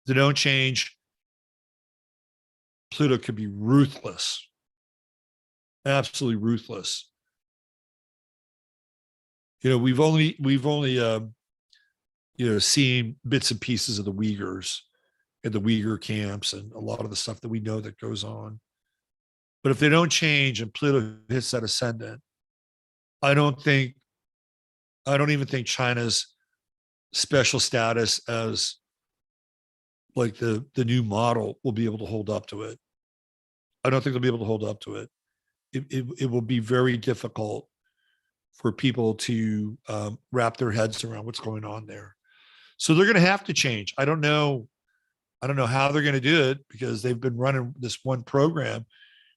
Speaker 1: If they don't change, Pluto could be ruthless, absolutely ruthless. We've only seen bits and pieces of the Uyghurs and the Uyghur camps and a lot of the stuff that we know that goes on. But if they don't change and Pluto hits that ascendant, I don't even think China's special status as like the new model will be able to hold up to it. I don't think they'll be able to hold up to it. It will be very difficult for people to wrap their heads around what's going on there. So they're going to have to change. I don't know how they're going to do it, because they've been running this one program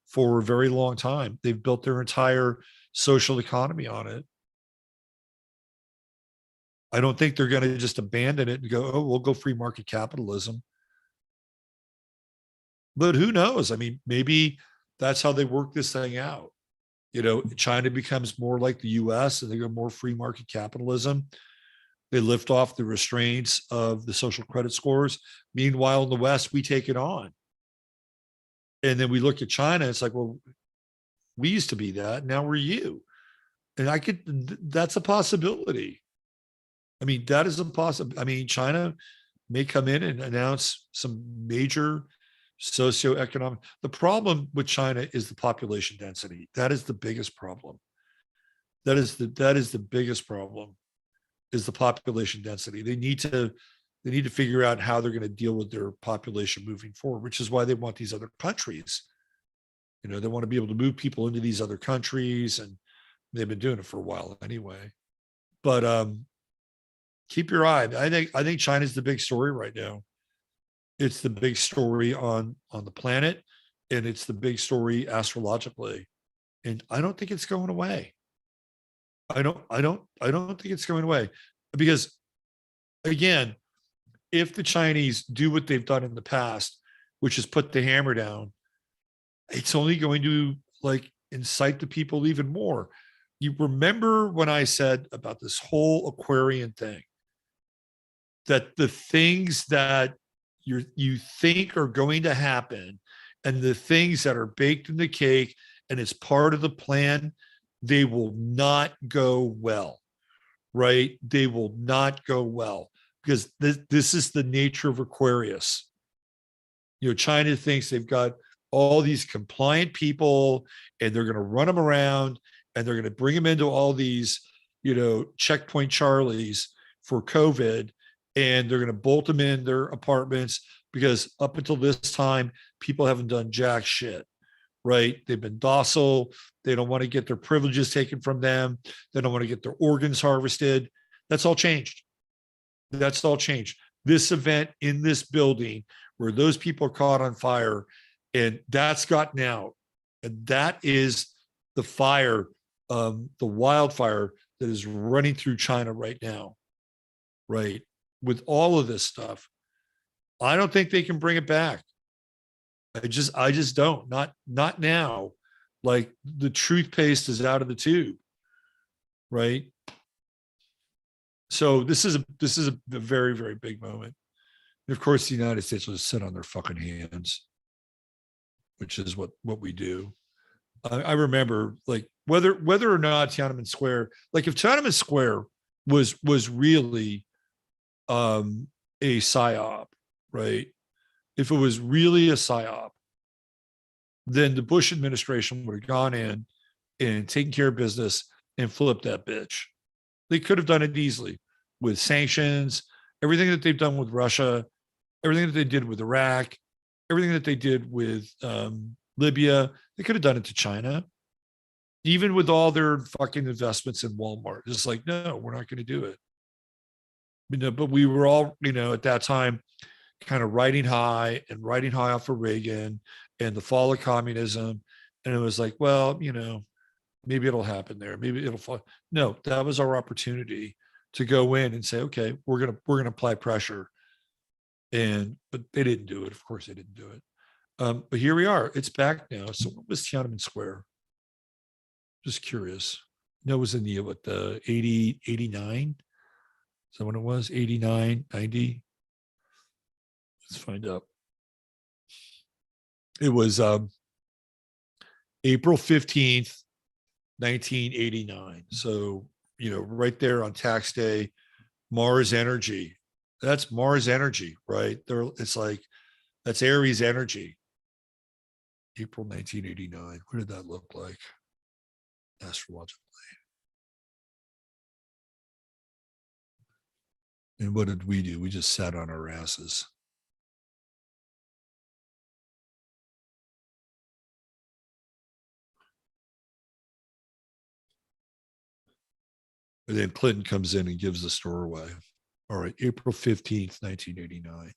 Speaker 1: for a very long time. They've built their entire social economy on it. I don't think they're going to just abandon it and go, oh, we'll go free market capitalism. But who knows? I mean, maybe that's how they work this thing out. China becomes more like the US and they go more free market capitalism. They lift off the restraints of the social credit scores. Meanwhile, in the West, we take it on. And then we look at China, it's like, well, we used to be that, now we're you. And that's a possibility. I mean, that is impossible. I mean, China may come in and announce some major socioeconomic. The problem with China is the population density. That is the biggest problem. That is the biggest problem, is the population density. They need to figure out how they're going to deal with their population moving forward, which is why they want these other countries. They want to be able to move people into these other countries, and they've been doing it for a while anyway. But keep your eye. I think China's the big story right now. It's the big story on the planet, and it's the big story astrologically. And I don't think it's going away. I don't think it's going away, because again, if the Chinese do what they've done in the past, which is put the hammer down, it's only going to like incite the people even more. You remember when I said about this whole Aquarian thing, that the things that you think are going to happen and the things that are baked in the cake and it's part of the plan, they will not go well, right? They will not go well, because this is the nature of Aquarius. China thinks they've got all these compliant people and they're going to run them around and they're going to bring them into all these, checkpoint Charlies for COVID, and they're going to bolt them in their apartments, because up until this time, people haven't done jack shit, right? They've been docile. They don't want to get their privileges taken from them. They don't want to get their organs harvested. That's all changed. That's all changed. This event in this building where those people are caught on fire, and that's gotten out. And that is the fire, the wildfire that is running through China right now, right? With all of this stuff, I don't think they can bring it back. I just don't. Not now. Like, the toothpaste is out of the tube, right? So this is a very, very big moment. And of course, the United States will just sit on their fucking hands, which is what we do. I remember, like, whether or not Tiananmen Square, like if Tiananmen Square was really a psyop, right? If it was really a psyop, then the Bush administration would have gone in and taken care of business and flipped that bitch. They could have done it easily with sanctions, everything that they've done with Russia, everything that they did with Iraq, everything that they did with Libya. They could have done it to China, even with all their fucking investments in Walmart. It's like, no, we're not going to do it. But we were all, at that time, kind of riding high off of Reagan and the fall of communism. And it was like, well, maybe it'll happen there. Maybe it'll fall. No, that was our opportunity to go in and say, okay, we're gonna apply pressure. But they didn't do it. Of course, they didn't do it. But here we are. It's back now. So what was Tiananmen Square? Just curious. No, it was in the 80, 89. Is that when it was? 89, 90? Let's find out. It was April 15th, 1989. So, right there on tax day, Mars energy. That's Mars energy, right? It's like, that's Aries energy. April 1989. What did that look like astrologically? And what did we do? We just sat on our asses. And then Clinton comes in and gives the store away. All right, April 15th, 1989.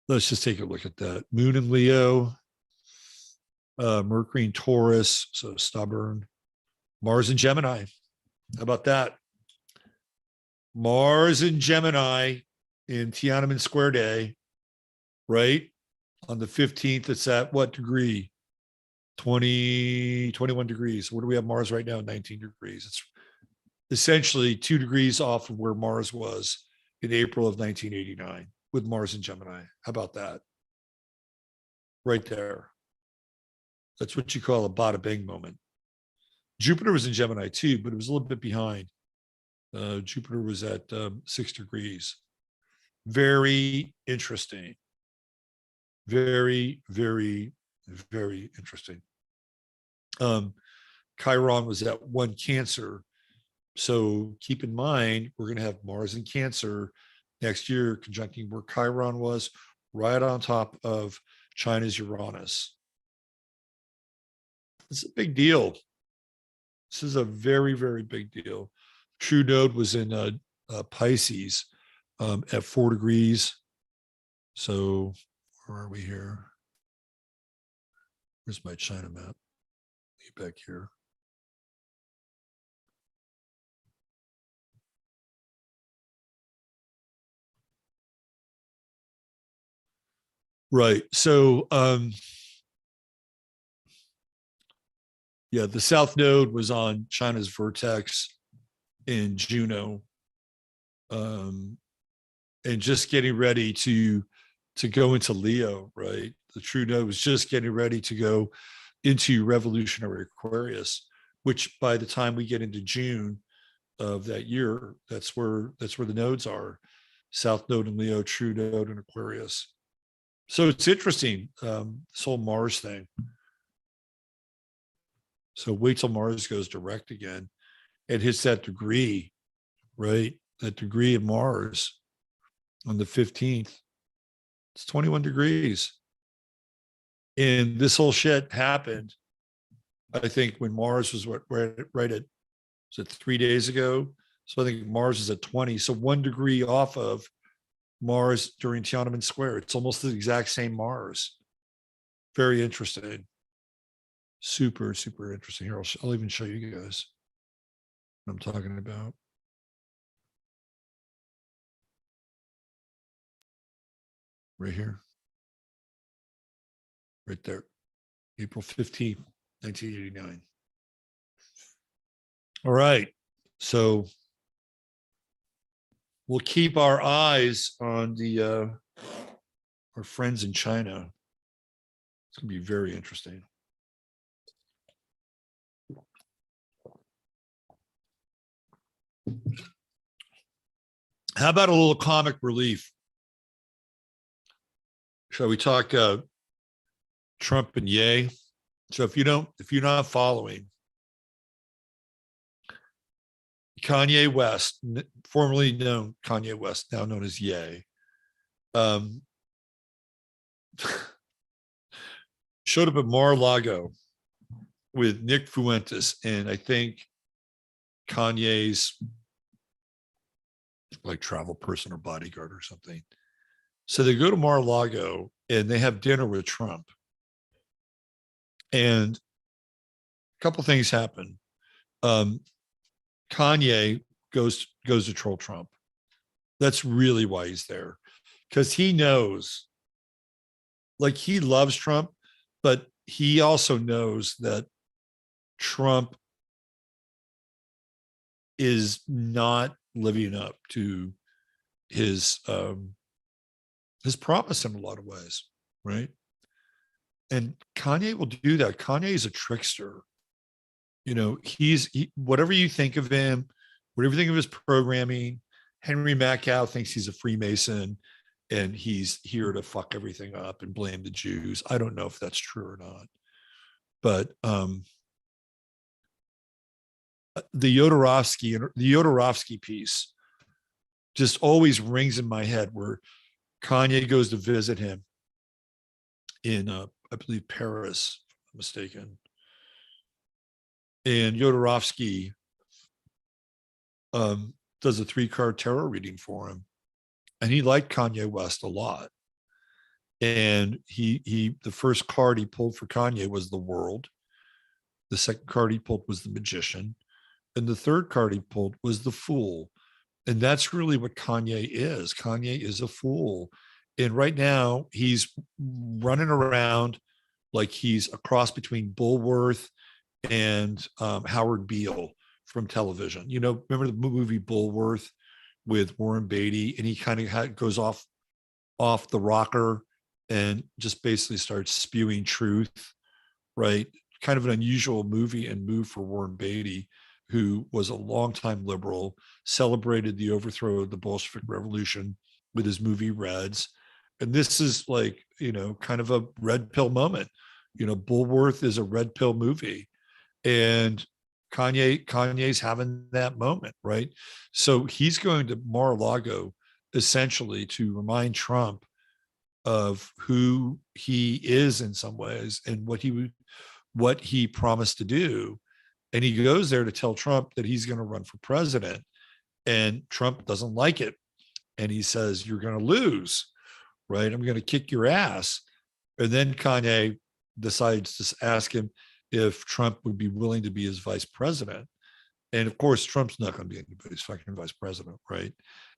Speaker 1: Let's just take a look at that. Moon in Leo, Mercury in Taurus, so stubborn. Mars in Gemini. How about that? Mars in Gemini in Tiananmen Square Day, right? On the 15th, it's at what degree? 21 degrees. Where do we have Mars right now? 19 degrees. It's essentially 2 degrees off of where Mars was in April of 1989 with Mars in Gemini. How about that? Right there. That's what you call a bada bing moment. Jupiter was in Gemini too, but it was a little bit behind. Jupiter was at 6 degrees. Very interesting. Very, very, very interesting. Chiron was at 1 Cancer. So keep in mind, we're going to have Mars in Cancer next year, conjuncting where Chiron was, right on top of China's Uranus. It's a big deal. This is a very, very big deal. True node was in Pisces at 4 degrees. So where are we here? Where's my China map? Back here. Right. So yeah, the South Node was on China's vertex in Juno. And just getting ready to go into Leo, right? The true node was just getting ready to go into revolutionary Aquarius, which by the time we get into June of that year, that's where the nodes are. South node in Leo, true node in Aquarius. So it's interesting, this whole Mars thing. So wait till Mars goes direct again and hits that degree, right? That degree of Mars on the 15th. It's 21 degrees. And this whole shit happened, I think, when Mars was right at, was it 3 days ago? So I think Mars is at 20. So 1 degree off of Mars during Tiananmen Square. It's almost the exact same Mars. Very interesting. Super, super interesting. Here, I'll even show you guys what I'm talking about. Right here. Right there. April 15th, 1989. All right. So we'll keep our eyes on the our friends in China. It's going to be very interesting. How about a little comic relief? Shall we talk Trump and Ye? So if you're not following, Kanye West, formerly known Kanye West, now known as Ye, showed up at Mar-a-Lago with Nick Fuentes and I think Kanye's like travel person or bodyguard or something. So they go to Mar-a-Lago and they have dinner with Trump. And a couple things happen. Kanye goes to troll Trump. That's really why he's there. Because he knows, like, he loves Trump, but he also knows that Trump is not living up to his promise in a lot of ways, right? And Kanye will do that. Kanye is a trickster. You know, whatever you think of him, whatever you think of his programming, Henry Macau thinks he's a Freemason and he's here to fuck everything up and blame the Jews. I don't know if that's true or not. But the Jodorowsky piece just always rings in my head, where Kanye goes to visit him in, I believe, Paris, if I'm mistaken. And Jodorowsky does a 3-card tarot reading for him. And he liked Kanye West a lot. And the first card he pulled for Kanye was the World. The second card he pulled was the Magician. And the third card he pulled was the Fool. And that's really what Kanye is. Kanye is a fool. And right now he's running around like he's a cross between Bulworth and Howard Beale from television. You know, remember the movie Bulworth with Warren Beatty? And he kind of goes off the rocker and just basically starts spewing truth, right? Kind of an unusual movie and move for Warren Beatty, who was a longtime liberal, celebrated the overthrow of the Bolshevik Revolution with his movie Reds. And this is like, you know, kind of a red pill moment. You know, Bulworth is a red pill movie. And Kanye's having that moment, right? So he's going to Mar-a-Lago essentially to remind Trump of who he is in some ways and what he promised to do. And he goes there to tell Trump that he's going to run for president. And Trump doesn't like it. And he says, you're going to lose, right? I'm going to kick your ass. And then Kanye decides to ask him if Trump would be willing to be his vice president. And of course, Trump's not going to be anybody's fucking vice president, right?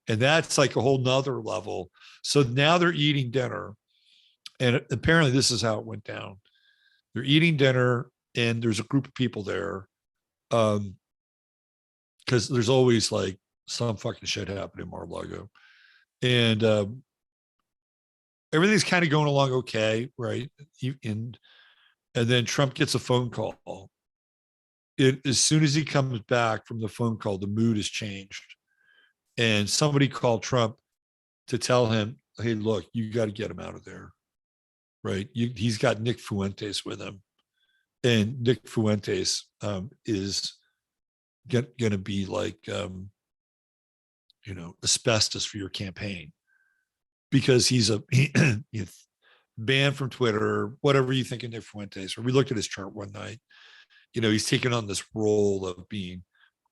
Speaker 1: And that's like a whole nother level. So now they're eating dinner. And apparently this is how it went down. They're eating dinner and there's a group of people there. Because there's always like some fucking shit happening in Mar-a-Lago. And everything's kind of going along okay, right? And then Trump gets a phone call. As soon as he comes back from the phone call, the mood has changed. And somebody called Trump to tell him, hey, look, you got to get him out of there, right? He's got Nick Fuentes with him. And Nick Fuentes is going to be like, asbestos for your campaign. Because he's banned from Twitter, whatever you think of Nick Fuentes. Or we looked at his chart one night. He's taken on this role of being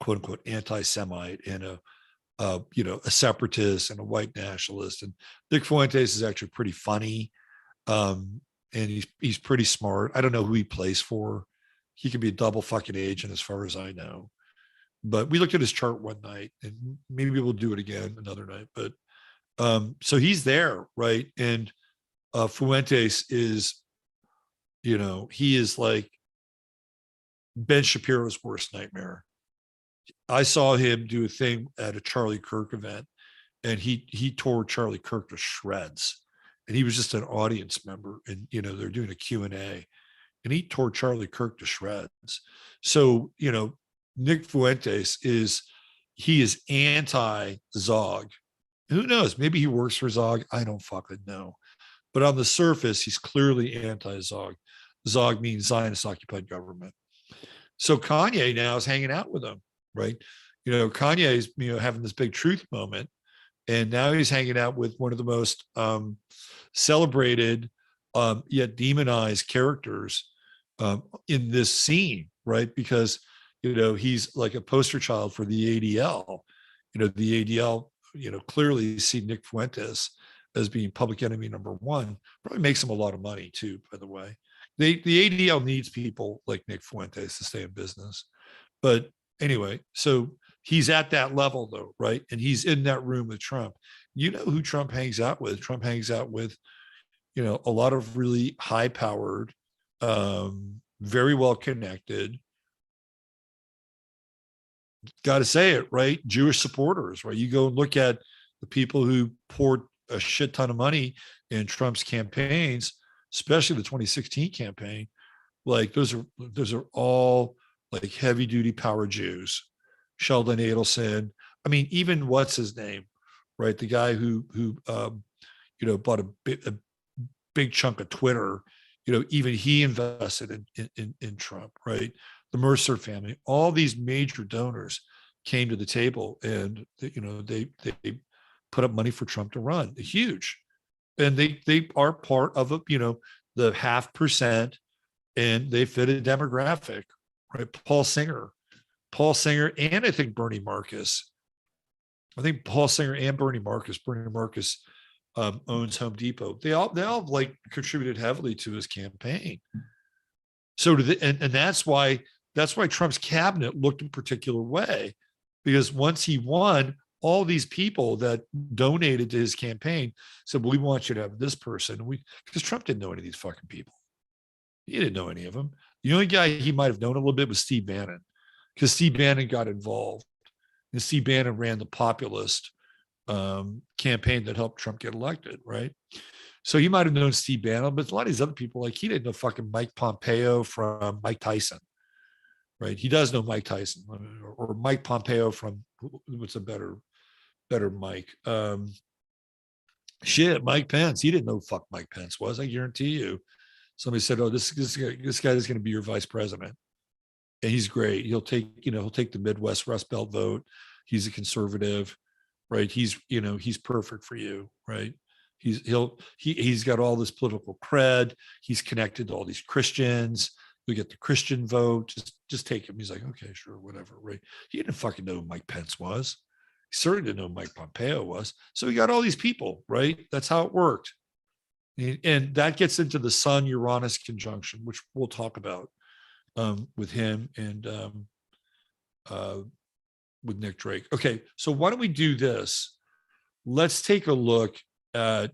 Speaker 1: quote unquote anti-Semite and a separatist and a white nationalist. And Nick Fuentes is actually pretty funny. And he's pretty smart. I don't know who he plays for. He could be a double fucking agent as far as I know. But we looked at his chart one night and maybe we'll do it again another night. But so he's there, right? And Fuentes is, he is like Ben Shapiro's worst nightmare. I saw him do a thing at a Charlie Kirk event, and he tore Charlie Kirk to shreds. And he was just an audience member, and they're doing a Q&A, and he tore Charlie Kirk to shreds. So Nick Fuentes is anti-Zog. Who knows? Maybe he works for Zog. I don't fucking know. But on the surface, he's clearly anti-Zog. Zog means Zionist occupied government. So Kanye now is hanging out with him, right? Kanye's having this big truth moment, and now he's hanging out with one of the most celebrated yet demonized characters in this scene, right? Because he's like a poster child for the ADL. The ADL clearly see Nick Fuentes as being public enemy number one. Probably makes him a lot of money too, by the way. The ADL needs people like Nick Fuentes to stay in business. But anyway, so he's at that level though, right? And he's in that room with Trump. You know who Trump hangs out with? Trump hangs out with, a lot of really high-powered, very well-connected, got to say it, right? Jewish supporters, right? You go and look at the people who poured a shit ton of money in Trump's campaigns, especially the 2016 campaign. Like those are all like heavy duty power Jews. Sheldon Adelson. I mean, even what's his name, right? The guy who bought a big chunk of Twitter. Even he invested in Trump, right? The Mercer family, all these major donors came to the table, and they put up money for Trump to run. Huge, and they are part of the 0.5%, and they fit a demographic, right? Paul Singer, and I think Bernie Marcus. I think Paul Singer and Bernie Marcus. Bernie Marcus owns Home Depot. They all like contributed heavily to his campaign. So and that's why Trump's cabinet looked a particular way, because once he won, all these people that donated to his campaign said, well, we want you to have this person. Because Trump didn't know any of these fucking people. He didn't know any of them. The only guy he might have known a little bit was Steve Bannon, because Steve Bannon got involved. And Steve Bannon ran the populist campaign that helped Trump get elected, right? So he might have known Steve Bannon, but a lot of these other people, like he didn't know fucking Mike Pompeo from Mike Tyson, right? He does know Mike Tyson, or Mike Pompeo from, what's a better Mike? Mike Pence. He didn't know who fuck Mike Pence was. I guarantee you. Somebody said, "Oh, this guy is going to be your vice president, and he's great. He'll take the Midwest Rust Belt vote. He's a conservative, right? He's perfect for you, right? He's got all this political cred. He's connected to all these Christians. You'll get the Christian vote. Just take him." He's like, "Okay, sure, whatever." Right? He didn't fucking know who Mike Pence was. He certainly didn't know who Mike Pompeo was. So he got all these people, right? That's how it worked. And that gets into the Sun Uranus conjunction, which we'll talk about with him and with Nick Drake. Okay, so why don't we do this? Let's take a look at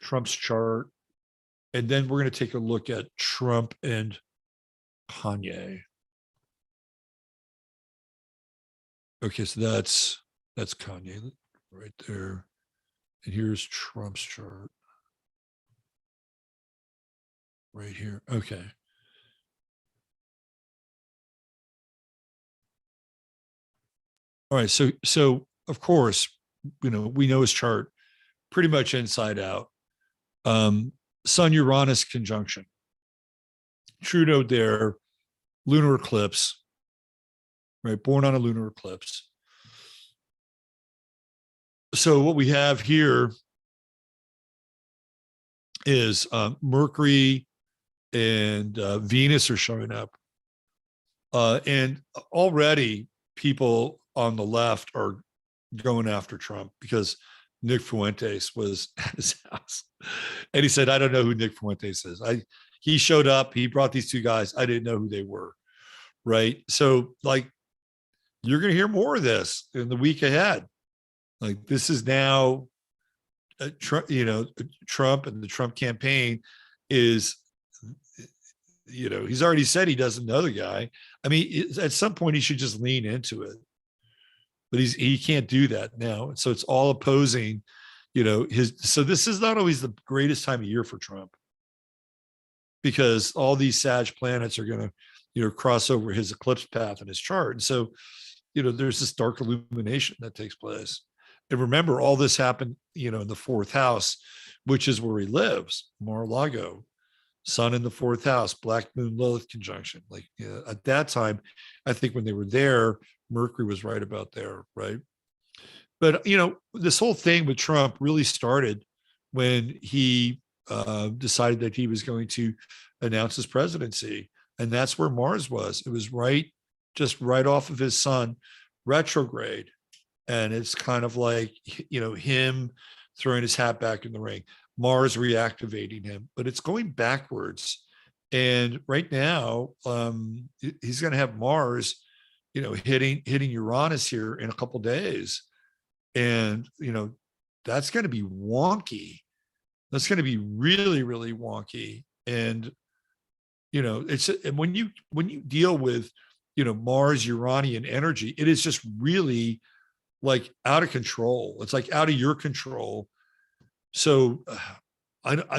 Speaker 1: Trump's chart, and then we're going to take a look at Trump and Kanye. Okay, so that's Kanye right there. And here's Trump's chart right here. Okay. All right. So of course, we know his chart pretty much inside out. Sun Uranus conjunction. Trudeau there, lunar eclipse, right? Born on a lunar eclipse. So what we have here is Mercury and Venus are showing up. And already people on the left are going after Trump because Nick Fuentes was at his house. And he said, I don't know who Nick Fuentes is. He showed up, he brought these two guys. I didn't know who they were. Right. So like, you're going to hear more of this in the week ahead. Like this is now, Trump and the Trump campaign is, he's already said he doesn't know the guy. I mean, at some point he should just lean into it, but he can't do that now. So it's all opposing, so this is not always the greatest time of year for Trump because all these Sag planets are going to, cross over his eclipse path in his chart. And so, there's this dark illumination that takes place. And remember, all this happened, in the fourth house, which is where he lives, Mar-a-Lago, Sun in the fourth house, Black Moon Lilith conjunction. Like at that time, I think when they were there, Mercury was right about there, right? But, this whole thing with Trump really started when he decided that he was going to announce his presidency. And that's where Mars was. It was just right off of his Sun retrograde. And it's kind of like, him throwing his hat back in the ring, Mars reactivating him, but it's going backwards. And right now, he's going to have Mars, hitting Uranus here in a couple of days. And, that's going to be wonky. That's going to be really, really wonky. And, it's when you deal with, Mars Uranian energy, it is just really like out of control. It's like out of your control. So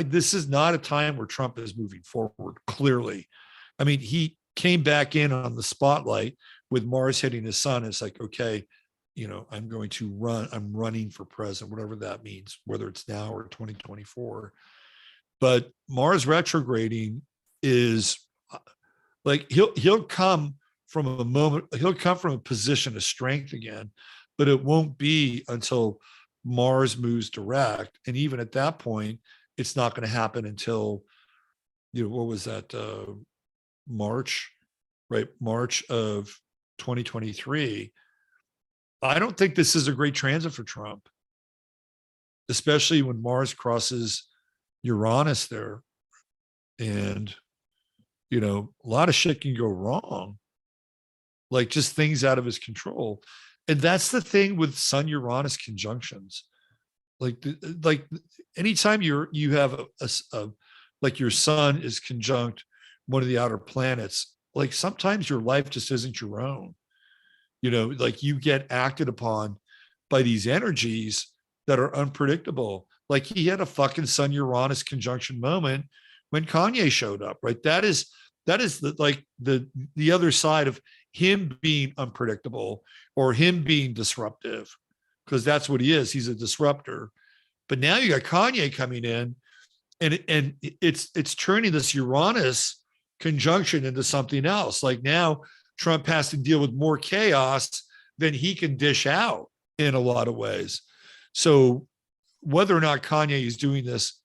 Speaker 1: this is not a time where Trump is moving forward, clearly. I mean, he came back in on the spotlight with Mars hitting his Sun. It's like, okay, I'm going to run. I'm running for president, whatever that means, whether it's now or 2024. But Mars retrograding is like he'll come from a position of strength again, but it won't be until Mars moves direct. And even at that point, it's not going to happen until, what was that? March, right? March of 2023. I don't think this is a great transit for Trump, especially when Mars crosses Uranus there. And, a lot of shit can go wrong, like just things out of his control. And that's the thing with Sun Uranus conjunctions. Like anytime you have like your Sun is conjunct one of the outer planets, like sometimes your life just isn't your own. Like you get acted upon by these energies that are unpredictable. Like he had a fucking Sun Uranus conjunction moment when Kanye showed up, right? That is the other side of him being unpredictable or him being disruptive, because that's what he is. He's a disruptor. But now you got Kanye coming in, and it's turning this Uranus conjunction into something else. Like now Trump has to deal with more chaos than he can dish out in a lot of ways. So whether or not Kanye is doing this,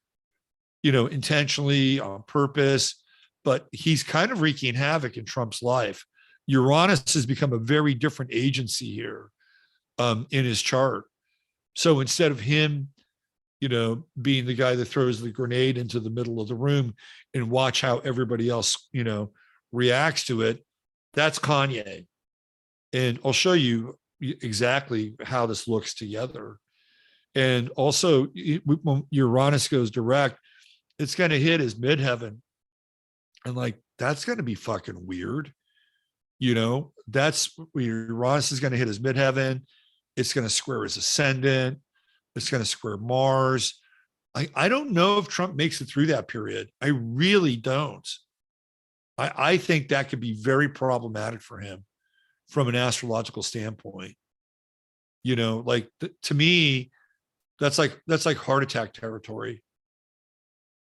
Speaker 1: intentionally on purpose, but he's kind of wreaking havoc in Trump's life. Uranus has become a very different agency here in his chart. So instead of him being the guy that throws the grenade into the middle of the room and watch how everybody else, reacts to it. That's Kanye. And I'll show you exactly how this looks together. And also, when Uranus goes direct, it's going to hit his midheaven. And like, that's going to be fucking weird. That's where Uranus is going to hit his midheaven. It's going to square his ascendant. It's going to square Mars. I don't know if Trump makes it through that period. I really don't. I think that could be very problematic for him from an astrological standpoint. To me, that's like heart attack territory.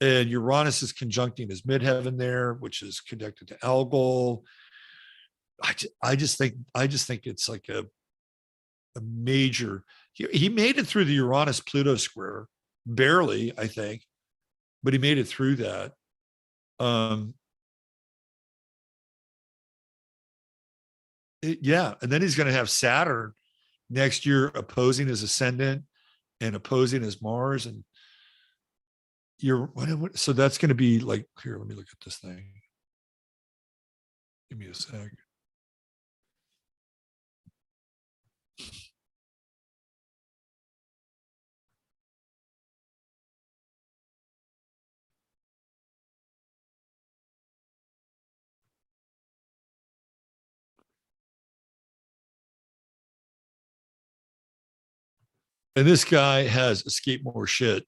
Speaker 1: And Uranus is conjuncting his midheaven there, which is connected to Algol. I just think it's like a major. He made it through the Uranus Pluto square, barely, I think, but he made it through that. And then he's going to have Saturn next year opposing his ascendant and opposing his Mars, and so that's going to be like, here, let me look at this thing. Give me a sec. And this guy has escaped more shit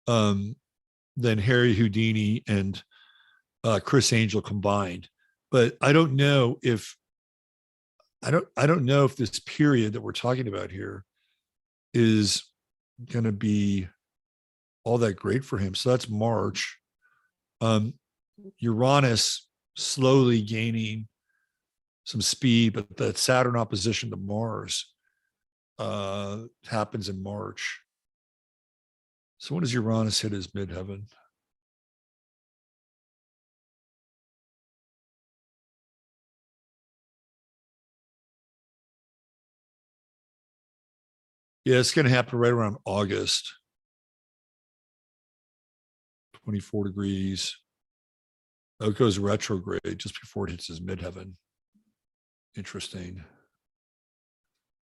Speaker 1: than Harry Houdini and Chris Angel combined. But I don't know if this period that we're talking about here is going to be all that great for him. So that's March. Uranus slowly gaining some speed, but the Saturn opposition to Mars happens in March. So when does Uranus hit his midheaven? Yeah, it's going to happen right around August. 24 degrees. Oh, it goes retrograde just before it hits his midheaven. Interesting.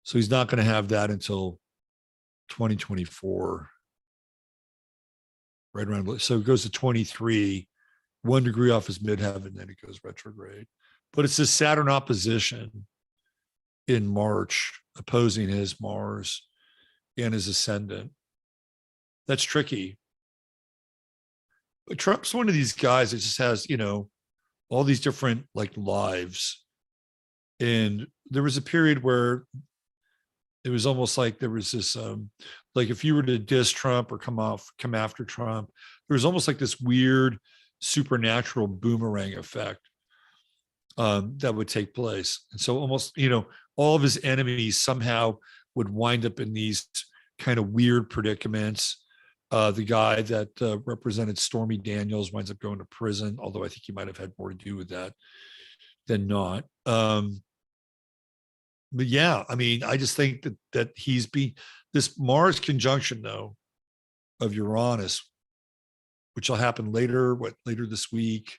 Speaker 1: So he's not going to have that until 2024. Right around. So it goes to 23, 1 degree off his midheaven, then it goes retrograde. But it's this Saturn opposition in March opposing his Mars and his ascendant. That's tricky. But Trump's one of these guys that just has, all these different like lives. And there was a period where it was almost like there was this, like if you were to diss Trump or come after Trump, there was almost like this weird supernatural boomerang effect that would take place. And so almost, all of his enemies somehow would wind up in these kind of weird predicaments. The guy that represented Stormy Daniels winds up going to prison, although I think he might have had more to do with that than not. But yeah, I mean, I just think that he's this Mars conjunction though of Uranus, which will happen later this week,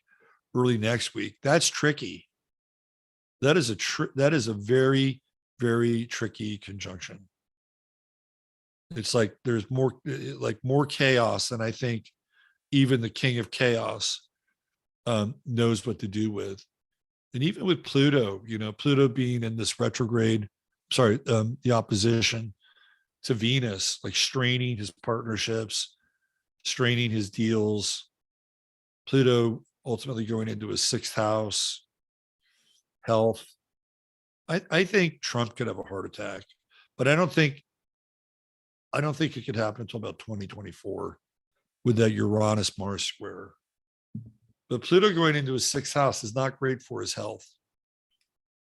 Speaker 1: early next week. That's tricky. That is a very, very tricky conjunction. It's like there's more chaos than I think even the king of chaos knows what to do with. And even with Pluto, Pluto being in this retrograde, the opposition to Venus, like straining his partnerships, straining his deals. Pluto ultimately going into his 6th house, health. I think Trump could have a heart attack, but I don't think it could happen until about 2024 with that Uranus Mars square. But Pluto going into his 6th house is not great for his health.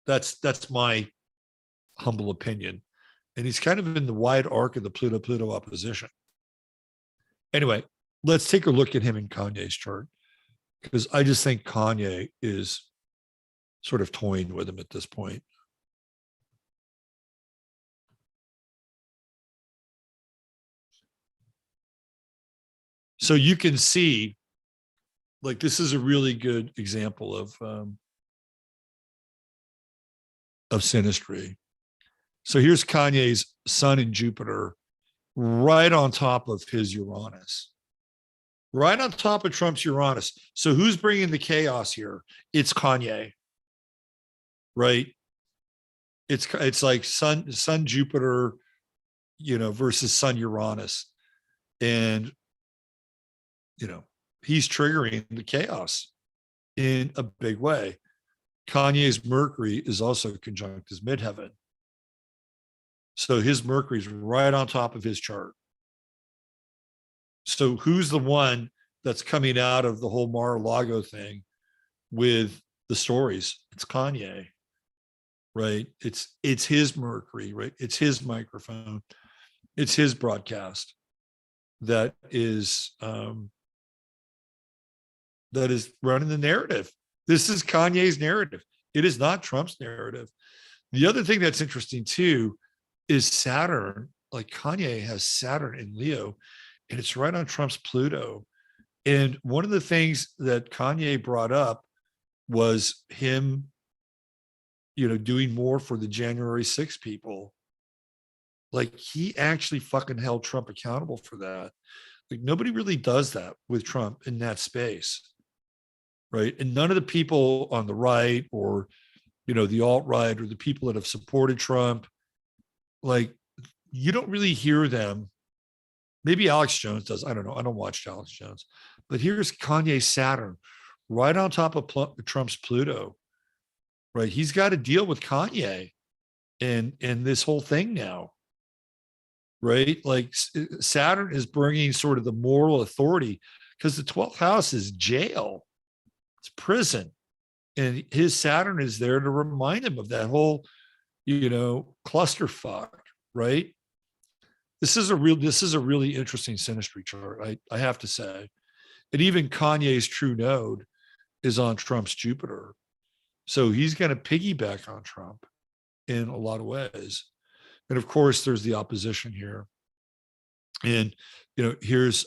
Speaker 1: That's my humble opinion. And he's kind of in the wide arc of the Pluto opposition. Anyway, let's take a look at him in Kanye's chart, because I just think Kanye is sort of toying with him at this point. So you can see, like, this is a really good example of synastry. So here's Kanye's Sun and Jupiter right on top of his Uranus, right on top of Trump's Uranus. So who's bringing the chaos here? It's Kanye, right? It's like Sun Jupiter, versus Sun Uranus, and he's triggering the chaos in a big way. Kanye's Mercury is also conjunct his midheaven. So his Mercury's right on top of his chart. So who's the one that's coming out of the whole Mar-a-Lago thing with the stories? It's Kanye, right? It's his Mercury, right? It's his microphone. It's his broadcast that is running the narrative. This is Kanye's narrative. It is not Trump's narrative. The other thing that's interesting too is Saturn. Like, Kanye has Saturn in Leo, and it's right on Trump's Pluto. And one of the things that Kanye brought up was him, doing more for the January 6th people. Like, he actually fucking held Trump accountable for that. Like, nobody really does that with Trump in that space, right? And none of the people on the right, or the alt-right, or the people that have supported Trump, like, you don't really hear them. Maybe Alex Jones does. I don't know. I don't watch Alex Jones. But here's Kanye's Saturn right on top of Trump's Pluto, right? He's got to deal with Kanye and this whole thing now, right? Like, Saturn is bringing sort of the moral authority, because the 12th house is jail. It's prison. And his Saturn is there to remind him of that whole, clusterfuck, right? This is a really interesting synastry chart, I have to say. And even Kanye's true node is on Trump's Jupiter. So he's going to piggyback on Trump in a lot of ways. And of course, there's the opposition here. And, here's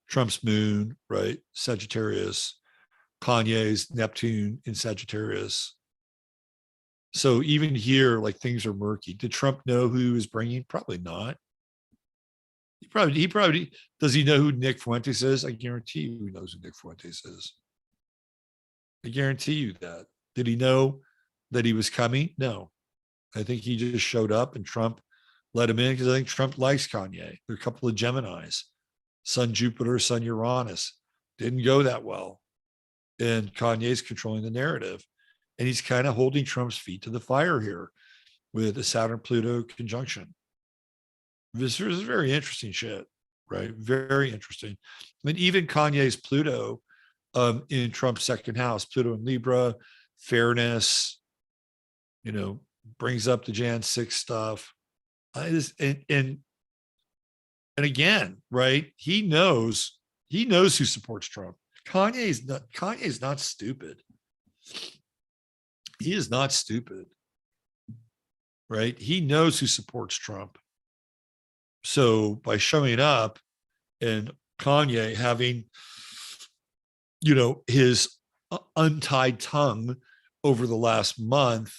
Speaker 1: Trump's moon, right? Sagittarius, Kanye's Neptune in Sagittarius. So even here, like, things are murky. Did Trump know who he was bringing? Probably not. He probably does. He know who Nick Fuentes is? I guarantee you he knows who Nick Fuentes is. I guarantee you that. Did he know that he was coming? No. I think he just showed up and Trump let him in, because I think Trump likes Kanye. There are a couple of Geminis, Sun Jupiter, Sun Uranus. Didn't go that well. And Kanye's controlling the narrative. And he's kind of holding Trump's feet to the fire here with a Saturn-Pluto conjunction. This is very interesting shit, right? Very interesting. And even Kanye's Pluto in Trump's second house, Pluto in Libra, fairness, brings up the Jan 6 stuff. And again, right? He knows who supports Trump. Kanye's not stupid. He is not stupid, right? He knows who supports Trump. So by showing up and Kanye having, his untied tongue over the last month,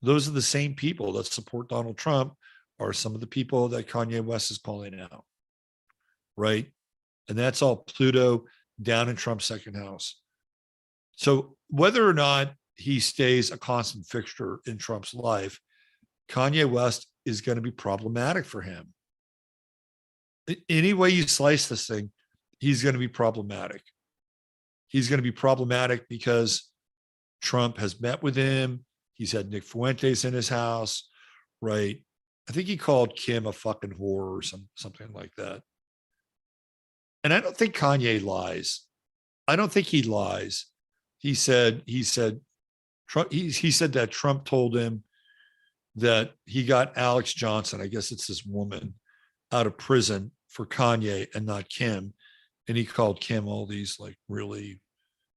Speaker 1: those are the same people that support Donald Trump are some of the people that Kanye West is calling out, right? And that's all Pluto down in Trump's second house. So whether or not he stays a constant fixture in Trump's life, Kanye West is going to be problematic for him. Any way you slice this thing, he's going to be problematic. He's going to be problematic because Trump has met with him. He's had Nick Fuentes in his house, right? I think he called Kim a fucking whore or something like that. And I don't think Kanye lies. I don't think he lies. He said Trump, he said that Trump told him that he got Alex Johnson, I guess it's this woman, out of prison for Kanye and not Kim. And he called Kim all these like really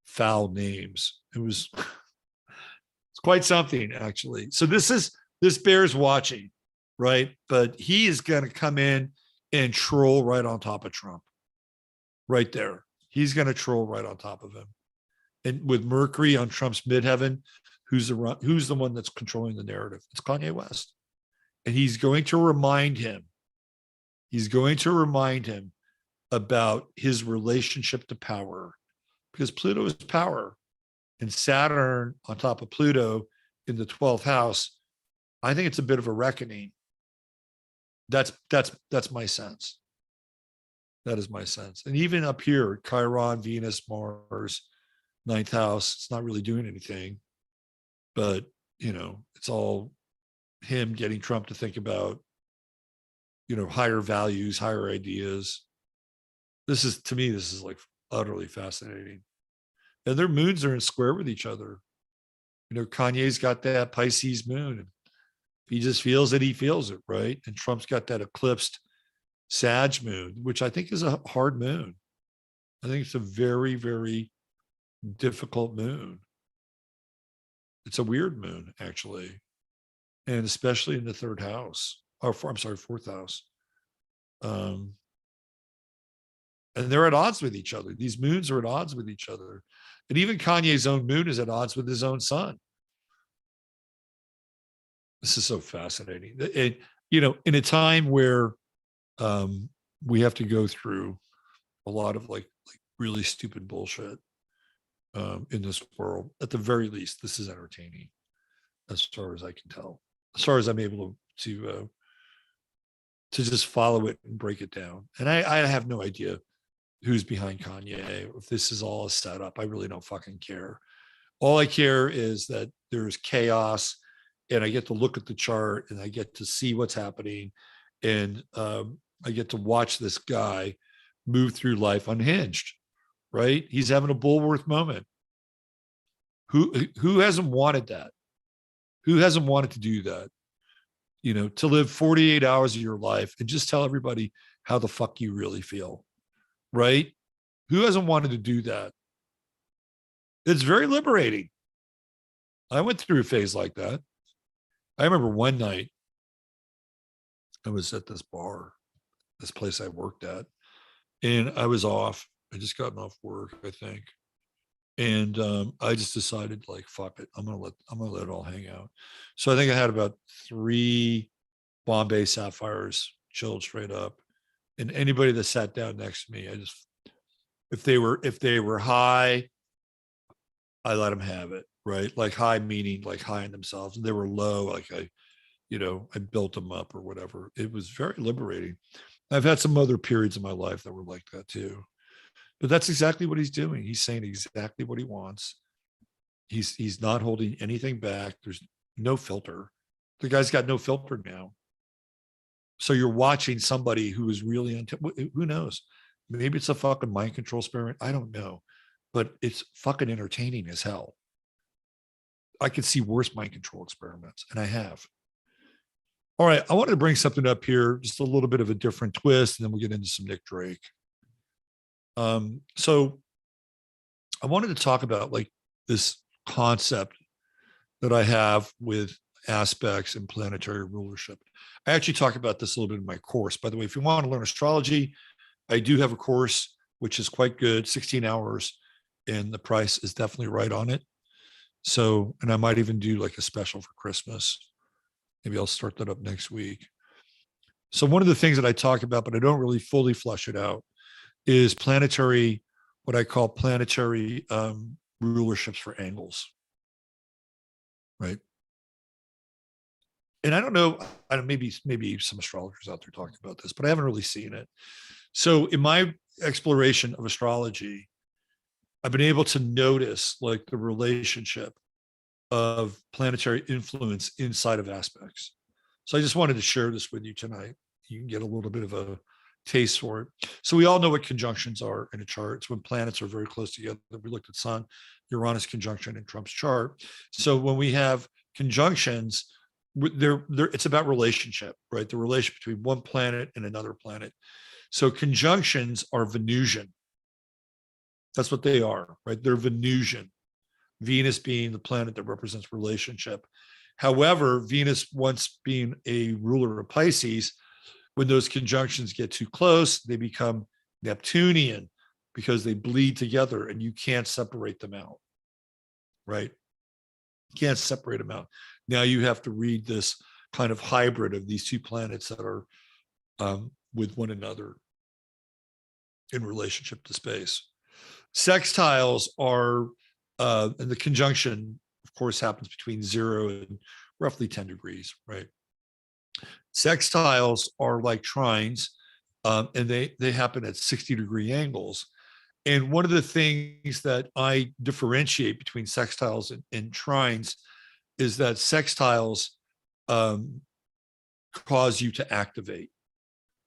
Speaker 1: foul names. It's quite something, actually. So this bears watching, right? But he is going to come in and troll right on top of Trump. right there. He's going to troll right on top of him. And with Mercury on Trump's midheaven, who's the one that's controlling the narrative? It's Kanye West. And he's going to remind him about his relationship to power, because Pluto is power, and Saturn on top of Pluto in the 12th house. I think it's a bit of a reckoning. That's my sense. That is my sense. And even up here, Chiron, Venus, Mars, 9th house, it's not really doing anything, but it's all him getting Trump to think about, higher values, higher ideas. To me, this is like utterly fascinating. And their moons are in square with each other. Kanye's got that Pisces moon. And if he just feels it, he feels it, right? And Trump's got that eclipsed Sag moon, which I think is a hard moon. I think it's a very, very difficult moon. It's a weird moon, actually. And especially in the third house. Fourth house. And they're at odds with each other. These moons are at odds with each other. And even Kanye's own moon is at odds with his own sun. This is so fascinating. And, in a time where we have to go through a lot of like really stupid bullshit in this world, at the very least, this is entertaining, as far as I can tell, as far as I'm able to just follow it and break it down. And I have no idea who's behind Kanye, if this is all a setup. I really don't fucking care. All I care is that there's chaos, and I get to look at the chart, and I get to see what's happening, and I get to watch this guy move through life unhinged, right? He's having a Bulworth moment. Who hasn't wanted that? Who hasn't wanted to do that? To live 48 hours of your life and just tell everybody how the fuck you really feel, right? Who hasn't wanted to do that? It's very liberating. I went through a phase like that. I remember one night I was at this bar, this place I worked at, and I was off. I just gotten off work, I think. And I just decided, like, fuck it. I'm gonna let it all hang out. So I think I had about 3 Bombay Sapphires chilled straight up. And anybody that sat down next to me, if they were high, I let them have it, right? Like high meaning like high in themselves. And they were low, like I built them up or whatever. It was very liberating. I've had some other periods in my life that were like that too. But that's exactly what he's doing. He's saying exactly what he wants. He's not holding anything back. There's no filter. The guy's got no filter now. So you're watching somebody who is really, who knows? Maybe it's a fucking mind control experiment. I don't know. But it's fucking entertaining as hell. I could see worse mind control experiments, and I have. All right, I wanted to bring something up here, just a little bit of a different twist, and then we'll get into some Nick Drake. So I wanted to talk about like this concept that I have with aspects and planetary rulership. I actually talk about this a little bit in my course. By the way, if you want to learn astrology, I do have a course, which is quite good, 16 hours, and the price is definitely right on it. So, and I might even do like a special for Christmas. Maybe I'll start that up next week. So one of the things that I talk about, but I don't really fully flesh it out, is planetary, what I call planetary rulerships for angles, right? And I don't know, maybe some astrologers out there talking about this, but I haven't really seen it. So in my exploration of astrology, I've been able to notice like the relationship of planetary influence inside of aspects. So I just wanted to share this with you tonight. You can get a little bit of a taste for it. So we all know what conjunctions are in a chart. It's when planets are very close together. We looked at Sun, Uranus conjunction in Trump's chart. So when we have conjunctions, it's about relationship, right? The relation between one planet and another planet. So conjunctions are Venusian. That's what they are, right? They're Venusian. Venus being the planet that represents relationship. However, Venus, once being a ruler of Pisces, when those conjunctions get too close, they become Neptunian. because they bleed together and you can't separate them out, right? You can't separate them out. Now you have to read this kind of hybrid of these two planets that are with one another in relationship to space. Sextiles are, and the conjunction, of course, happens between 0 and roughly 10 degrees, right? Sextiles are like trines, and they happen at 60-degree angles. And one of the things that I differentiate between sextiles and trines is that sextiles cause you to activate,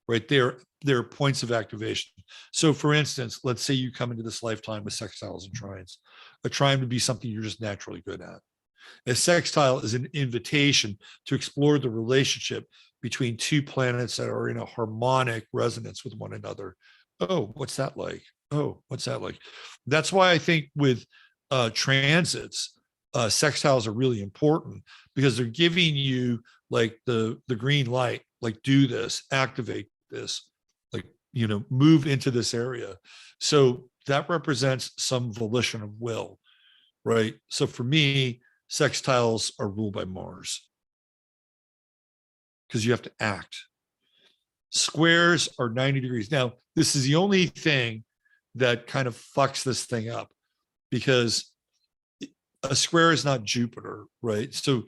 Speaker 1: right? They're points of activation. So for instance, let's say you come into this lifetime with sextiles and trines. A trine would be something you're just naturally good at. A sextile is an invitation to explore the relationship between two planets that are in a harmonic resonance with one another. Oh, what's that like? Oh, what's that like? That's why I think with transits, sextiles are really important, because they're giving you like the green light, like do this, activate this, like, you know, move into this area. So that represents some volition of will, right? So for me, sextiles are ruled by Mars because you have to act. Squares are 90 degrees. Now, this is the only thing that kind of fucks this thing up, because a square is not Jupiter, right? So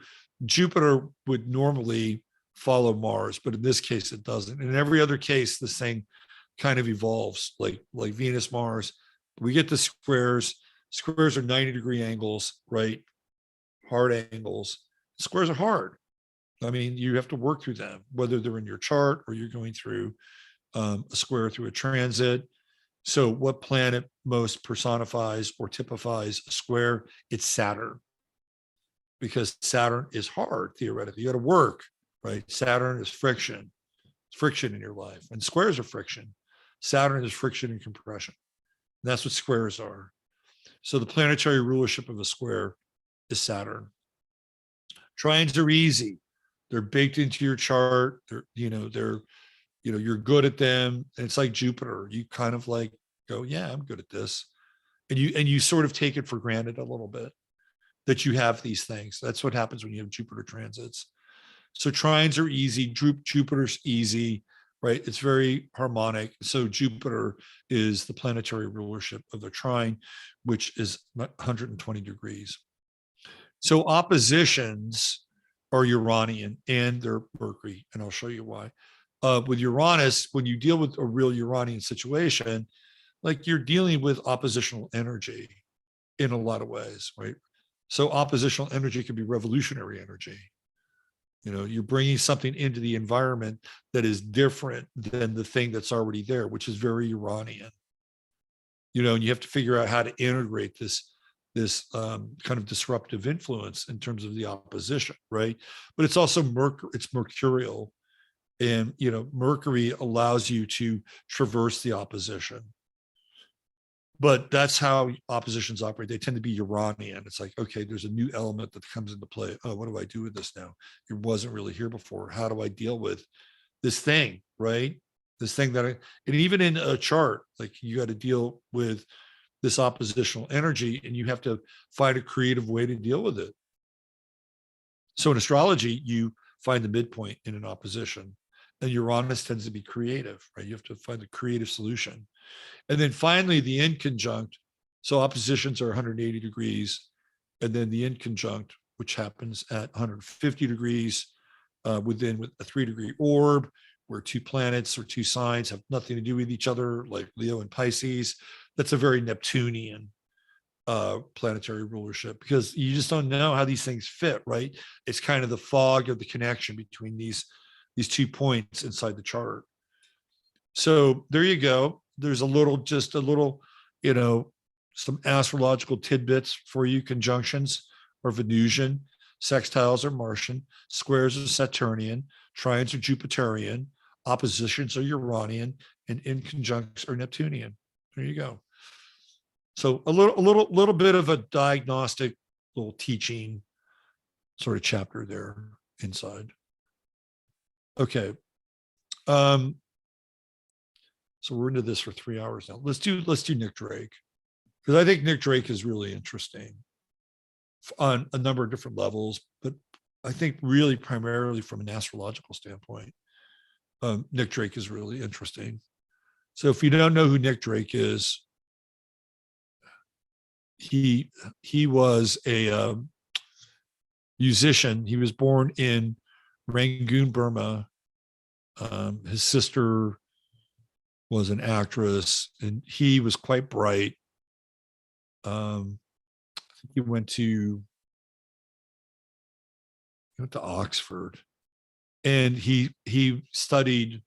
Speaker 1: Jupiter would normally follow Mars, but in this case it doesn't. In every other case, this thing kind of evolves, like Venus, Mars. We get the squares. Squares are 90-degree angles, right? Hard angles. Squares are hard. I mean, you have to work through them, whether they're in your chart or you're going through a square through a transit. So what planet most personifies or typifies a square? It's Saturn, because Saturn is hard, theoretically. You got to work, right? Saturn is friction. It's friction in your life. And squares are friction. Saturn is friction and compression. And that's what squares are. So the planetary rulership of a square is Saturn. Trines are easy. They're baked into your chart. You're good at them. And it's like Jupiter. You kind of like go, yeah, I'm good at this. And you sort of take it for granted a little bit that you have these things. That's what happens when you have Jupiter transits. So trines are easy. Jupiter's easy, right? It's very harmonic. So Jupiter is the planetary rulership of the trine, which is 120 degrees. So oppositions are Uranian and they're Mercury, and I'll show you why. With Uranus, when you deal with a real Uranian situation, like you're dealing with oppositional energy in a lot of ways, right? So oppositional energy can be revolutionary energy. You know, you're bringing something into the environment that is different than the thing that's already there, which is very Uranian. You know, and you have to figure out how to integrate this kind of disruptive influence in terms of the opposition, right? But it's also it's mercurial, and you know, Mercury allows you to traverse the opposition. But that's how oppositions operate. They tend to be Uranian. It's like, okay, there's a new element that comes into play. Oh, what do I do with this now? It wasn't really here before. How do I deal with this thing, right? This thing that and even in a chart, like you got to deal with this oppositional energy, and you have to find a creative way to deal with it. So in astrology, you find the midpoint in an opposition, and Uranus tends to be creative, right? You have to find the creative solution. And then finally, the inconjunct. So oppositions are 180 degrees, and then the inconjunct, which happens at 150 degrees within a 3-degree orb, where two planets or two signs have nothing to do with each other, like Leo and Pisces. That's a very Neptunian planetary rulership, because you just don't know how these things fit, right? It's kind of the fog of the connection between these 2 points inside the chart. So there you go. There's just a little, you know, some astrological tidbits for you. Conjunctions are Venusian, sextiles are Martian, squares are Saturnian, trines are Jupiterian, oppositions are Uranian, and inconjuncts are Neptunian. There you go. So a little bit of a diagnostic little teaching sort of chapter there inside. Okay.
Speaker 4: So we're into this for 3 hours now. Let's do Nick Drake, because I think Nick Drake is really interesting on a number of different levels, but I think really primarily from an astrological standpoint, Nick Drake is really interesting. So if you don't know who Nick Drake is, he was a musician. He was born in Rangoon, Burma. His sister was an actress, and he was quite bright. I think he went to Oxford, and he studied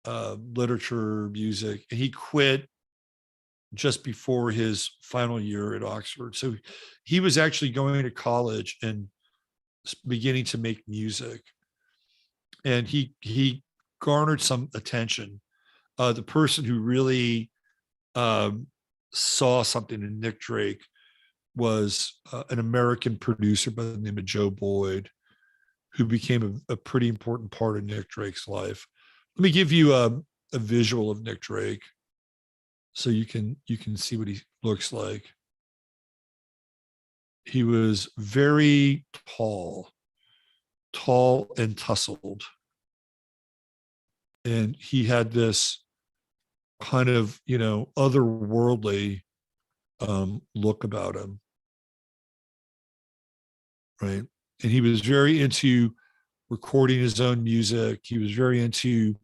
Speaker 4: literature, music, and he quit just before his final year at Oxford. So he was actually going to college and beginning to make music, and he garnered some attention. The person who really saw something in Nick Drake was an American producer by the name of Joe Boyd, who became a pretty important part of Nick Drake's life. Let me give you a visual of Nick Drake so you can see what he looks like. He was very tall and tussled. And he had this kind of, otherworldly look about him. Right. And he was very into recording his own music. He was very into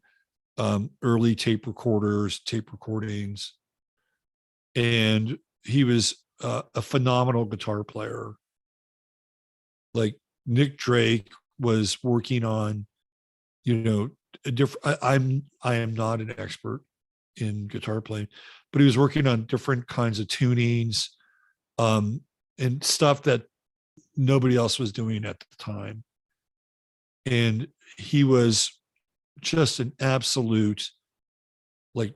Speaker 4: early tape recordings. And he was a phenomenal guitar player. Like Nick Drake was working on, a different, I am not an expert in guitar playing, but he was working on different kinds of tunings and stuff that nobody else was doing at the time. And he was just an absolute,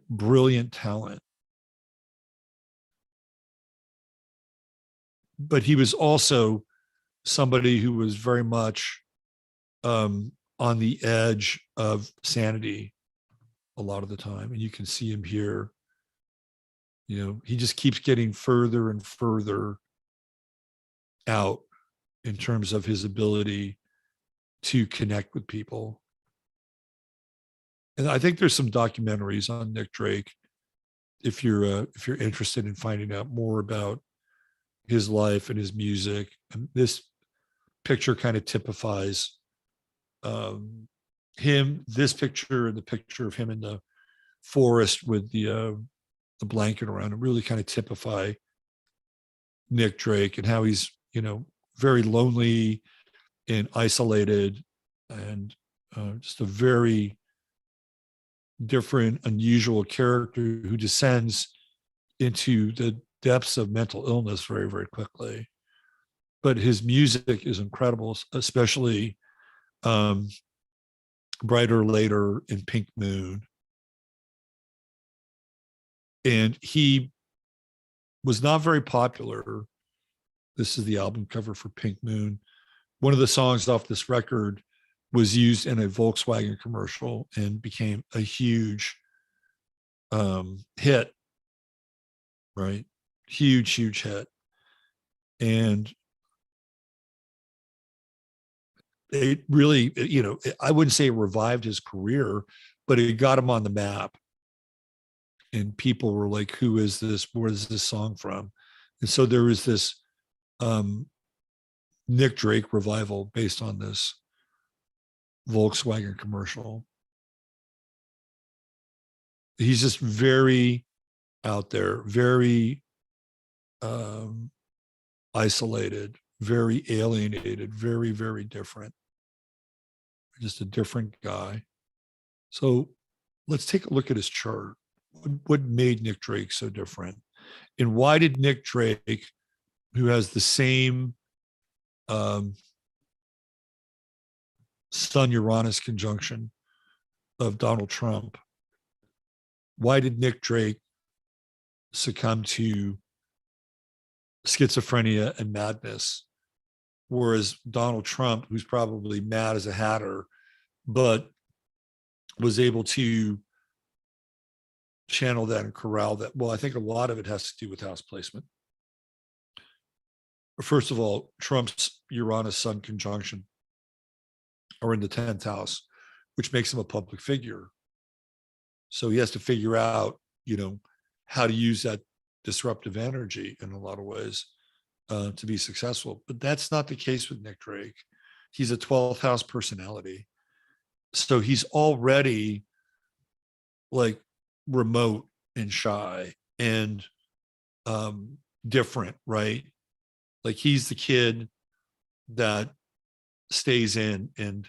Speaker 4: brilliant talent. But he was also somebody who was very much on the edge of sanity a lot of the time. And you can see him here. He just keeps getting further and further out in terms of his ability to connect with people. And I think there's some documentaries on Nick Drake if you're interested in finding out more about his life and his music. And this picture kind of typifies him. This picture and the picture of him in the forest with the blanket around him really kind of typify Nick Drake and how he's very lonely and isolated, and just a very different, unusual character who descends into the depths of mental illness very, very quickly. But his music is incredible, especially Brighter Later and Pink Moon. And he was not very popular. This is the album cover for Pink Moon. One of the songs off this record was used in a Volkswagen commercial and became a huge hit, right? Huge hit. And it really, I wouldn't say it revived his career, but it got him on the map. And people were like, who is this? Where is this song from? And so there was this Nick Drake revival based on this Volkswagen commercial. He's just very out there, very isolated, very alienated, very, very different. Just a different guy. So let's take a look at his chart. What made Nick Drake so different? And why did Nick Drake, who has the same Sun-Uranus conjunction of Donald Trump, why did Nick Drake succumb to schizophrenia and madness, whereas Donald Trump, who's probably mad as a hatter, but was able to channel that and corral that. Well, I think a lot of it has to do with house placement. First of all, Trump's Uranus Sun conjunction are in the 10th house, which makes him a public figure. So he has to figure out, how to use that disruptive energy in a lot of ways to be successful. But that's not the case with Nick Drake. He's a 12th house personality. So he's already like remote and shy and different, right? Like he's the kid that stays in and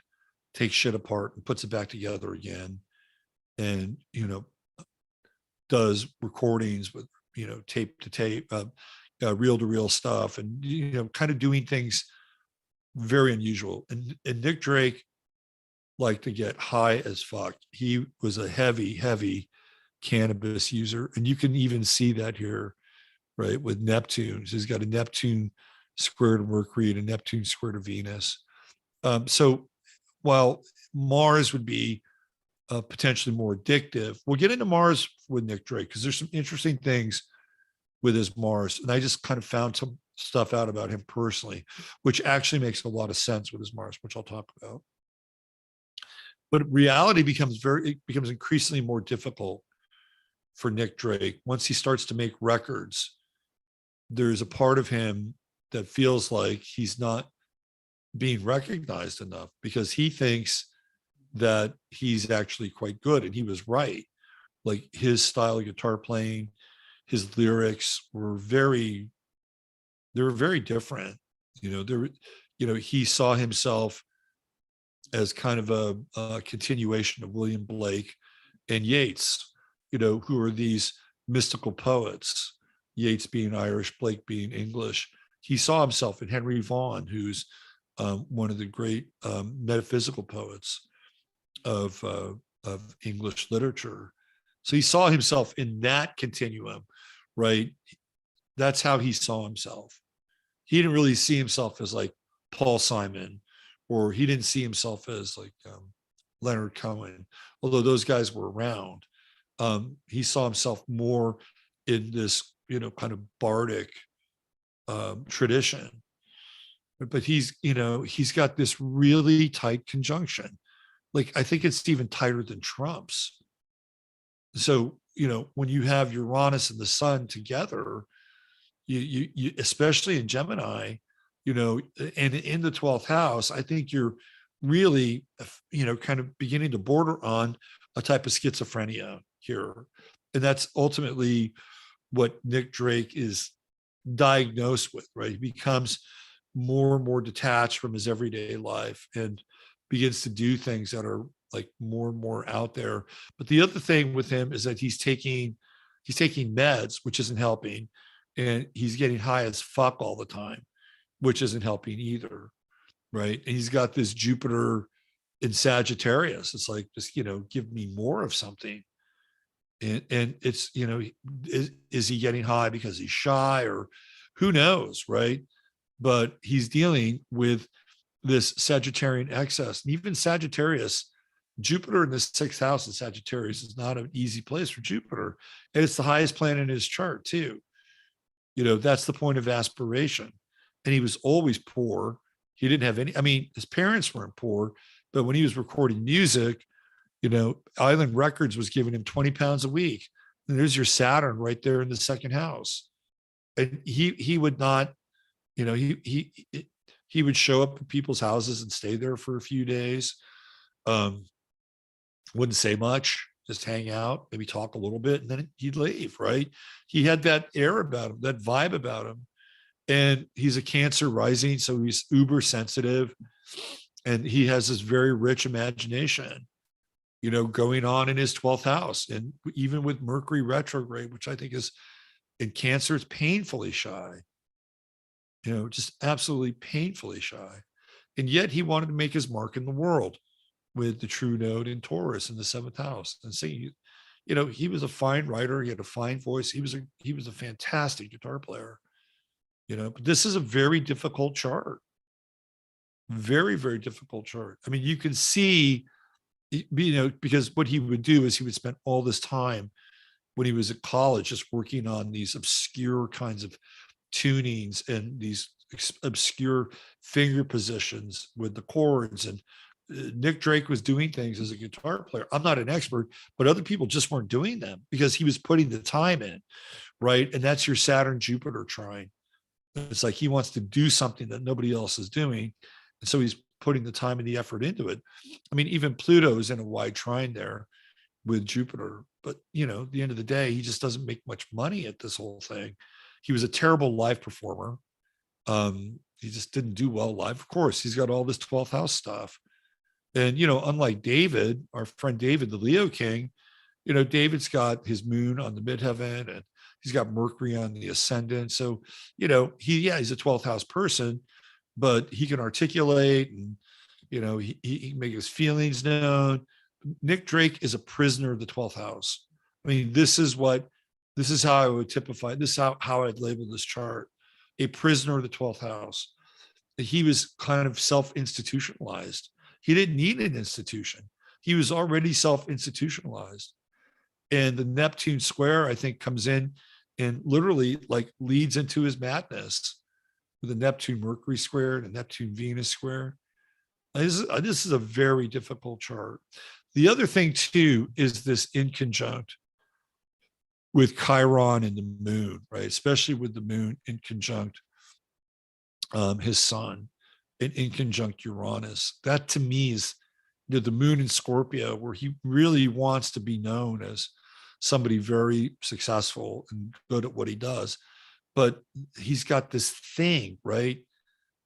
Speaker 4: takes shit apart and puts it back together again, and does recordings with tape to tape, reel to reel stuff, and kind of doing things very unusual. And Nick Drake liked to get high as fuck. He was a heavy cannabis user, and you can even see that here, right, with Neptune. He's got a Neptune square to Mercury and a Neptune square to Venus. So while Mars would be potentially more addictive, we'll get into Mars with Nick Drake because there's some interesting things with his Mars. And I just kind of found some stuff out about him personally, which actually makes a lot of sense with his Mars, which I'll talk about. But reality becomes increasingly more difficult for Nick Drake. Once he starts to make records, there's a part of him that feels like he's not being recognized enough because he thinks that he's actually quite good. And he was right. Like his style of guitar playing, his lyrics were very different. He saw himself as kind of a continuation of William Blake and Yeats, who are these mystical poets, Yeats being Irish, Blake being English. He saw himself in Henry Vaughan, who's one of the great metaphysical poets of English literature. So he saw himself in that continuum, right? That's how he saw himself. He didn't really see himself as like Paul Simon, or he didn't see himself as like Leonard Cohen, although those guys were around. He saw himself more in this, kind of bardic tradition. But he's got this really tight conjunction. Like, I think it's even tighter than Trump's. So, when you have Uranus and the sun together, you especially in Gemini, and in the 12th house, I think you're really, kind of beginning to border on a type of schizophrenia here. And that's ultimately what Nick Drake is diagnosed with, right? He becomes more and more detached from his everyday life and begins to do things that are like more and more out there. But the other thing with him is that he's taking meds, which isn't helping, and he's getting high as fuck all the time, which isn't helping either, right? And he's got this Jupiter in Sagittarius. It's like, just, give me more of something. And it's, is he getting high because he's shy, or who knows, right? But he's dealing with this Sagittarian excess. And even Sagittarius, Jupiter in the 6th house of Sagittarius is not an easy place for Jupiter. And it's the highest planet in his chart too. That's the point of aspiration. And he was always poor. He didn't have any, his parents weren't poor, but when he was recording music, Island Records was giving him 20 pounds a week. And there's your Saturn right there in the 2nd house. And he would not, he would show up at people's houses and stay there for a few days. Wouldn't say much, just hang out, maybe talk a little bit, and then he'd leave, right? He had that air about him, that vibe about him. And he's a Cancer rising, so he's uber sensitive. And he has this very rich imagination, going on in his 12th house. And even with Mercury retrograde, which I think is in Cancer, it's painfully shy, just absolutely painfully shy. And yet he wanted to make his mark in the world with the true node in Taurus in the 7th house. And saying, he was a fine writer. He had a fine voice. He was a fantastic guitar player, but this is a very difficult chart. Very, very difficult chart. You can see, because what he would do is he would spend all this time when he was at college, just working on these obscure kinds of tunings and these obscure finger positions with the chords. And Nick Drake was doing things as a guitar player. I'm not an expert, but other people just weren't doing them because he was putting the time in, right? And that's your Saturn Jupiter trine. It's like he wants to do something that nobody else is doing. And so he's putting the time and the effort into it. I mean, even Pluto is in a wide trine there with Jupiter. But, you know, at the end of the day, he just doesn't make much money at this whole thing. He was a terrible live performer. He just didn't do well live. Of course, he's got all this 12th house stuff. And, you know, unlike David, our friend David, the Leo King, you know, David's got his moon on the midheaven and he's got Mercury on the ascendant. So, you know, he's a 12th house person, but he can articulate and, you know, he can make his feelings known. Nick Drake is a prisoner of the 12th house. I mean, this is how I would typify, this is how I'd label this chart, a prisoner of the 12th house. He was kind of self-institutionalized. He didn't need an institution. He was already self-institutionalized. And the Neptune square, I think, comes in and literally like leads into his madness with the Neptune Mercury square and the Neptune Venus square. This is a very difficult chart. The other thing too is this inconjunct with Chiron and the moon, right? Especially with the moon in conjunct his sun and in conjunct Uranus. That to me is, you know, the moon in Scorpio, where he really wants to be known as somebody very successful and good at what he does. But he's got this thing, right?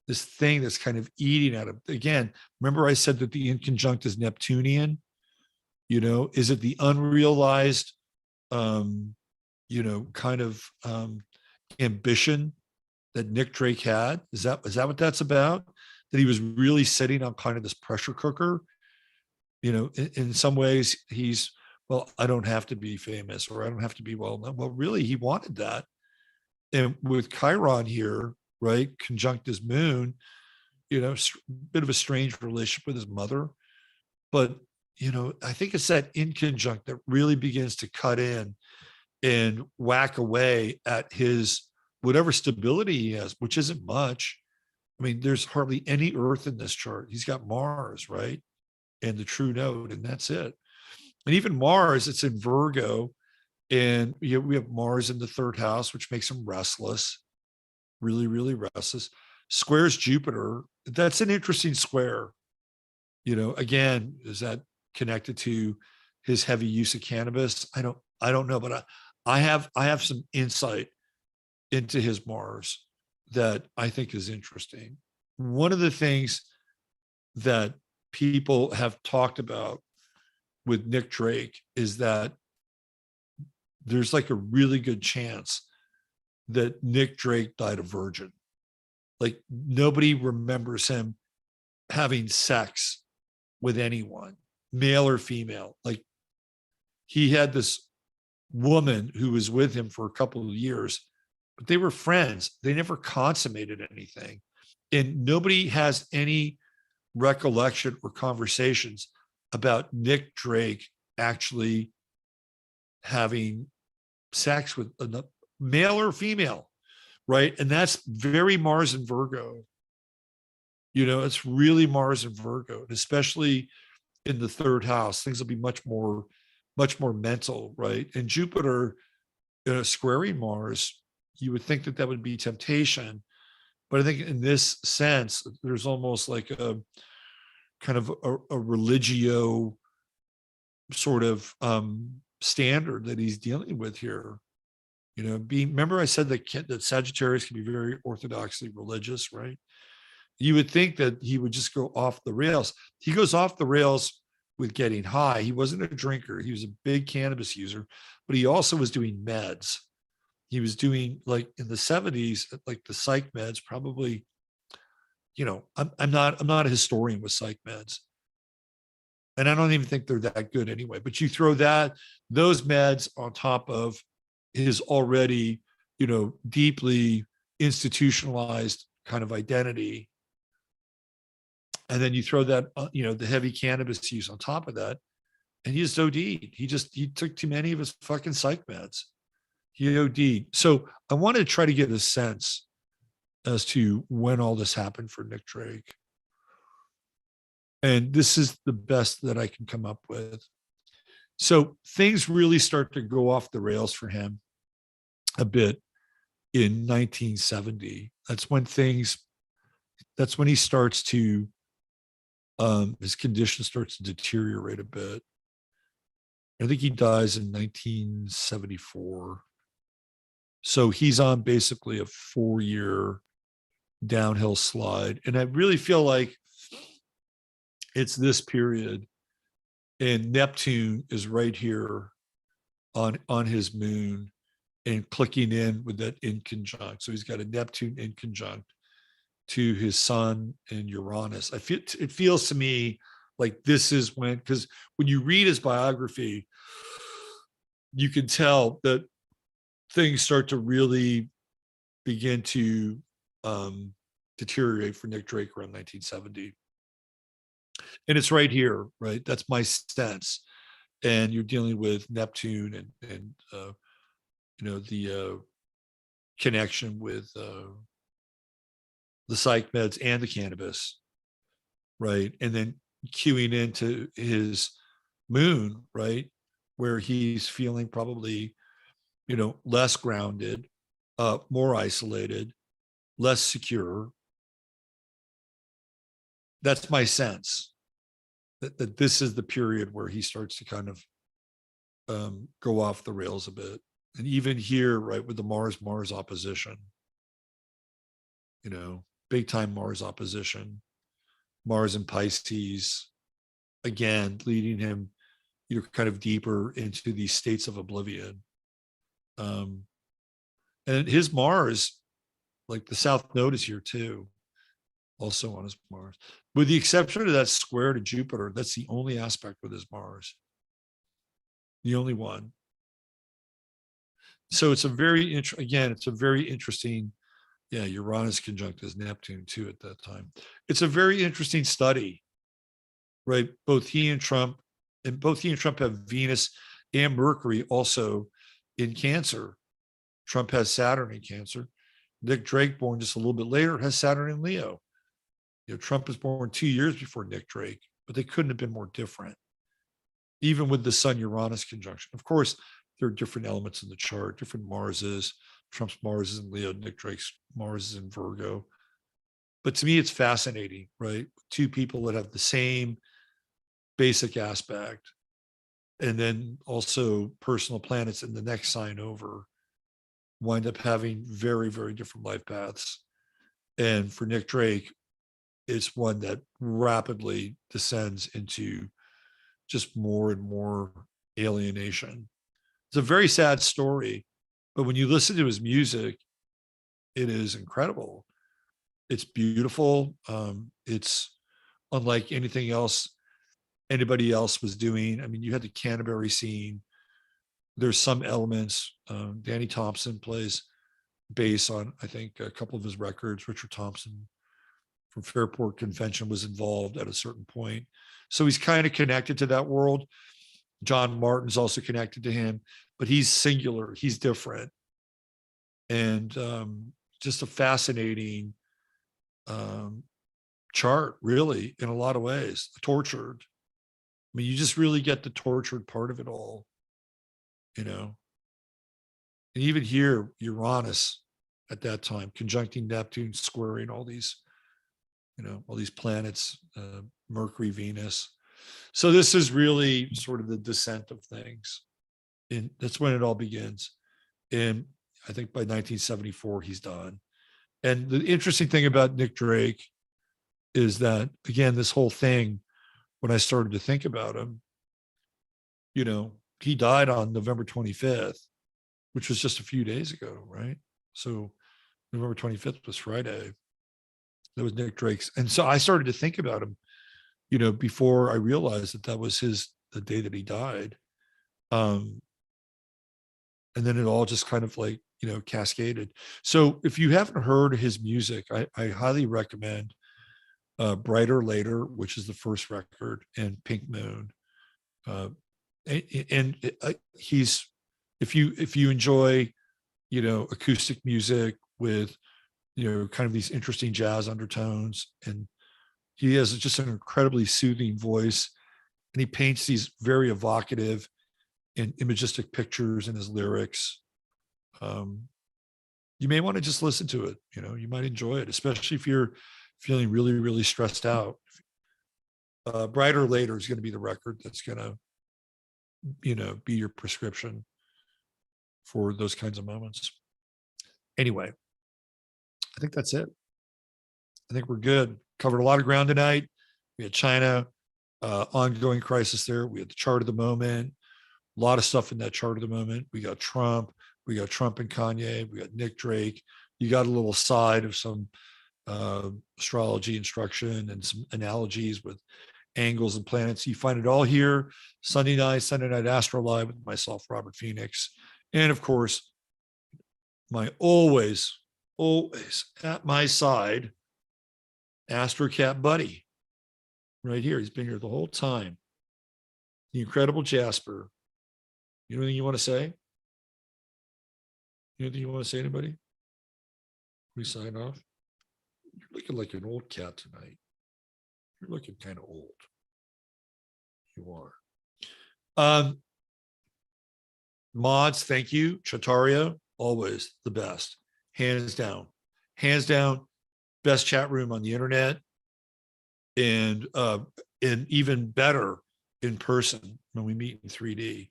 Speaker 4: This thing that's kind of eating at him. Again, remember I said that the inconjunct is Neptunian? You know, is it the unrealized, you know, kind of ambition that Nick Drake had? Is that what that's about? That he was really sitting on kind of this pressure cooker? You know, in some ways he's, well, I don't have to be famous or I don't have to be well known. Well, really, he wanted that. And with Chiron here, right, conjunct his moon, you know, bit of a strange relationship with his mother. But, you know, I think it's that inconjunct that really begins to cut in and whack away at his whatever stability he has, which isn't much. I mean, there's hardly any Earth in this chart. He's got Mars, right? And the true node, and that's it. And even Mars, it's in Virgo. And we have Mars in the third house, which makes him restless, really, really restless. Squares Jupiter. That's an interesting square. You know, again, is that connected to his heavy use of cannabis? I don't know, but I have some insight into his Mars that I think is interesting. One of the things that people have talked about with Nick Drake is that there's like a really good chance that Nick Drake died a virgin. Like nobody remembers him having sex with anyone, male or female. Like he had this woman who was with him for a couple of years, but they were friends. They never consummated anything. And nobody has any recollection or conversations about Nick Drake actually having sex with a male or female, right? And that's very Mars and Virgo. You know, it's really Mars and Virgo, and especially in the third house, things will be much more mental, right? And Jupiter, squaring Mars, you would think that would be temptation, but I think in this sense, there's almost like a kind of a religio sort of standard that he's dealing with here. You know, remember I said that Sagittarius can be very orthodoxly religious, right? You would think that he would just go off the rails. He goes off the rails with getting high. He wasn't a drinker. He was a big cannabis user, but he also was doing meds. He was doing, like in the 70s, like the psych meds, probably, you know, I'm not a historian with psych meds. And I don't even think they're that good anyway, but you throw those meds on top of his already, you know, deeply institutionalized kind of identity. And then you throw that, you know, the heavy cannabis use on top of that. and he just OD'd. He took too many of his fucking psych meds. He OD'd. So I wanted to try to get a sense as to when all this happened for Nick Drake. And this is the best that I can come up with. So things really start to go off the rails for him a bit in 1970. That's when he starts to, his condition starts to deteriorate a bit. I think he dies in 1974. So he's on basically a 4-year downhill slide. And I really feel like it's this period, and Neptune is right here on his moon and clicking in with that inconjunct. So he's got a Neptune inconjunct to his sun and Uranus. It feels to me like this is when, because when you read his biography, you can tell that things start to really begin to deteriorate for Nick Drake around 1970. And it's right here, right? That's my sense. And you're dealing with Neptune and the connection with the psych meds and the cannabis, right? And then queuing into his moon, right? Where he's feeling probably, less grounded, more isolated, less secure. That's my sense that this is the period where he starts to kind of go off the rails a bit. And even here, right, with the Mars opposition, big time Mars opposition, Mars and Pisces, again, leading him, kind of deeper into these states of oblivion. And his Mars, like the South Node is here too, also on his Mars. With the exception of that square to Jupiter, that's the only aspect with his Mars. The only one. So it's a very interesting, Uranus conjunct is Neptune too at that time. It's a very interesting study, right? Both he and Trump have Venus and Mercury also in Cancer. Trump has Saturn in Cancer. Nick Drake, born just a little bit later, has Saturn in Leo. Trump was born 2 years before Nick Drake, but they couldn't have been more different, even with the Sun-Uranus conjunction. Of course, there are different elements in the chart, different Marses. Trump's Mars is in Leo, Nick Drake's Mars is in Virgo. But to me, it's fascinating, right? Two people that have the same basic aspect, and then also personal planets in the next sign over wind up having very, very different life paths. And for Nick Drake, it's one that rapidly descends into just more and more alienation. It's a very sad story, but when you listen to his music, it is incredible. It's beautiful. It's unlike anything else anybody else was doing. I mean, you had the Canterbury scene. There's some elements. Danny Thompson plays bass on, I think, a couple of his records. Richard Thompson from Fairport Convention was involved at a certain point. So he's kind of connected to that world. John Martin's also connected to him, but he's singular. He's different. And just a fascinating chart, really, in a lot of ways. Tortured. I mean, you just really get the tortured part of it all, And even here, Uranus at that time, conjuncting Neptune, squaring all these, all these planets, Mercury, Venus. So this is really sort of the descent of things. And that's when it all begins. And I think by 1974, he's done. And the interesting thing about Nick Drake is that, again, this whole thing, when I started to think about him, he died on November 25th, which was just a few days ago, right? So November 25th was Friday. That was Nick Drake's. And so I started to think about him, before I realized that was the day that he died. And then it all just kind of like, cascaded. So if you haven't heard his music, I highly recommend Brighter Later, which is the first record, and Pink Moon. he's, if you enjoy, acoustic music with, kind of these interesting jazz undertones, and he has just an incredibly soothing voice, and he paints these very evocative and imagistic pictures in his lyrics. You may want to just listen to it. You might enjoy it, especially if you're feeling really, really stressed out. Brighter Later is going to be the record that's going to, be your prescription for those kinds of moments. Anyway, I think that's it. I think we're good. Covered a lot of ground tonight. We had China, ongoing crisis there. We had the chart of the moment, a lot of stuff in that chart of the moment. We got Trump and Kanye. We got Nick Drake. You got a little side of some astrology instruction and some analogies with angles and planets. You find it all here Sunday night AstroLive with myself, Robert Phoenix, and of course my always at my side AstroCat buddy right here. He's been here the whole time, the incredible Jasper. Anything you want to say? Anything you want to say, anybody? We sign off. You're looking like an old cat tonight. You're looking kind of old. You are. Mods, thank you. Chataria, always the best. Hands down. Best chat room on the internet. And even better in person when we meet in 3D.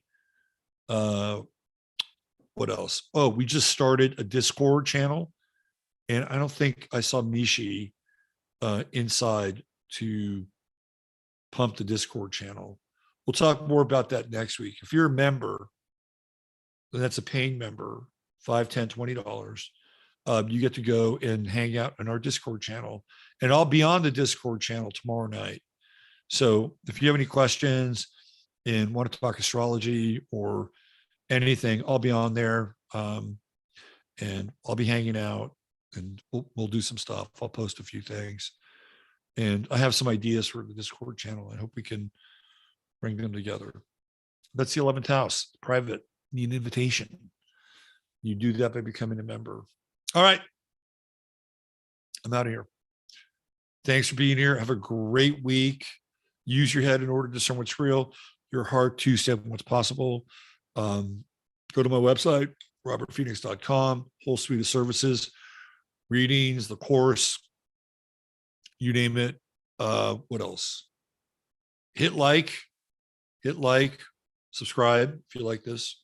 Speaker 4: What else? Oh, we just started a Discord channel. And I don't think I saw Mishi inside to pump the Discord channel. We'll talk more about that next week. If you're a member, then that's a paying member, $5, $10, $20. You get to go and hang out in our Discord channel. And I'll be on the Discord channel tomorrow night. So if you have any questions and want to talk astrology or anything, I'll be on there. And I'll be hanging out, and we'll do some stuff. I'll post a few things. And I have some ideas for the Discord channel. I hope we can bring them together. That's the 11th house, private, need an invitation. You do that by becoming a member. All right. I'm out of here. Thanks for being here. Have a great week. Use your head in order to discern what's real, your heart to step what's possible. Go to my website, robertphoenix.com, whole suite of services, readings, the course, you name it. What else? Hit like, subscribe if you like this,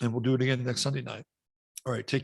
Speaker 4: and we'll do it again next Sunday night. All right, take care.